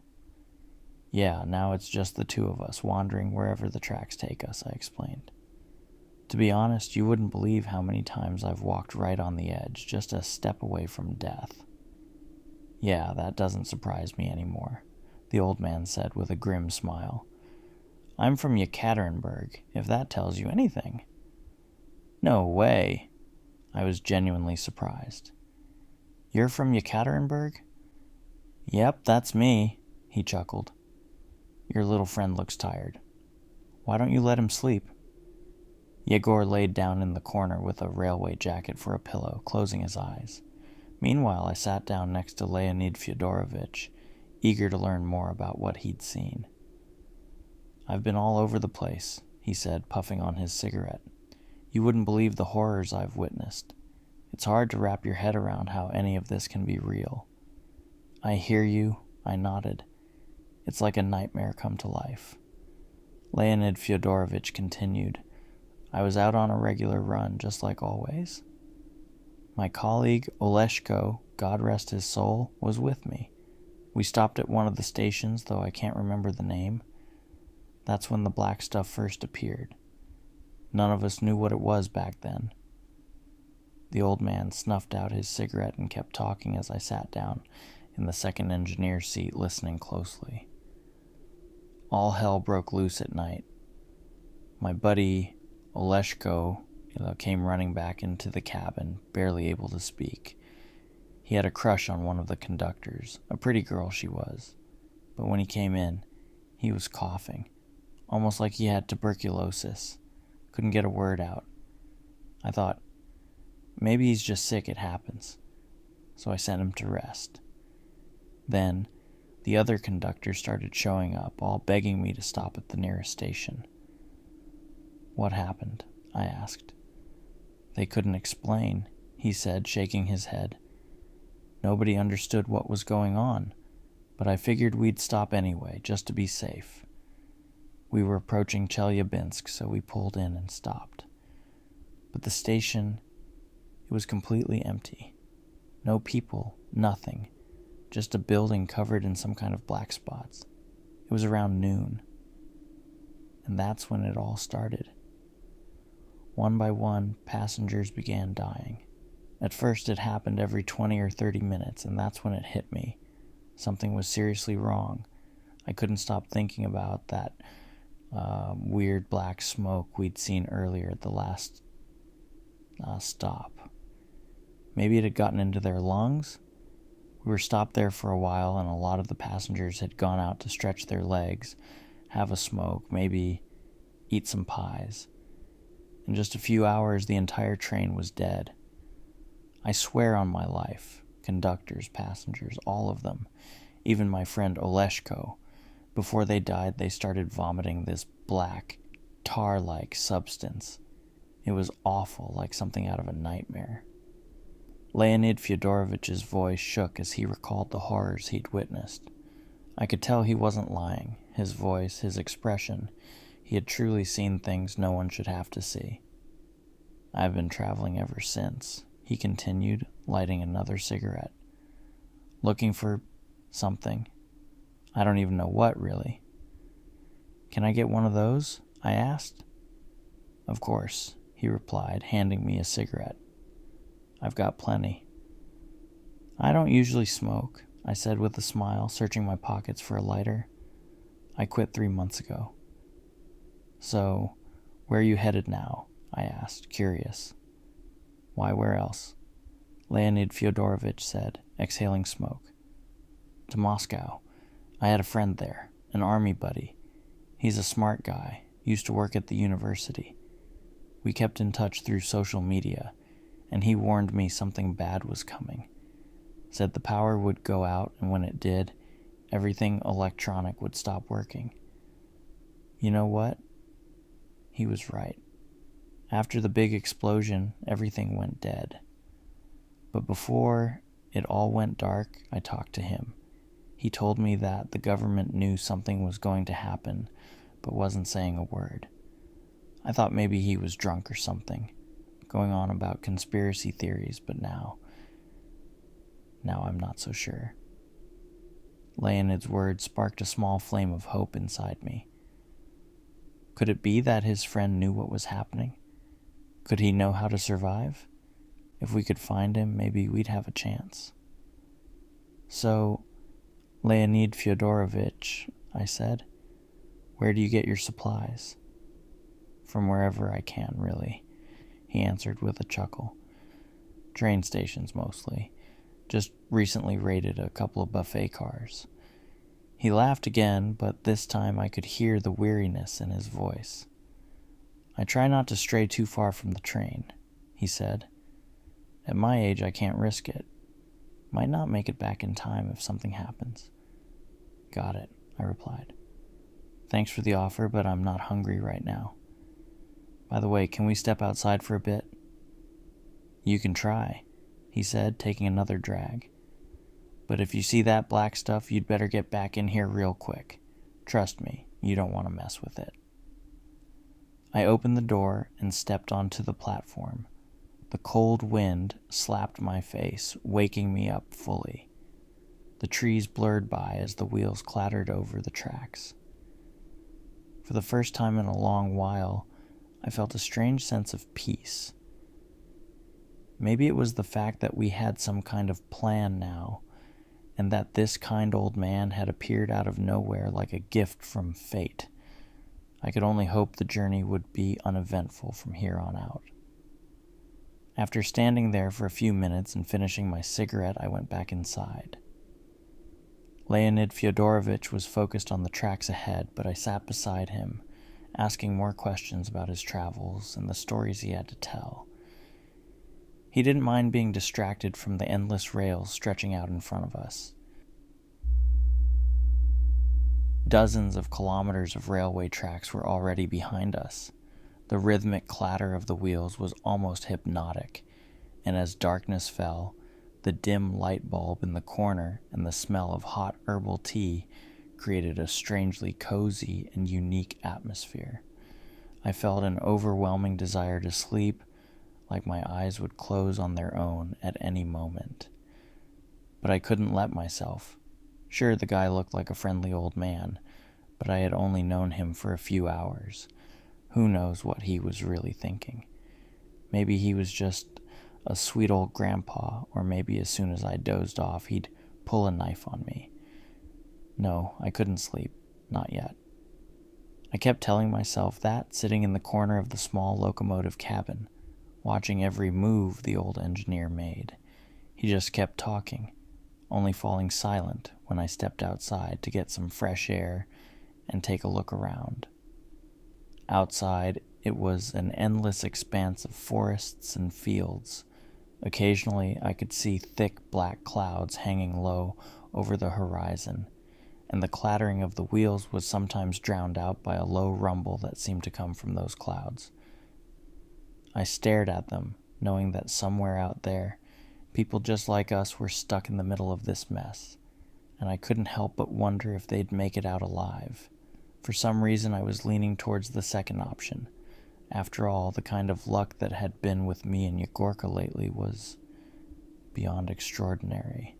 Yeah, now it's just the two of us wandering wherever the tracks take us, I explained. To be honest, you wouldn't believe how many times I've walked right on the edge, just a step away from death. Yeah, that doesn't surprise me anymore, the old man said with a grim smile. I'm from Yekaterinburg, if that tells you anything. No way. I was genuinely surprised. You're from Yekaterinburg? Yep, that's me, he chuckled. Your little friend looks tired. Why don't you let him sleep? Yegor laid down in the corner with a railway jacket for a pillow, closing his eyes. Meanwhile, I sat down next to Leonid Fyodorovich, eager to learn more about what he'd seen. I've been all over the place, he said, puffing on his cigarette. You wouldn't believe the horrors I've witnessed. It's hard to wrap your head around how any of this can be real. I hear you, I nodded. It's like a nightmare come to life. Leonid Fyodorovich continued. I was out on a regular run, just like always. My colleague, Oleshko, God rest his soul, was with me. We stopped at one of the stations, though I can't remember the name. That's when the black stuff first appeared. None of us knew what it was back then. The old man snuffed out his cigarette and kept talking as I sat down in the second engineer's seat listening closely. All hell broke loose at night. My buddy, Oleshko, came running back into the cabin, barely able to speak. He had a crush on one of the conductors, a pretty girl she was. But when he came in, he was coughing, almost like he had tuberculosis. Couldn't get a word out. I thought, maybe he's just sick, it happens. So I sent him to rest. Then, the other conductors started showing up, all begging me to stop at the nearest station. What happened? I asked. They couldn't explain, he said, shaking his head. Nobody understood what was going on, but I figured we'd stop anyway, just to be safe. We were approaching Chelyabinsk, so we pulled in and stopped. But the station, it was completely empty. No people, nothing. Just a building covered in some kind of black spots. It was around noon. And that's when it all started. One by one, passengers began dying. At first it happened every 20 or 30 minutes, and that's when it hit me. Something was seriously wrong. I couldn't stop thinking about that weird black smoke we'd seen earlier at the last stop. Maybe it had gotten into their lungs? We were stopped there for a while, and a lot of the passengers had gone out to stretch their legs, have a smoke, maybe eat some pies. In just a few hours, the entire train was dead. I swear on my life, conductors, passengers, all of them, even my friend Oleshko, before they died, they started vomiting this black, tar-like substance. It was awful, like something out of a nightmare. Leonid Fyodorovich's voice shook as he recalled the horrors he'd witnessed. I could tell he wasn't lying. His voice, his expression. He had truly seen things no one should have to see. I've been traveling ever since, he continued, lighting another cigarette. Looking for something. I don't even know what, really. Can I get one of those? I asked. Of course, he replied, handing me a cigarette. I've got plenty. I don't usually smoke, I said with a smile, searching my pockets for a lighter. I quit 3 months ago. So, where are you headed now? I asked, curious. Why, where else? Leonid Fyodorovich said, exhaling smoke. To Moscow. I had a friend there, an army buddy. He's a smart guy, used to work at the university. We kept in touch through social media, and he warned me something bad was coming. Said the power would go out, and when it did, everything electronic would stop working. You know what? He was right. After the big explosion, everything went dead. But before it all went dark, I talked to him. He told me that the government knew something was going to happen, but wasn't saying a word. I thought maybe he was drunk or something, going on about conspiracy theories, but now I'm not so sure. Leonid's words sparked a small flame of hope inside me. Could it be that his friend knew what was happening? Could he know how to survive? If we could find him, maybe we'd have a chance. So, Leonid Fyodorovich, I said, where do you get your supplies? From wherever I can, really, he answered with a chuckle. Train stations, mostly. Just recently raided a couple of buffet cars. He laughed again, but this time I could hear the weariness in his voice. I try not to stray too far from the train, he said. At my age, I can't risk it. Might not make it back in time if something happens. Got it, I replied. Thanks for the offer, but I'm not hungry right now. By the way, can we step outside for a bit? You can try, he said, taking another drag. But if you see that black stuff, you'd better get back in here real quick. Trust me, you don't want to mess with it. I opened the door and stepped onto the platform. The cold wind slapped my face, waking me up fully. The trees blurred by as the wheels clattered over the tracks. For the first time in a long while, I felt a strange sense of peace. Maybe it was the fact that we had some kind of plan now, and that this kind old man had appeared out of nowhere like a gift from fate. I could only hope the journey would be uneventful from here on out. After standing there for a few minutes and finishing my cigarette, I went back inside. Leonid Fyodorovich was focused on the tracks ahead, but I sat beside him, asking more questions about his travels and the stories he had to tell. He didn't mind being distracted from the endless rails stretching out in front of us. Dozens of kilometers of railway tracks were already behind us. The rhythmic clatter of the wheels was almost hypnotic, and as darkness fell, the dim light bulb in the corner and the smell of hot herbal tea created a strangely cozy and unique atmosphere. I felt an overwhelming desire to sleep, like my eyes would close on their own at any moment. But I couldn't let myself. Sure, the guy looked like a friendly old man, but I had only known him for a few hours. Who knows what he was really thinking? Maybe he was just a sweet old grandpa, or maybe as soon as I dozed off, he'd pull a knife on me. No, I couldn't sleep. Not yet. I kept telling myself that, sitting in the corner of the small locomotive cabin, watching every move the old engineer made. He just kept talking, only falling silent when I stepped outside to get some fresh air and take a look around. Outside, it was an endless expanse of forests and fields. Occasionally, I could see thick black clouds hanging low over the horizon, and the clattering of the wheels was sometimes drowned out by a low rumble that seemed to come from those clouds. I stared at them, knowing that somewhere out there, people just like us were stuck in the middle of this mess, and I couldn't help but wonder if they'd make it out alive. For some reason, I was leaning towards the second option. After all, the kind of luck that had been with me and Yegorka lately was beyond extraordinary.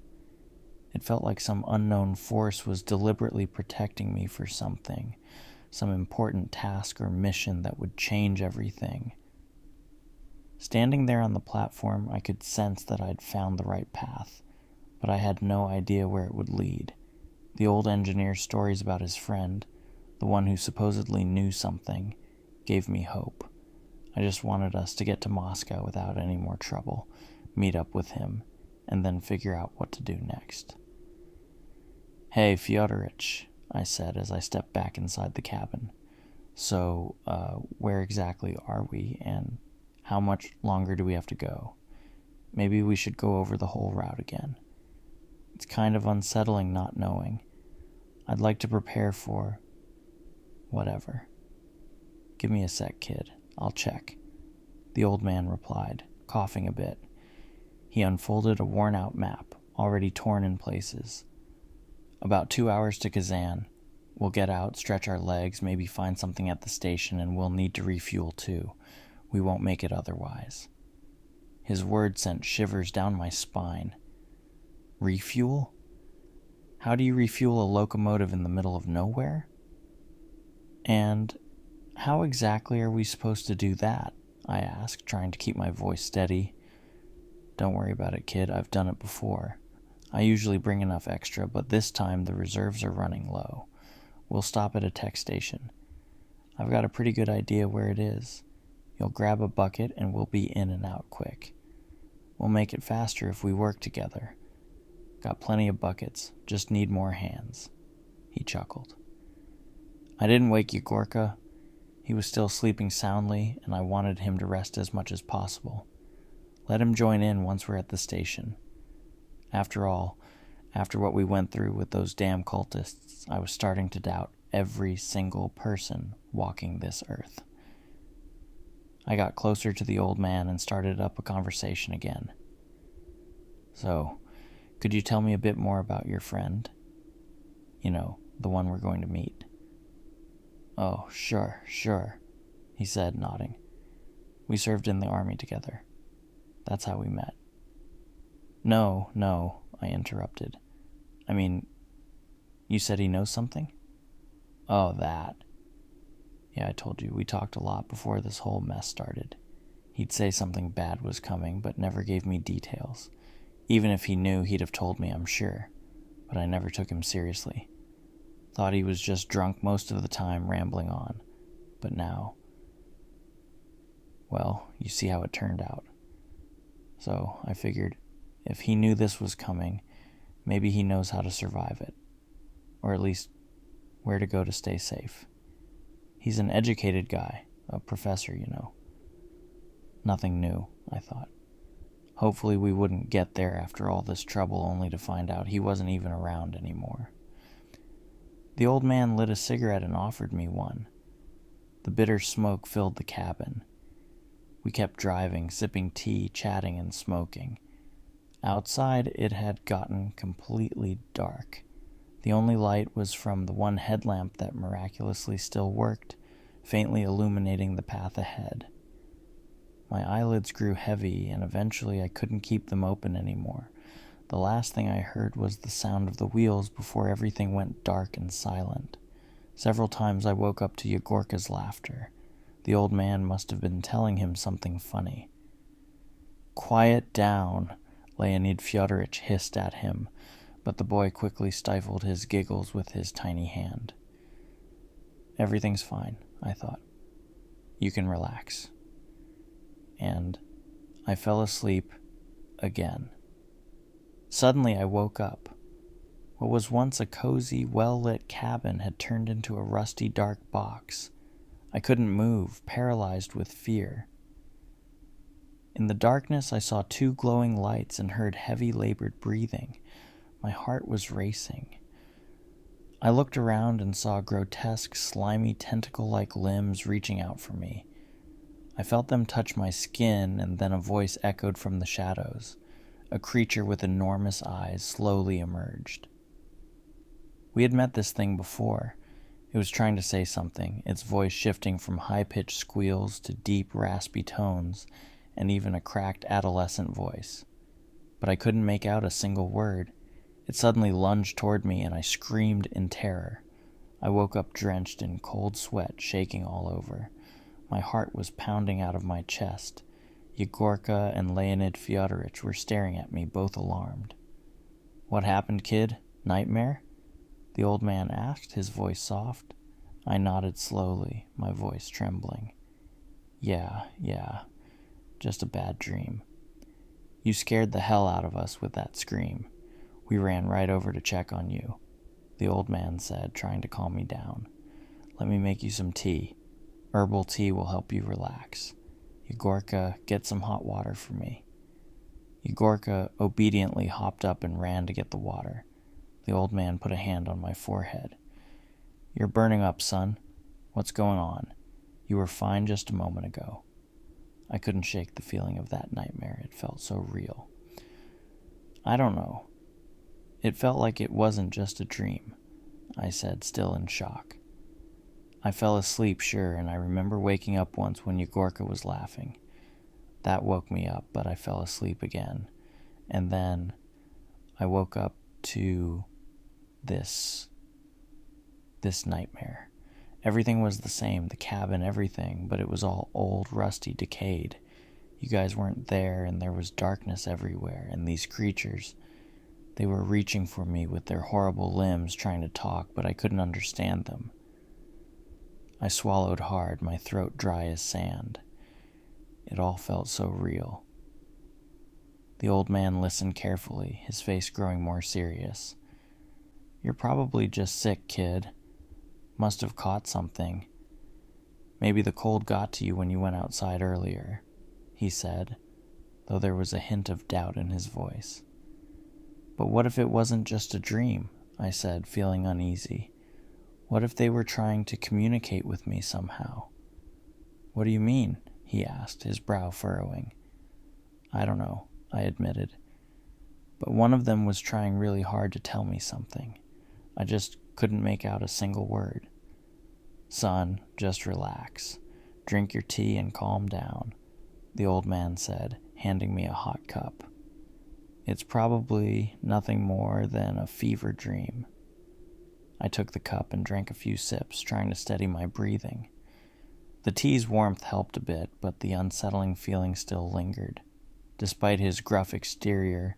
It felt like some unknown force was deliberately protecting me for something, some important task or mission that would change everything. Standing there on the platform, I could sense that I'd found the right path, but I had no idea where it would lead. The old engineer's stories about his friend, the one who supposedly knew something, gave me hope. I just wanted us to get to Moscow without any more trouble, meet up with him, and then figure out what to do next. Hey, Fyodorich, I said as I stepped back inside the cabin. So, where exactly are we, and how much longer do we have to go? Maybe we should go over the whole route again. It's kind of unsettling not knowing. I'd like to prepare for whatever. Give me a sec, kid. I'll check. The old man replied, coughing a bit. He unfolded a worn-out map, already torn in places. About 2 hours to Kazan. We'll get out, stretch our legs, maybe find something at the station, and we'll need to refuel too. We won't make it otherwise. His words sent shivers down my spine. Refuel? How do you refuel a locomotive in the middle of nowhere? And how exactly are we supposed to do that? I asked, trying to keep my voice steady. Don't worry about it, kid. I've done it before. I usually bring enough extra, but this time the reserves are running low. We'll stop at a tech station. I've got a pretty good idea where it is. You'll grab a bucket and we'll be in and out quick. We'll make it faster if we work together. Got plenty of buckets, just need more hands. He chuckled. I didn't wake Yegorka. He was still sleeping soundly, and I wanted him to rest as much as possible. Let him join in once we're at the station. After all, after what we went through with those damn cultists, I was starting to doubt every single person walking this earth. I got closer to the old man and started up a conversation again. So, could you tell me a bit more about your friend? You know, the one we're going to meet. Oh, sure, he said, nodding. We served in the army together. That's how we met. No, I interrupted. I mean, you said he knows something? Oh, that. Yeah, I told you, we talked a lot before this whole mess started. He'd say something bad was coming, but never gave me details. Even if he knew, he'd have told me, I'm sure. But I never took him seriously. Thought he was just drunk most of the time, rambling on. But now, well, you see how it turned out. So I figured, if he knew this was coming, maybe he knows how to survive it. Or at least, where to go to stay safe. He's an educated guy, a professor, you know. Nothing new, I thought. Hopefully we wouldn't get there after all this trouble only to find out he wasn't even around anymore. The old man lit a cigarette and offered me one. The bitter smoke filled the cabin. We kept driving, sipping tea, chatting, and smoking. Outside, it had gotten completely dark. The only light was from the one headlamp that miraculously still worked, faintly illuminating the path ahead. My eyelids grew heavy, and eventually I couldn't keep them open anymore. The last thing I heard was the sound of the wheels before everything went dark and silent. Several times I woke up to Yegorka's laughter. The old man must have been telling him something funny. Quiet down, Leonid Fyodorovich hissed at him, but the boy quickly stifled his giggles with his tiny hand. Everything's fine, I thought. You can relax. And I fell asleep again. Suddenly I woke up. What was once a cozy, well-lit cabin had turned into a rusty, dark box. I couldn't move, paralyzed with fear. In the darkness, I saw two glowing lights and heard heavy, labored breathing. My heart was racing. I looked around and saw grotesque, slimy, tentacle-like limbs reaching out for me. I felt them touch my skin, and then a voice echoed from the shadows. A creature with enormous eyes slowly emerged. We had met this thing before. It was trying to say something, its voice shifting from high-pitched squeals to deep, raspy tones, and even a cracked adolescent voice. But I couldn't make out a single word. It suddenly lunged toward me, and I screamed in terror. I woke up drenched in cold sweat, shaking all over. My heart was pounding out of my chest. Yegorka and Leonid Fyodorovich were staring at me, both alarmed. "What happened, kid? Nightmare?" the old man asked, his voice soft. I nodded slowly, my voice trembling. Yeah, just a bad dream. You scared the hell out of us with that scream. We ran right over to check on you," the old man said, trying to calm me down. "Let me make you some tea. Herbal tea will help you relax. Yegorka, get some hot water for me." Yegorka obediently hopped up and ran to get the water. The old man put a hand on my forehead. "You're burning up, son. What's going on? You were fine just a moment ago." I couldn't shake the feeling of that nightmare. It felt so real. "I don't know. It felt like it wasn't just a dream, I said, still in shock. I fell asleep, sure, and I remember waking up once when Yegorka was laughing. That woke me up, but I fell asleep again. And then I woke up to this nightmare. Everything was the same, the cabin, everything, but it was all old, rusty, decayed. You guys weren't there, and there was darkness everywhere, and these creatures, they were reaching for me with their horrible limbs, trying to talk, but I couldn't understand them. I swallowed hard, my throat dry as sand. It all felt so real. The old man listened carefully, his face growing more serious. "You're probably just sick, kid. Must have caught something. Maybe the cold got to you when you went outside earlier," he said, though there was a hint of doubt in his voice. "But what if it wasn't just a dream?" I said, feeling uneasy. "What if they were trying to communicate with me somehow?" "What do you mean?" he asked, his brow furrowing. "I don't know," I admitted. "But one of them was trying really hard to tell me something. I just couldn't make out a single word." "Son, just relax. Drink your tea and calm down," the old man said, handing me a hot cup. "It's probably nothing more than a fever dream." I took the cup and drank a few sips, trying to steady my breathing. The tea's warmth helped a bit, but the unsettling feeling still lingered. Despite his gruff exterior,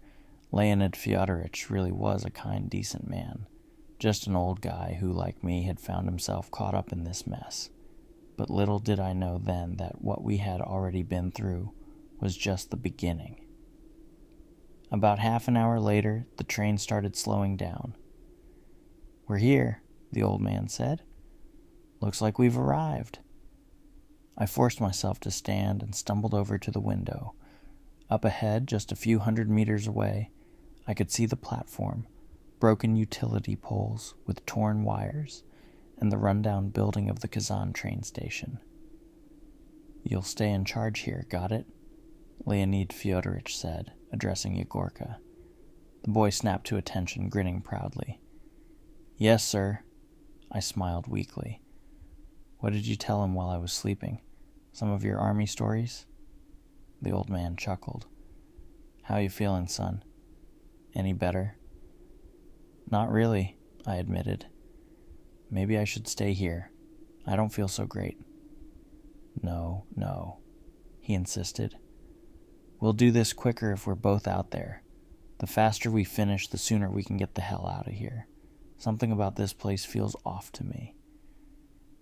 Leonid Fyodorich really was a kind, decent man. Just an old guy who, like me, had found himself caught up in this mess. But little did I know then that what we had already been through was just the beginning. About half an hour later, the train started slowing down. "We're here," the old man said. "Looks like we've arrived." I forced myself to stand and stumbled over to the window. Up ahead, just a few 100 meters away, I could see the platform, broken utility poles with torn wires, and the rundown building of the Kazan train station. "You'll stay in charge here, got it?" Leonid Fyodorich said, addressing Yegorka. The boy snapped to attention, grinning proudly. "Yes, sir." I smiled weakly. "What did you tell him while I was sleeping? Some of your army stories?" The old man chuckled. "How you feeling, son? Any better?" "Not really," I admitted. "Maybe I should stay here. I don't feel so great." No, he insisted. "We'll do this quicker if we're both out there. The faster we finish, the sooner we can get the hell out of here. Something about this place feels off to me."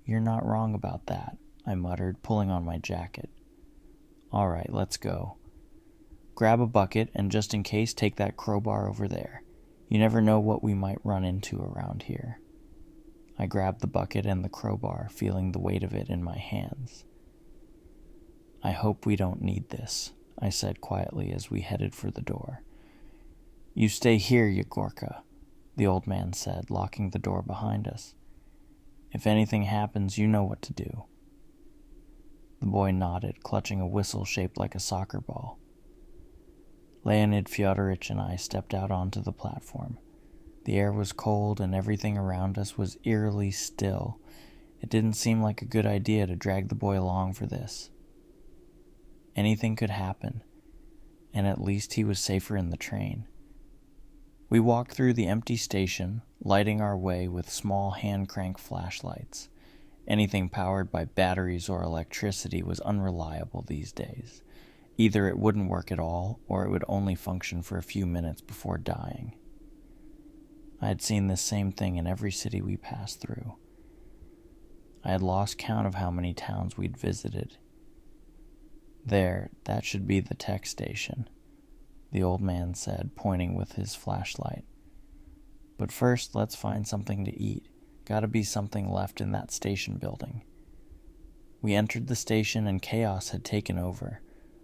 "You're not wrong about that," I muttered, pulling on my jacket. "All right, let's go. Grab a bucket and just in case, take that crowbar over there. You never know what we might run into around here." I grabbed the bucket and the crowbar, feeling the weight of it in my hands. "I hope we don't need this," I said quietly as we headed for the door. "You stay here, Yegorka," the old man said, locking the door behind us. "If anything happens, you know what to do." The boy nodded, clutching a whistle shaped like a soccer ball. Leonid Fyodorich and I stepped out onto the platform. The air was cold and everything around us was eerily still. It didn't seem like a good idea to drag the boy along for this. Anything could happen, and at least he was safer in the train. We walked through the empty station, lighting our way with small hand-crank flashlights. Anything powered by batteries or electricity was unreliable these days. Either it wouldn't work at all, or it would only function for a few minutes before dying. I had seen this same thing in every city we passed through. I had lost count of how many towns we'd visited. "There, that should be the tech station," the old man said, pointing with his flashlight. "But first, let's find something to eat. Gotta be something left in that station building." We entered the station and chaos had taken over.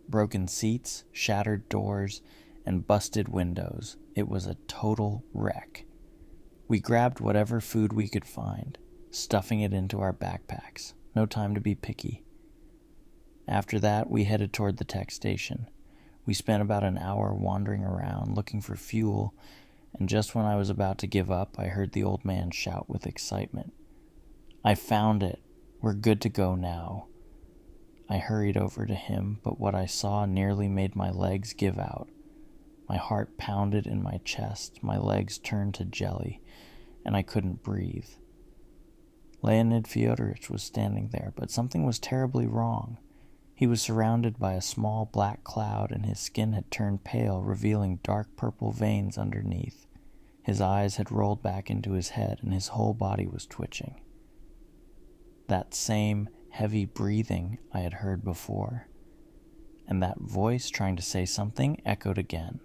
Broken seats, shattered doors, and busted windows. It was a total wreck. We grabbed whatever food we could find, stuffing it into our backpacks. No time to be picky. After that, we headed toward the tech station. We spent about an hour wandering around, looking for fuel, and just when I was about to give up, I heard the old man shout with excitement. "I found it! We're good to go now." I hurried over to him, but what I saw nearly made my legs give out. My heart pounded in my chest, my legs turned to jelly, and I couldn't breathe. Leonid Fyodorich was standing there, but something was terribly wrong. He was surrounded by a small black cloud, and his skin had turned pale, revealing dark purple veins underneath. His eyes had rolled back into his head, and his whole body was twitching. That same heavy breathing I had heard before, and that voice trying to say something echoed again.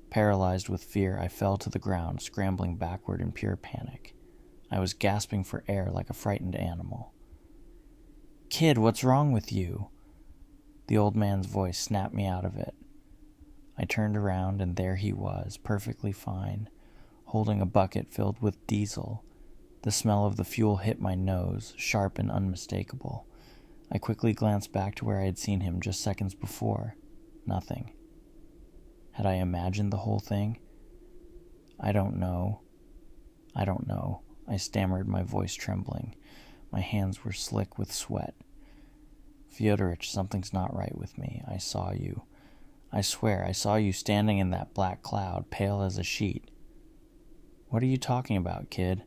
Paralyzed with fear, I fell to the ground, scrambling backward in pure panic. I was gasping for air like a frightened animal. "Kid, what's wrong with you?" The old man's voice snapped me out of it. I turned around, and there he was, perfectly fine, holding a bucket filled with diesel. The smell of the fuel hit my nose, sharp and unmistakable. I quickly glanced back to where I had seen him just seconds before. Nothing. Had I imagined the whole thing? I don't know. I stammered, my voice trembling. My hands were slick with sweat. "Fyodorich, something's not right with me. I saw you. I swear, I saw you standing in that black cloud, pale as a sheet." "What are you talking about, kid?"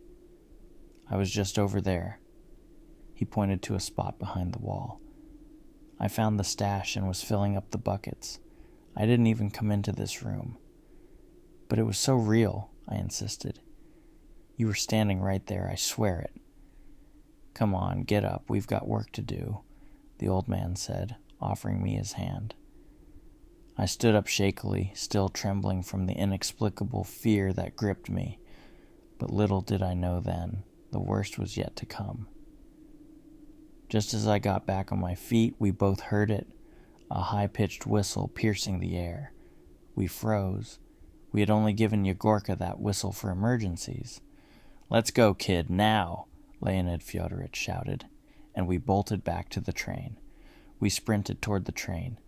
"I was just over there." He pointed to a spot behind the wall. "I found the stash and was filling up the buckets. I didn't even come into this room." "But it was so real," I insisted. "You were standing right there, I swear it." "Come on, get up, we've got work to do," the old man said, offering me his hand. I stood up shakily, still trembling from the inexplicable fear that gripped me. But little did I know then, the worst was yet to come. Just as I got back on my feet, we both heard it, a high-pitched whistle piercing the air. We froze. We had only given Yegorka that whistle for emergencies. "Let's go, kid, now!" Leonid Fyodorich shouted, and we bolted back to the train. We sprinted toward the train,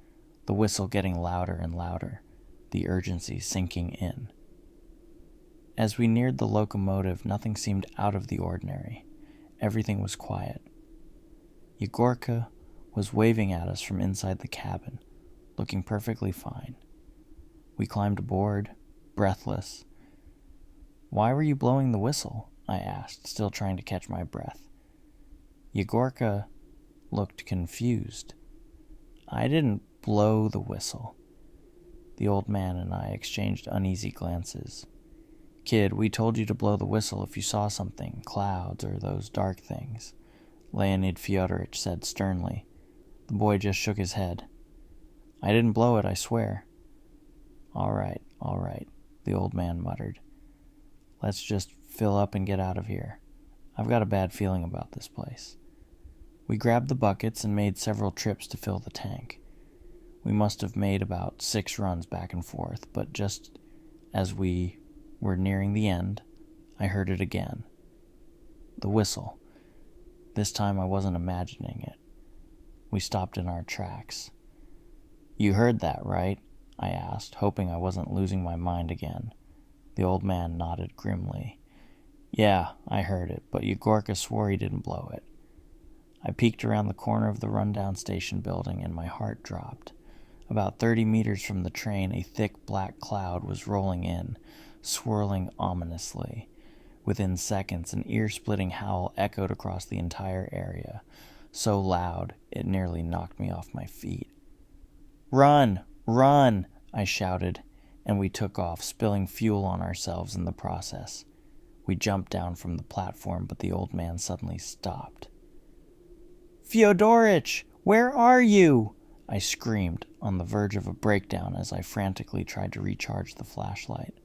the whistle getting louder and louder, the urgency sinking in. As we neared the locomotive, nothing seemed out of the ordinary. Everything was quiet. Yegorka was waving at us from inside the cabin, looking perfectly fine. We climbed aboard, breathless. "Why were you blowing the whistle?" I asked, still trying to catch my breath. Yegorka looked confused. "I didn't blow the whistle." The old man and I exchanged uneasy glances. "Kid, we told you to blow the whistle if you saw something, clouds or those dark things," Leonid Fyodorich said sternly. The boy just shook his head. "I didn't blow it, I swear." All right, the old man muttered. "Let's just fill up and get out of here. I've got a bad feeling about this place." We grabbed the buckets and made several trips to fill the tank. We must have made about 6 runs back and forth, but just as we were nearing the end, I heard it again. The whistle. This time I wasn't imagining it. We stopped in our tracks. "You heard that, right?" I asked, hoping I wasn't losing my mind again. The old man nodded grimly. "Yeah, I heard it, but Yegorka swore he didn't blow it." I peeked around the corner of the rundown station building, and my heart dropped. About 30 meters from the train, a thick black cloud was rolling in, swirling ominously. Within seconds, an ear-splitting howl echoed across the entire area, so loud it nearly knocked me off my feet. "Run! Run!" I shouted, and we took off, spilling fuel on ourselves in the process. We jumped down from the platform, but the old man suddenly stopped. "Fyodorich, where are you?" I screamed, on the verge of a breakdown as I frantically tried to recharge the flashlight.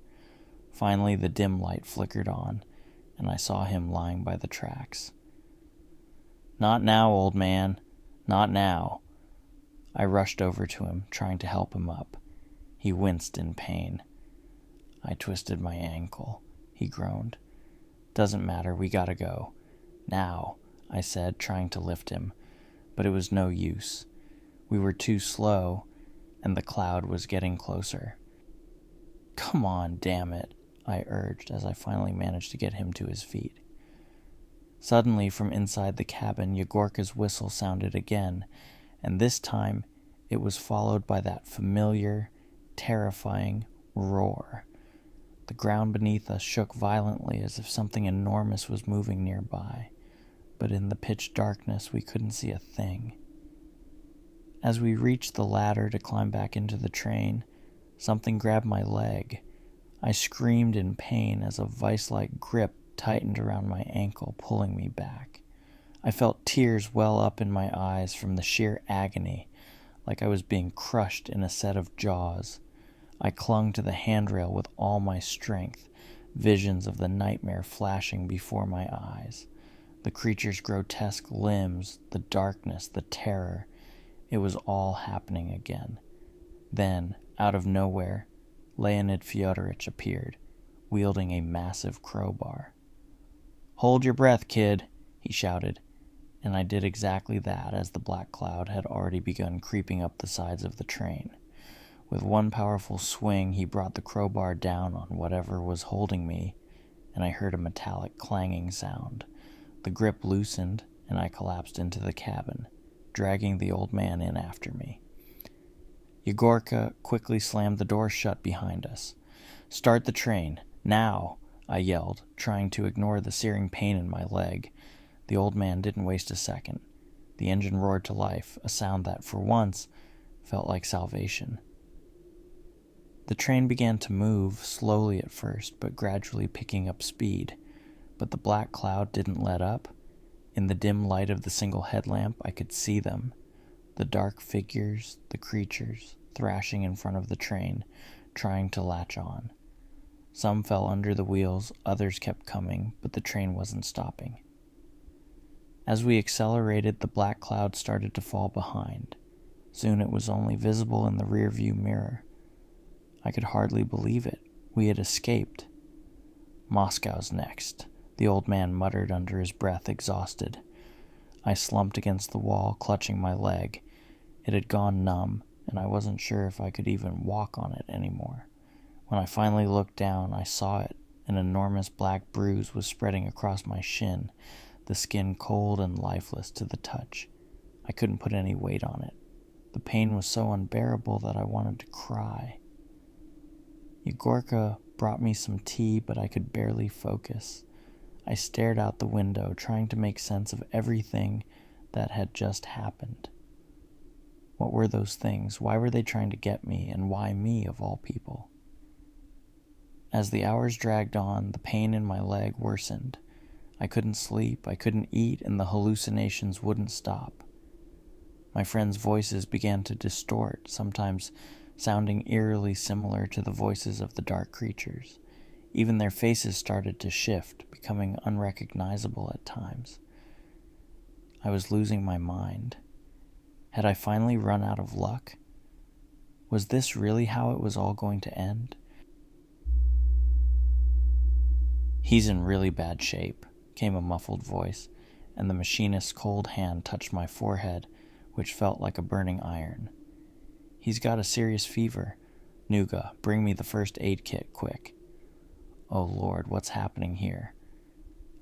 Finally, the dim light flickered on, and I saw him lying by the tracks. "Not now, old man. Not now." I rushed over to him, trying to help him up. He winced in pain. "I twisted my ankle," he groaned. "Doesn't matter, we gotta go. Now," I said, trying to lift him, but it was no use. We were too slow, and the cloud was getting closer. "Come on, damn it," I urged as I finally managed to get him to his feet. Suddenly, from inside the cabin, Yegorka's whistle sounded again, and this time it was followed by that familiar, terrifying roar. The ground beneath us shook violently as if something enormous was moving nearby, but in the pitch darkness we couldn't see a thing. As we reached the ladder to climb back into the train, something grabbed my leg. I screamed in pain as a vice-like grip tightened around my ankle, pulling me back. I felt tears well up in my eyes from the sheer agony, like I was being crushed in a set of jaws. I clung to the handrail with all my strength, visions of the nightmare flashing before my eyes. The creature's grotesque limbs, the darkness, the terror. It was all happening again. Then, out of nowhere, Leonid Fyodorich appeared, wielding a massive crowbar. "Hold your breath, kid," he shouted, and I did exactly that as the black cloud had already begun creeping up the sides of the train. With one powerful swing, he brought the crowbar down on whatever was holding me, and I heard a metallic clanging sound. The grip loosened, and I collapsed into the cabin, dragging the old man in after me. Yegorka quickly slammed the door shut behind us. "Start the train, now!" I yelled, trying to ignore the searing pain in my leg. The old man didn't waste a second. The engine roared to life, a sound that, for once, felt like salvation. The train began to move, slowly at first, but gradually picking up speed. But the black cloud didn't let up. In the dim light of the single headlamp, I could see them. The dark figures, the creatures, thrashing in front of the train, trying to latch on. Some fell under the wheels, others kept coming, but the train wasn't stopping. As we accelerated, the black cloud started to fall behind. Soon it was only visible in the rearview mirror. I could hardly believe it. We had escaped. "Moscow's next," the old man muttered under his breath, exhausted. I slumped against the wall, clutching my leg. It had gone numb, and I wasn't sure if I could even walk on it anymore. When I finally looked down, I saw it. An enormous black bruise was spreading across my shin, the skin cold and lifeless to the touch. I couldn't put any weight on it. The pain was so unbearable that I wanted to cry. Yegorka brought me some tea, but I could barely focus. I stared out the window, trying to make sense of everything that had just happened. What were those things? Why were they trying to get me, and why me, of all people? As the hours dragged on, the pain in my leg worsened. I couldn't sleep, I couldn't eat, and the hallucinations wouldn't stop. My friends' voices began to distort, sometimes sounding eerily similar to the voices of the dark creatures. Even their faces started to shift, becoming unrecognizable at times. I was losing my mind. Had I finally run out of luck? Was this really how it was all going to end? "He's in really bad shape," came a muffled voice, and the machinist's cold hand touched my forehead, which felt like a burning iron. "He's got a serious fever. Nuga, bring me the first aid kit, quick." Oh Lord, what's happening here?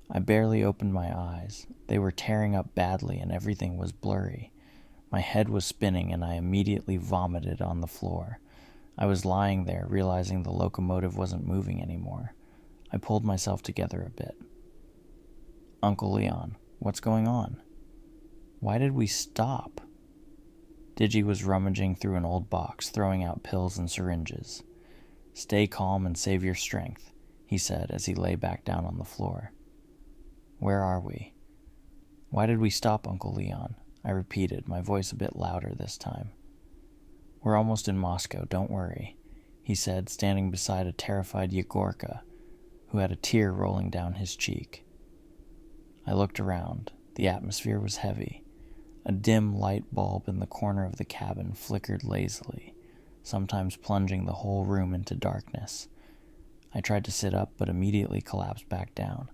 I barely opened my eyes. They were tearing up badly and everything was blurry. My head was spinning and I immediately vomited on the floor. I was lying there, realizing the locomotive wasn't moving anymore. I pulled myself together a bit. "Uncle Leon, what's going on? Why did we stop?" Digi was rummaging through an old box, throwing out pills and syringes. "Stay calm and save your strength," he said as he lay back down on the floor. "Where are we? Why did we stop, Uncle Leon?" I repeated, my voice a bit louder this time. "We're almost in Moscow, don't worry," he said, standing beside a terrified Yegorka, who had a tear rolling down his cheek. I looked around. The atmosphere was heavy. A dim light bulb in the corner of the cabin flickered lazily, sometimes plunging the whole room into darkness. I tried to sit up, but immediately collapsed back down,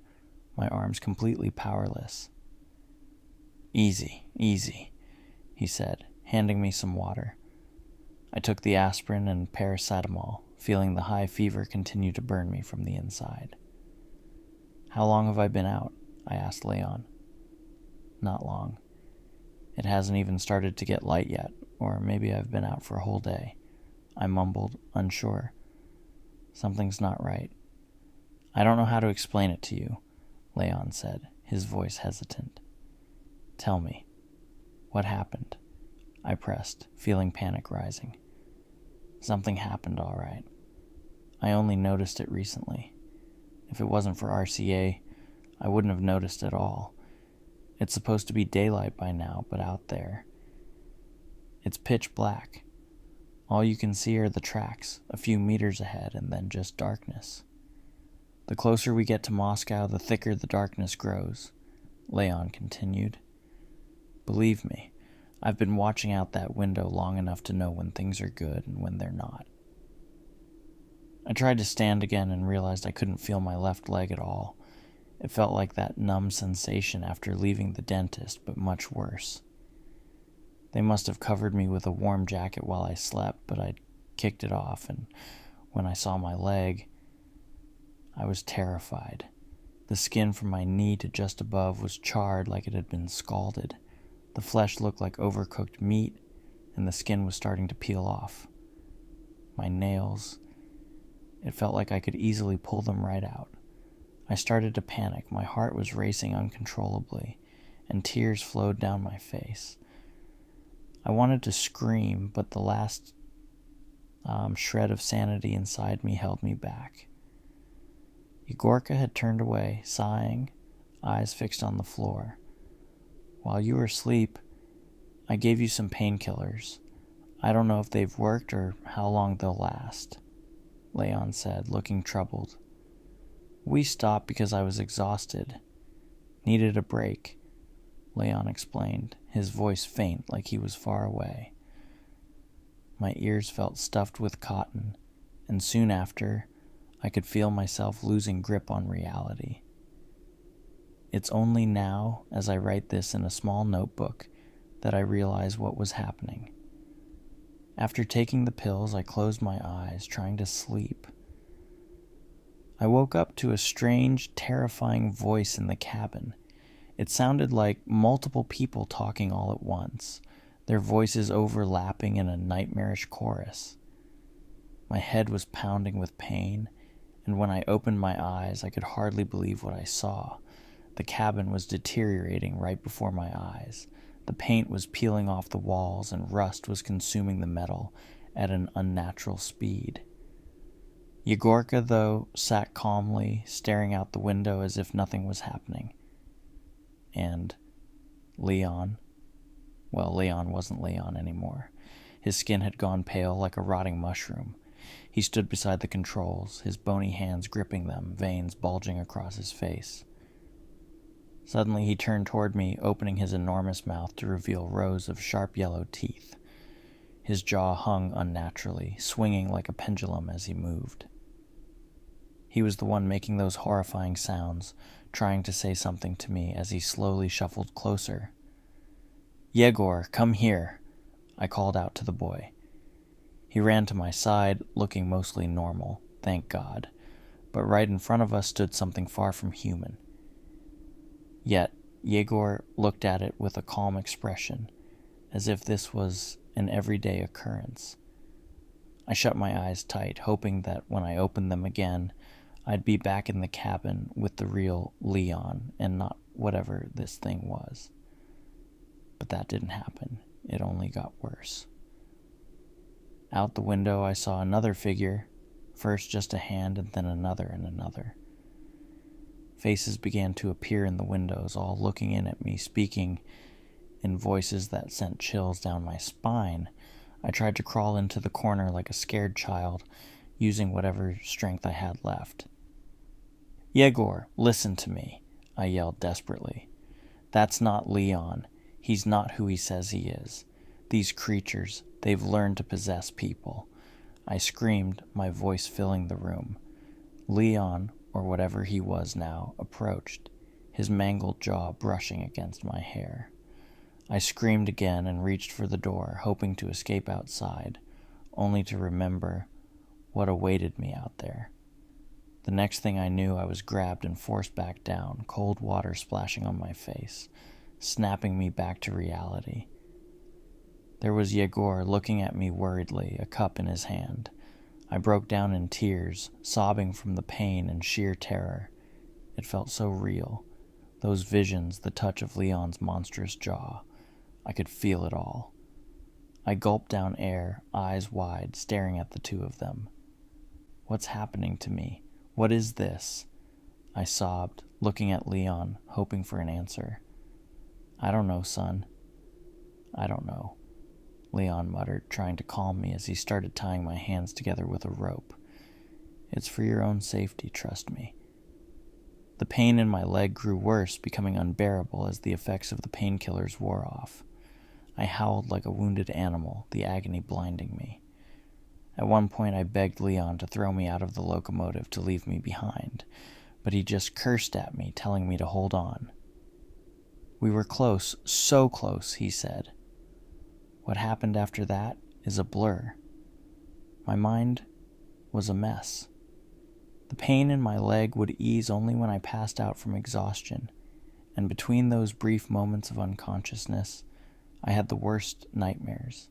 my arms completely powerless. "Easy, easy," he said, handing me some water. I took the aspirin and paracetamol, feeling the high fever continue to burn me from the inside. "How long have I been out?" I asked Leon. "Not long. It hasn't even started to get light yet, or maybe I've been out for a whole day," I mumbled, unsure. "Something's not right." "I don't know how to explain it to you," Leon said, his voice hesitant. "Tell me, what happened?" I pressed, feeling panic rising. "Something happened, all right. I only noticed it recently. If it wasn't for RCA, I wouldn't have noticed at all. It's supposed to be daylight by now, but out there, it's pitch black. All you can see are the tracks, a few meters ahead, and then just darkness. The closer we get to Moscow, the thicker the darkness grows," Leon continued. "Believe me, I've been watching out that window long enough to know when things are good and when they're not." I tried to stand again and realized I couldn't feel my left leg at all. It felt like that numb sensation after leaving the dentist, but much worse. They must have covered me with a warm jacket while I slept, but I'd kicked it off, and when I saw my leg, I was terrified. The skin from my knee to just above was charred like it had been scalded. The flesh looked like overcooked meat, and the skin was starting to peel off. My nails, it felt like I could easily pull them right out. I started to panic. My heart was racing uncontrollably, and tears flowed down my face. I wanted to scream, but the last shred of sanity inside me held me back. Yegorka had turned away, sighing, eyes fixed on the floor. "While you were asleep, I gave you some painkillers. I don't know if they've worked or how long they'll last," Leon said, looking troubled. "We stopped because I was exhausted. Needed a break," Leon explained, his voice faint like he was far away. My ears felt stuffed with cotton, and soon after, I could feel myself losing grip on reality. It's only now, as I write this in a small notebook, that I realize what was happening. After taking the pills, I closed my eyes, trying to sleep. I woke up to a strange, terrifying voice in the cabin. It sounded like multiple people talking all at once, their voices overlapping in a nightmarish chorus. My head was pounding with pain, and when I opened my eyes, I could hardly believe what I saw. The cabin was deteriorating right before my eyes. The paint was peeling off the walls, and rust was consuming the metal at an unnatural speed. Yegorka, though, sat calmly, staring out the window as if nothing was happening. And Leon, well, Leon wasn't Leon anymore. His skin had gone pale like a rotting mushroom. He stood beside the controls, his bony hands gripping them, veins bulging across his face. Suddenly he turned toward me, opening his enormous mouth to reveal rows of sharp yellow teeth. His jaw hung unnaturally, swinging like a pendulum as he moved. He was the one making those horrifying sounds, trying to say something to me as he slowly shuffled closer. "Yegor, come here," I called out to the boy. He ran to my side, looking mostly normal, thank God, but right in front of us stood something far from human. Yet Yegor looked at it with a calm expression, as if this was an everyday occurrence. I shut my eyes tight, hoping that when I opened them again, I'd be back in the cabin with the real Leon and not whatever this thing was. But that didn't happen. It only got worse. Out the window, I saw another figure, first just a hand and then another and another. Faces began to appear in the windows, all looking in at me, speaking in voices that sent chills down my spine. I tried to crawl into the corner like a scared child, using whatever strength I had left. "Yegor, listen to me," I yelled desperately. "That's not Leon. He's not who he says he is. These creatures, they've learned to possess people." I screamed, my voice filling the room. Leon, or whatever he was now, approached, his mangled jaw brushing against my hair. I screamed again and reached for the door, hoping to escape outside, only to remember what awaited me out there. The next thing I knew, I was grabbed and forced back down, cold water splashing on my face, snapping me back to reality. There was Yegor looking at me worriedly, a cup in his hand. I broke down in tears, sobbing from the pain and sheer terror. It felt so real. Those visions, the touch of Leon's monstrous jaw. I could feel it all. I gulped down air, eyes wide, staring at the two of them. What's happening to me? What is this? I sobbed, looking at Leon, hoping for an answer. I don't know, son. I don't know, Leon muttered, trying to calm me as he started tying my hands together with a rope. It's for your own safety, trust me. The pain in my leg grew worse, becoming unbearable as the effects of the painkillers wore off. I howled like a wounded animal, the agony blinding me. At one point I begged Leon to throw me out of the locomotive to leave me behind, but he just cursed at me, telling me to hold on. We were close, so close, he said. What happened after that is a blur. My mind was a mess. The pain in my leg would ease only when I passed out from exhaustion, and between those brief moments of unconsciousness, I had the worst nightmares.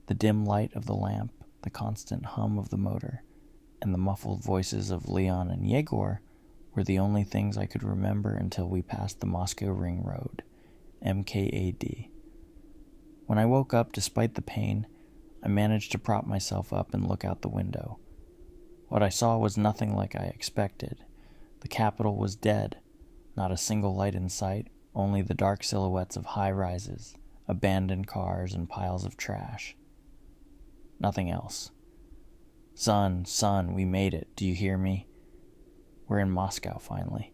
The dim light of the lamp, the constant hum of the motor, and the muffled voices of Leon and Yegor were the only things I could remember until we passed the Moscow Ring Road, MKAD. When I woke up, despite the pain, I managed to prop myself up and look out the window. What I saw was nothing like I expected. The capital was dead, not a single light in sight, only the dark silhouettes of high-rises, abandoned cars, and piles of trash. Nothing else. Son, we made it. Do you hear me? We're in Moscow, finally,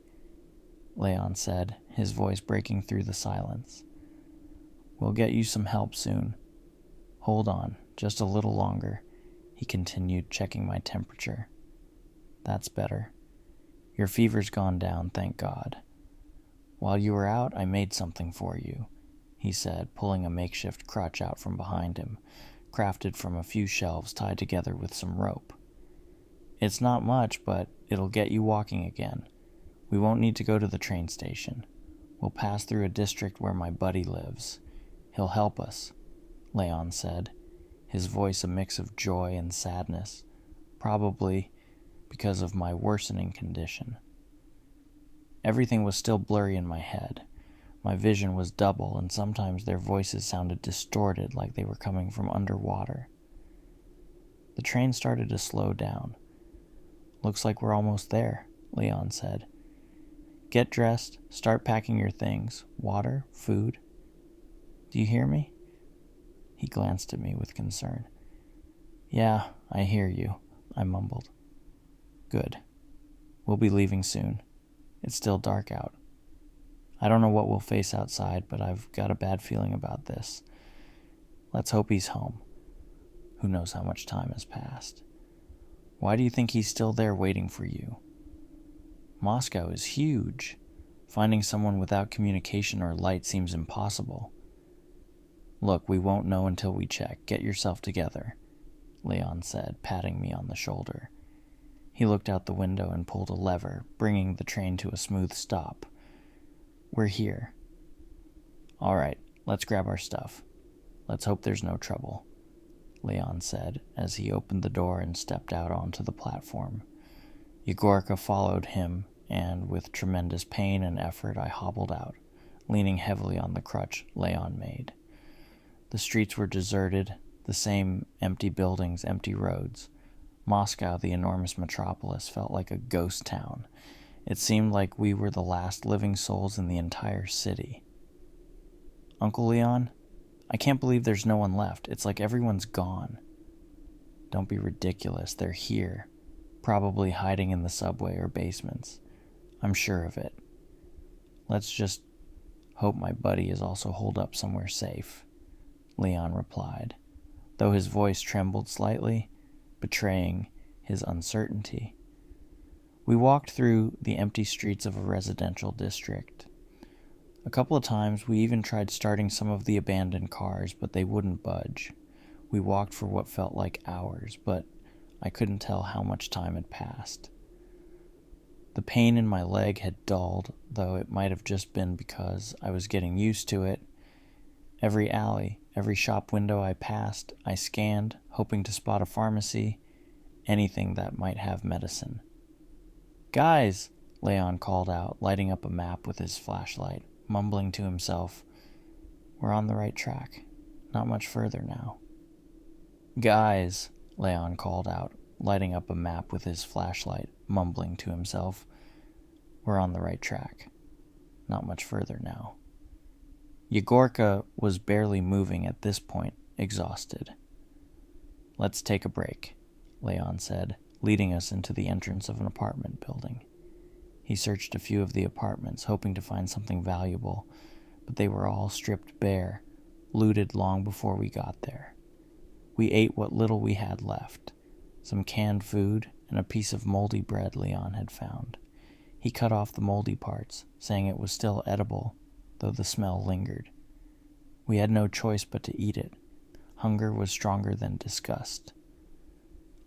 Leon said, his voice breaking through the silence. We'll get you some help soon. Hold on, just a little longer, he continued, checking my temperature. That's better. Your fever's gone down, thank God. While you were out, I made something for you, he said, pulling a makeshift crutch out from behind him, crafted from a few shelves tied together with some rope. It's not much, but it'll get you walking again. We won't need to go to the train station. We'll pass through a district where my buddy lives. He'll help us, Leon said, his voice a mix of joy and sadness, probably because of my worsening condition. Everything was still blurry in my head. My vision was double, and sometimes their voices sounded distorted like they were coming from underwater. The train started to slow down. Looks like we're almost there, Leon said. Get dressed, start packing your things. Water, food. Do you hear me? He glanced at me with concern. Yeah, I hear you, I mumbled. Good. We'll be leaving soon. It's still dark out. I don't know what we'll face outside, but I've got a bad feeling about this. Let's hope he's home. Who knows how much time has passed. Why do you think he's still there waiting for you? Moscow is huge. Finding someone without communication or light seems impossible. Look, we won't know until we check. Get yourself together, Leon said, patting me on the shoulder. He looked out the window and pulled a lever, bringing the train to a smooth stop. We're here. All right, let's grab our stuff. Let's hope there's no trouble, Leon said as he opened the door and stepped out onto the platform. Yegorka followed him, and with tremendous pain and effort I hobbled out, leaning heavily on the crutch Leon made. The streets were deserted, the same empty buildings, empty roads. Moscow, the enormous metropolis, felt like a ghost town. It seemed like we were the last living souls in the entire city. Uncle Leon, I can't believe there's no one left. It's like everyone's gone. Don't be ridiculous. They're here, probably hiding in the subway or basements. I'm sure of it. Let's just hope my buddy is also holed up somewhere safe, Leon replied, though his voice trembled slightly, betraying his uncertainty. We walked through the empty streets of a residential district. A couple of times we even tried starting some of the abandoned cars, but they wouldn't budge. We walked for what felt like hours, but I couldn't tell how much time had passed. The pain in my leg had dulled, though it might have just been because I was getting used to it. Every alley, every shop window I passed, I scanned, hoping to spot a pharmacy, anything that might have medicine. "Guys!" Leon called out, lighting up a map with his flashlight, mumbling to himself, "We're on the right track. Not much further now." "Guys!" Leon called out, lighting up a map with his flashlight, mumbling to himself, "We're on the right track. Not much further now." Yegorka was barely moving at this point, exhausted. "Let's take a break," Leon said, leading us into the entrance of an apartment building. He searched a few of the apartments, hoping to find something valuable, but they were all stripped bare, looted long before we got there. We ate what little we had left, some canned food and a piece of moldy bread Leon had found. He cut off the moldy parts, saying it was still edible, though the smell lingered. We had no choice but to eat it. Hunger was stronger than disgust.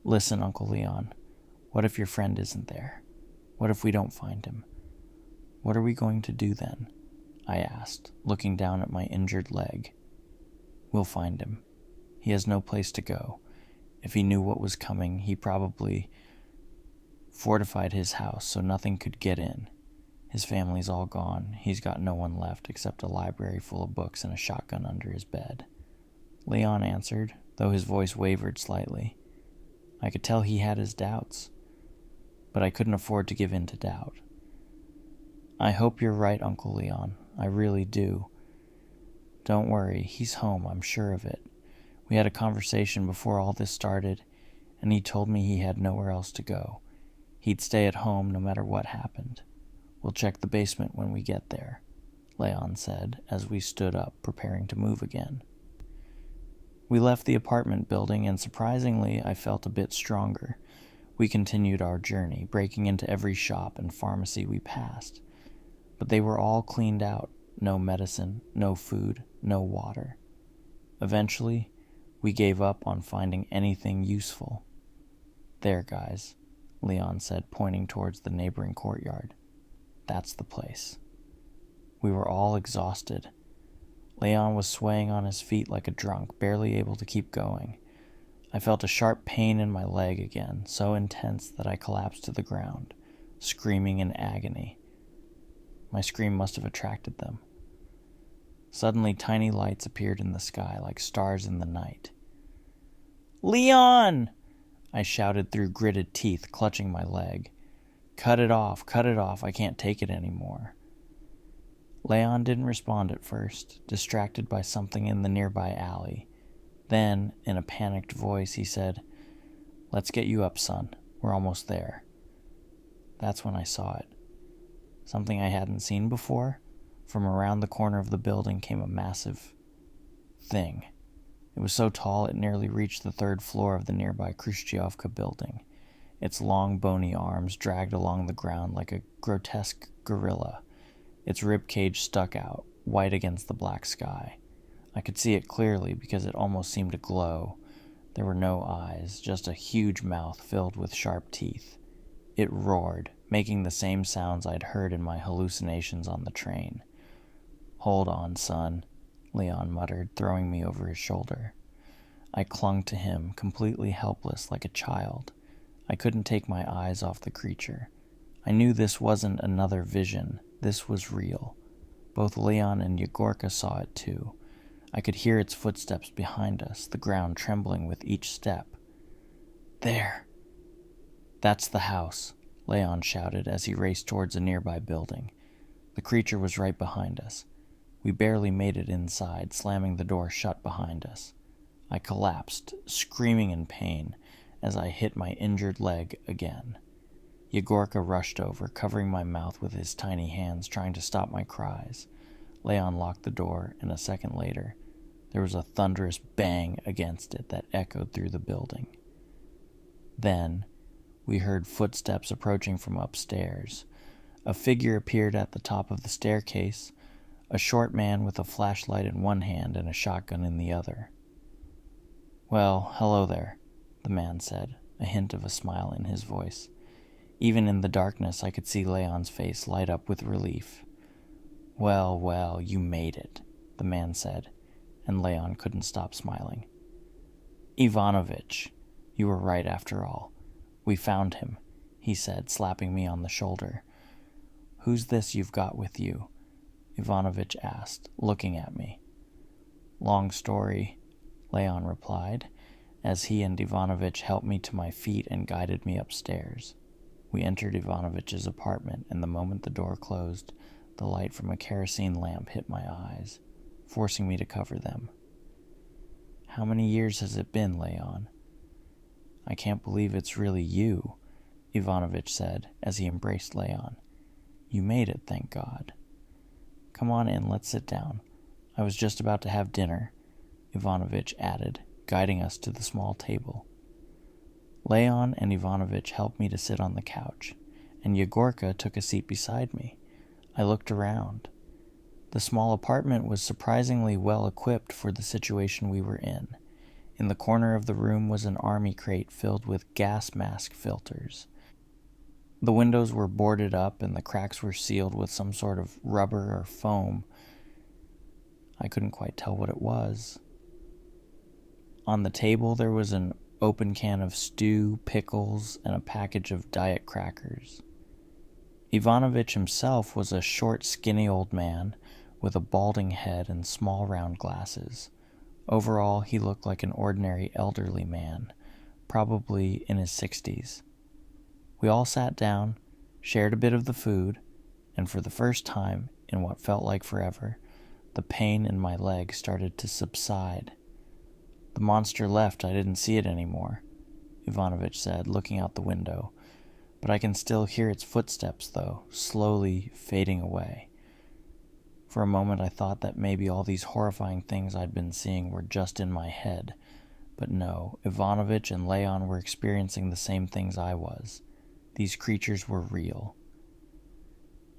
"Listen, Uncle Leon, what if your friend isn't there? What if we don't find him? What are we going to do then?" I asked, looking down at my injured leg. "We'll find him. He has no place to go. If he knew what was coming, he probably fortified his house so nothing could get in. His family's all gone. He's got no one left except a library full of books and a shotgun under his bed." Leon answered, though his voice wavered slightly. I could tell he had his doubts, but I couldn't afford to give in to doubt. "I hope you're right, Uncle Leon. I really do. Don't worry, he's home, I'm sure of it. We had a conversation before all this started, and he told me he had nowhere else to go. He'd stay at home no matter what happened. We'll check the basement when we get there," Leon said as we stood up, preparing to move again. We left the apartment building, and surprisingly, I felt a bit stronger. We continued our journey, breaking into every shop and pharmacy we passed. But they were all cleaned out. No medicine, no food, no water. Eventually, we gave up on finding anything useful. "There, guys," Leon said, pointing towards the neighboring courtyard. "That's the place." We were all exhausted. Leon was swaying on his feet like a drunk, barely able to keep going. I felt a sharp pain in my leg again, so intense that I collapsed to the ground, screaming in agony. My scream must have attracted them. Suddenly, tiny lights appeared in the sky like stars in the night. "Leon!" I shouted through gritted teeth, clutching my leg. Cut it off, I can't take it anymore." Leon didn't respond at first, distracted by something in the nearby alley. Then, in a panicked voice, he said, "Let's get you up, son. We're almost there." That's when I saw it. Something I hadn't seen before. From around the corner of the building came a massive thing. It was so tall it nearly reached the third floor of the nearby Khrushchevka building. Its long, bony arms dragged along the ground like a grotesque gorilla. Its rib cage stuck out, white against the black sky. I could see it clearly because it almost seemed to glow. There were no eyes, just a huge mouth filled with sharp teeth. It roared, making the same sounds I'd heard in my hallucinations on the train. "Hold on, son," Leon muttered, throwing me over his shoulder. I clung to him, completely helpless like a child. I couldn't take my eyes off the creature. I knew this wasn't another vision. This was real. Both Leon and Yegorka saw it too. I could hear its footsteps behind us, the ground trembling with each step. "There! That's the house," Leon shouted as he raced towards a nearby building. The creature was right behind us. We barely made it inside, slamming the door shut behind us. I collapsed, screaming in pain, as I hit my injured leg again. Yegorka rushed over, covering my mouth with his tiny hands, trying to stop my cries. Leon locked the door, and a second later, there was a thunderous bang against it that echoed through the building. Then, we heard footsteps approaching from upstairs. A figure appeared at the top of the staircase, a short man with a flashlight in one hand and a shotgun in the other. Well, hello there, the man said, a hint of a smile in his voice. Even in the darkness, I could see Leon's face light up with relief. Well, well, you made it, the man said, and Leon couldn't stop smiling. Ivanovich, you were right after all. We found him, he said, slapping me on the shoulder. Who's this you've got with you? Ivanovich asked, looking at me. Long story, Leon replied, as he and Ivanovich helped me to my feet and guided me upstairs. We entered Ivanovich's apartment, and the moment the door closed, the light from a kerosene lamp hit my eyes, forcing me to cover them. How many years has it been, Leon? I can't believe it's really you, Ivanovich said as he embraced Leon. You made it, thank God. Come on in, let's sit down. I was just about to have dinner, Ivanovich added, guiding us to the small table. Leon and Ivanovich helped me to sit on the couch, and Yegorka took a seat beside me. I looked around. The small apartment was surprisingly well equipped for the situation we were in. In the corner of the room was an army crate filled with gas mask filters. The windows were boarded up and the cracks were sealed with some sort of rubber or foam. I couldn't quite tell what it was. On the table there was an open can of stew, pickles, and a package of diet crackers. Ivanovich himself was a short, skinny old man with a balding head and small round glasses. Overall, he looked like an ordinary elderly man, probably in his 60s. We all sat down, shared a bit of the food, and for the first time, in what felt like forever, the pain in my leg started to subside. The monster left, I didn't see it anymore, Ivanovich said, looking out the window, but I can still hear its footsteps, though, slowly fading away. For a moment I thought that maybe all these horrifying things I'd been seeing were just in my head, but no, Ivanovich and Leon were experiencing the same things I was. These creatures were real.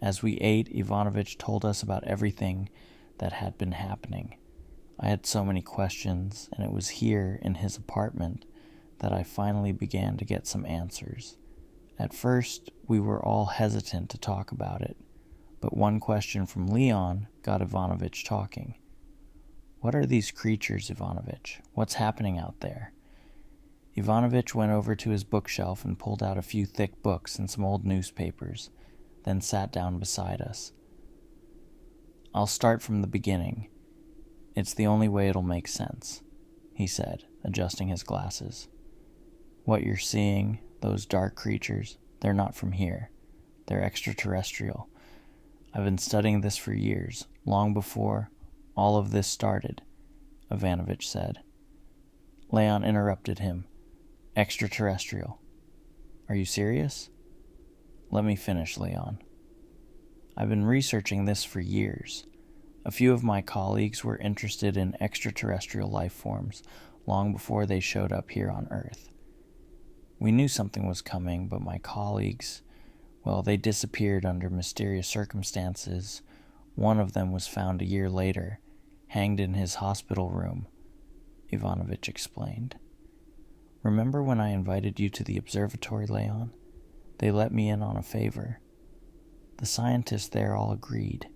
As we ate, Ivanovich told us about everything that had been happening. I had so many questions, and it was here, in his apartment, that I finally began to get some answers. At first, we were all hesitant to talk about it, but one question from Leon got Ivanovich talking. What are these creatures, Ivanovich? What's happening out there? Ivanovich went over to his bookshelf and pulled out a few thick books and some old newspapers, then sat down beside us. I'll start from the beginning. It's the only way it'll make sense, he said, adjusting his glasses. What you're seeing, those dark creatures, they're not from here. They're extraterrestrial. I've been studying this for years, long before all of this started, Ivanovich said. Leon interrupted him. Extraterrestrial. Are you serious? Let me finish, Leon. I've been researching this for years. A few of my colleagues were interested in extraterrestrial life forms long before they showed up here on Earth. We knew something was coming, but my colleagues, well, they disappeared under mysterious circumstances. One of them was found a year later, hanged in his hospital room, Ivanovich explained. Remember when I invited you to the observatory, Leon? They let me in on a favor. The scientists there all agreed.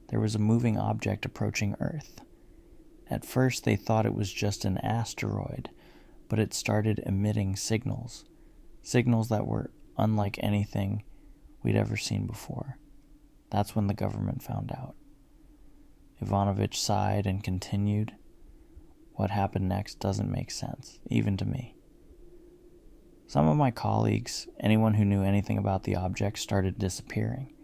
There was a moving object approaching Earth. At first they thought it was just an asteroid, but it started emitting signals that were unlike anything we'd ever seen before. That's when the government found out. Ivanovich sighed and continued. What happened next doesn't make sense, even to me. Some of my colleagues, anyone who knew anything about the object, started disappearing.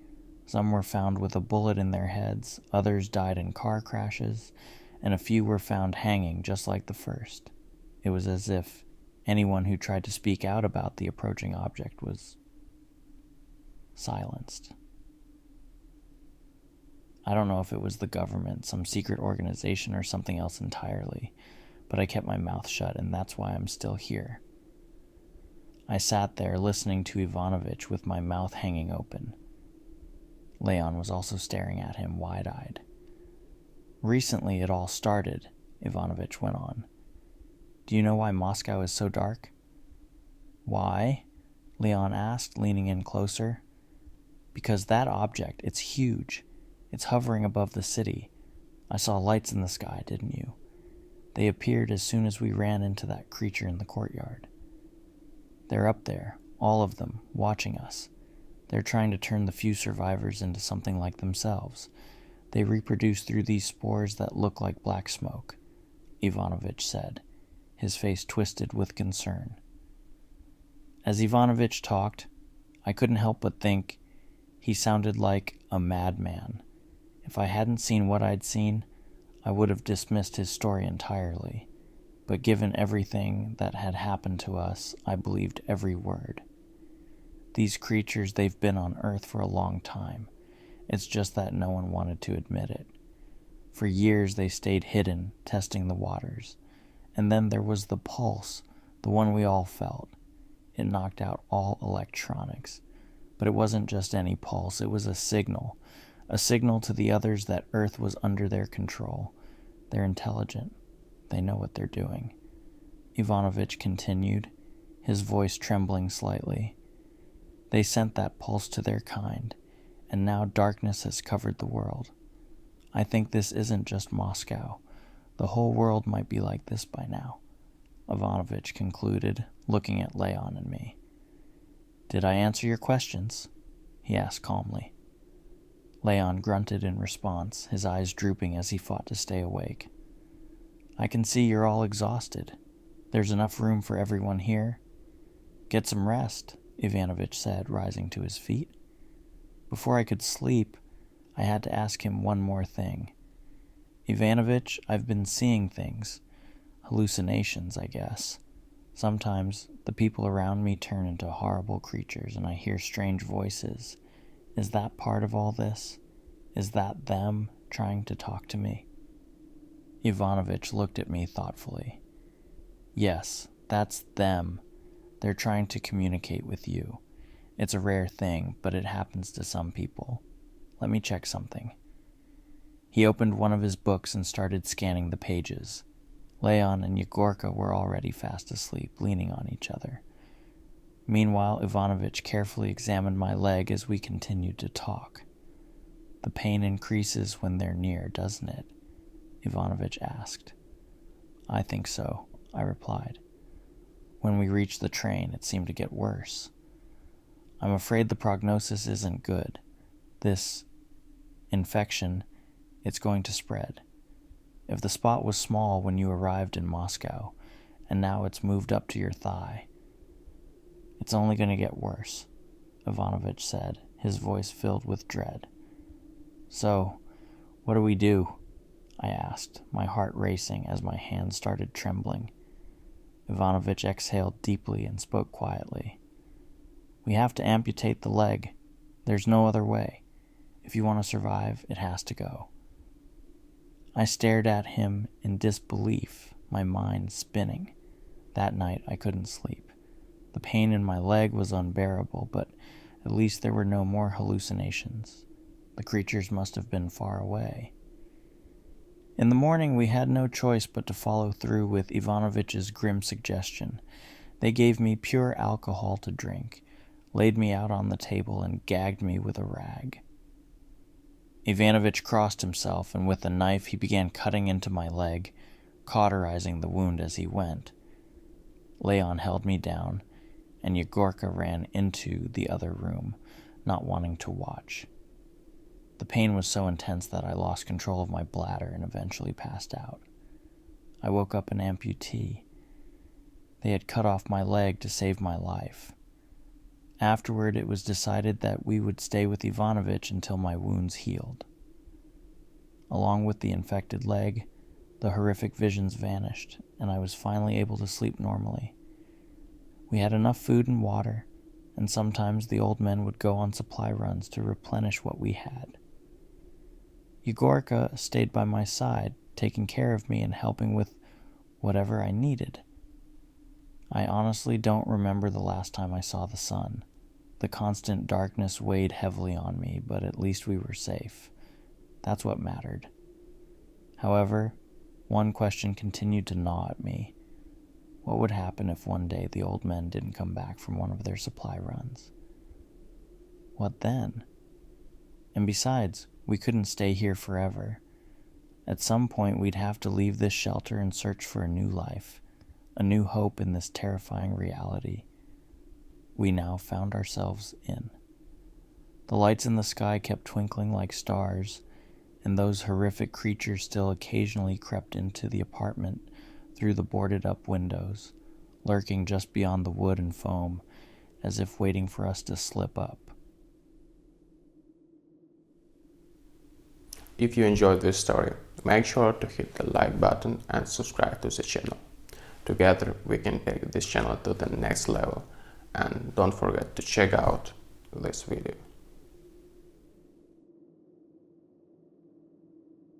Some were found with a bullet in their heads, others died in car crashes, and a few were found hanging just like the first. It was as if anyone who tried to speak out about the approaching object was silenced. I don't know if it was the government, some secret organization, or something else entirely, but I kept my mouth shut, and that's why I'm still here. I sat there listening to Ivanovich with my mouth hanging open. Leon was also staring at him wide-eyed. Recently it all started, Ivanovich went on. Do you know why Moscow is so dark?" "Why?" Leon asked, leaning in closer. "Because that object, it's huge. It's hovering above the city. I saw lights in the sky, didn't you? They appeared as soon as we ran into that creature in the courtyard. They're up there, all of them, watching us. They're trying to turn the few survivors into something like themselves. They reproduce through these spores that look like black smoke," Ivanovich said, his face twisted with concern. As Ivanovich talked, I couldn't help but think he sounded like a madman. If I hadn't seen what I'd seen, I would have dismissed his story entirely. But given everything that had happened to us, I believed every word. These creatures, they've been on Earth for a long time. It's just that no one wanted to admit it. For years they stayed hidden, testing the waters. And then there was the pulse, the one we all felt. It knocked out all electronics. But it wasn't just any pulse, it was a signal to the others that Earth was under their control. They're intelligent. They know what they're doing. Ivanovich continued, his voice trembling slightly. They sent that pulse to their kind, and now darkness has covered the world. I think this isn't just Moscow. The whole world might be like this by now, Ivanovich concluded, looking at Leon and me. "Did I answer your questions?" he asked calmly. Leon grunted in response, his eyes drooping as he fought to stay awake. "I can see you're all exhausted. There's enough room for everyone here. Get some rest," Ivanovich said, rising to his feet. Before I could sleep, I had to ask him one more thing. "Ivanovich, I've been seeing things. Hallucinations, I guess. Sometimes the people around me turn into horrible creatures and I hear strange voices. Is that part of all this? Is that them trying to talk to me?" Ivanovich looked at me thoughtfully. "Yes, that's them. They're trying to communicate with you. It's a rare thing, but it happens to some people. Let me check something." He opened one of his books and started scanning the pages. Leon and Yegorka were already fast asleep, leaning on each other. Meanwhile, Ivanovich carefully examined my leg as we continued to talk. "The pain increases when they're near, doesn't it?" Ivanovich asked. "I think so," I replied. "When we reached the train, it seemed to get worse. I'm afraid the prognosis isn't good. This infection, it's going to spread. If the spot was small when you arrived in Moscow, and now it's moved up to your thigh, it's only going to get worse," Ivanovich said, his voice filled with dread. "So, what do we do?" I asked, my heart racing as my hands started trembling. Ivanovich exhaled deeply and spoke quietly. "We have to amputate the leg. There's no other way. If you want to survive, it has to go." I stared at him in disbelief, my mind spinning. That night I couldn't sleep. The pain in my leg was unbearable, but at least there were no more hallucinations. The creatures must have been far away. In the morning we had no choice but to follow through with Ivanovich's grim suggestion. They gave me pure alcohol to drink, laid me out on the table, and gagged me with a rag. Ivanovich crossed himself, and with a knife he began cutting into my leg, cauterizing the wound as he went. Leon held me down, and Yegorka ran into the other room, not wanting to watch. The pain was so intense that I lost control of my bladder and eventually passed out. I woke up an amputee. They had cut off my leg to save my life. Afterward, it was decided that we would stay with Ivanovich until my wounds healed. Along with the infected leg, the horrific visions vanished, and I was finally able to sleep normally. We had enough food and water, and sometimes the old men would go on supply runs to replenish what we had. Yegorka stayed by my side, taking care of me and helping with whatever I needed. I honestly don't remember the last time I saw the sun. The constant darkness weighed heavily on me, but at least we were safe. That's what mattered. However, one question continued to gnaw at me. What would happen if one day the old men didn't come back from one of their supply runs? What then? And besides, we couldn't stay here forever. At some point, we'd have to leave this shelter and search for a new life, a new hope in this terrifying reality we now found ourselves in. The lights in the sky kept twinkling like stars, and those horrific creatures still occasionally crept into the apartment through the boarded-up windows, lurking just beyond the wood and foam, as if waiting for us to slip up. If you enjoyed this story, make sure to hit the like button and subscribe to the channel. Together we can take this channel to the next level, and don't forget to check out this video.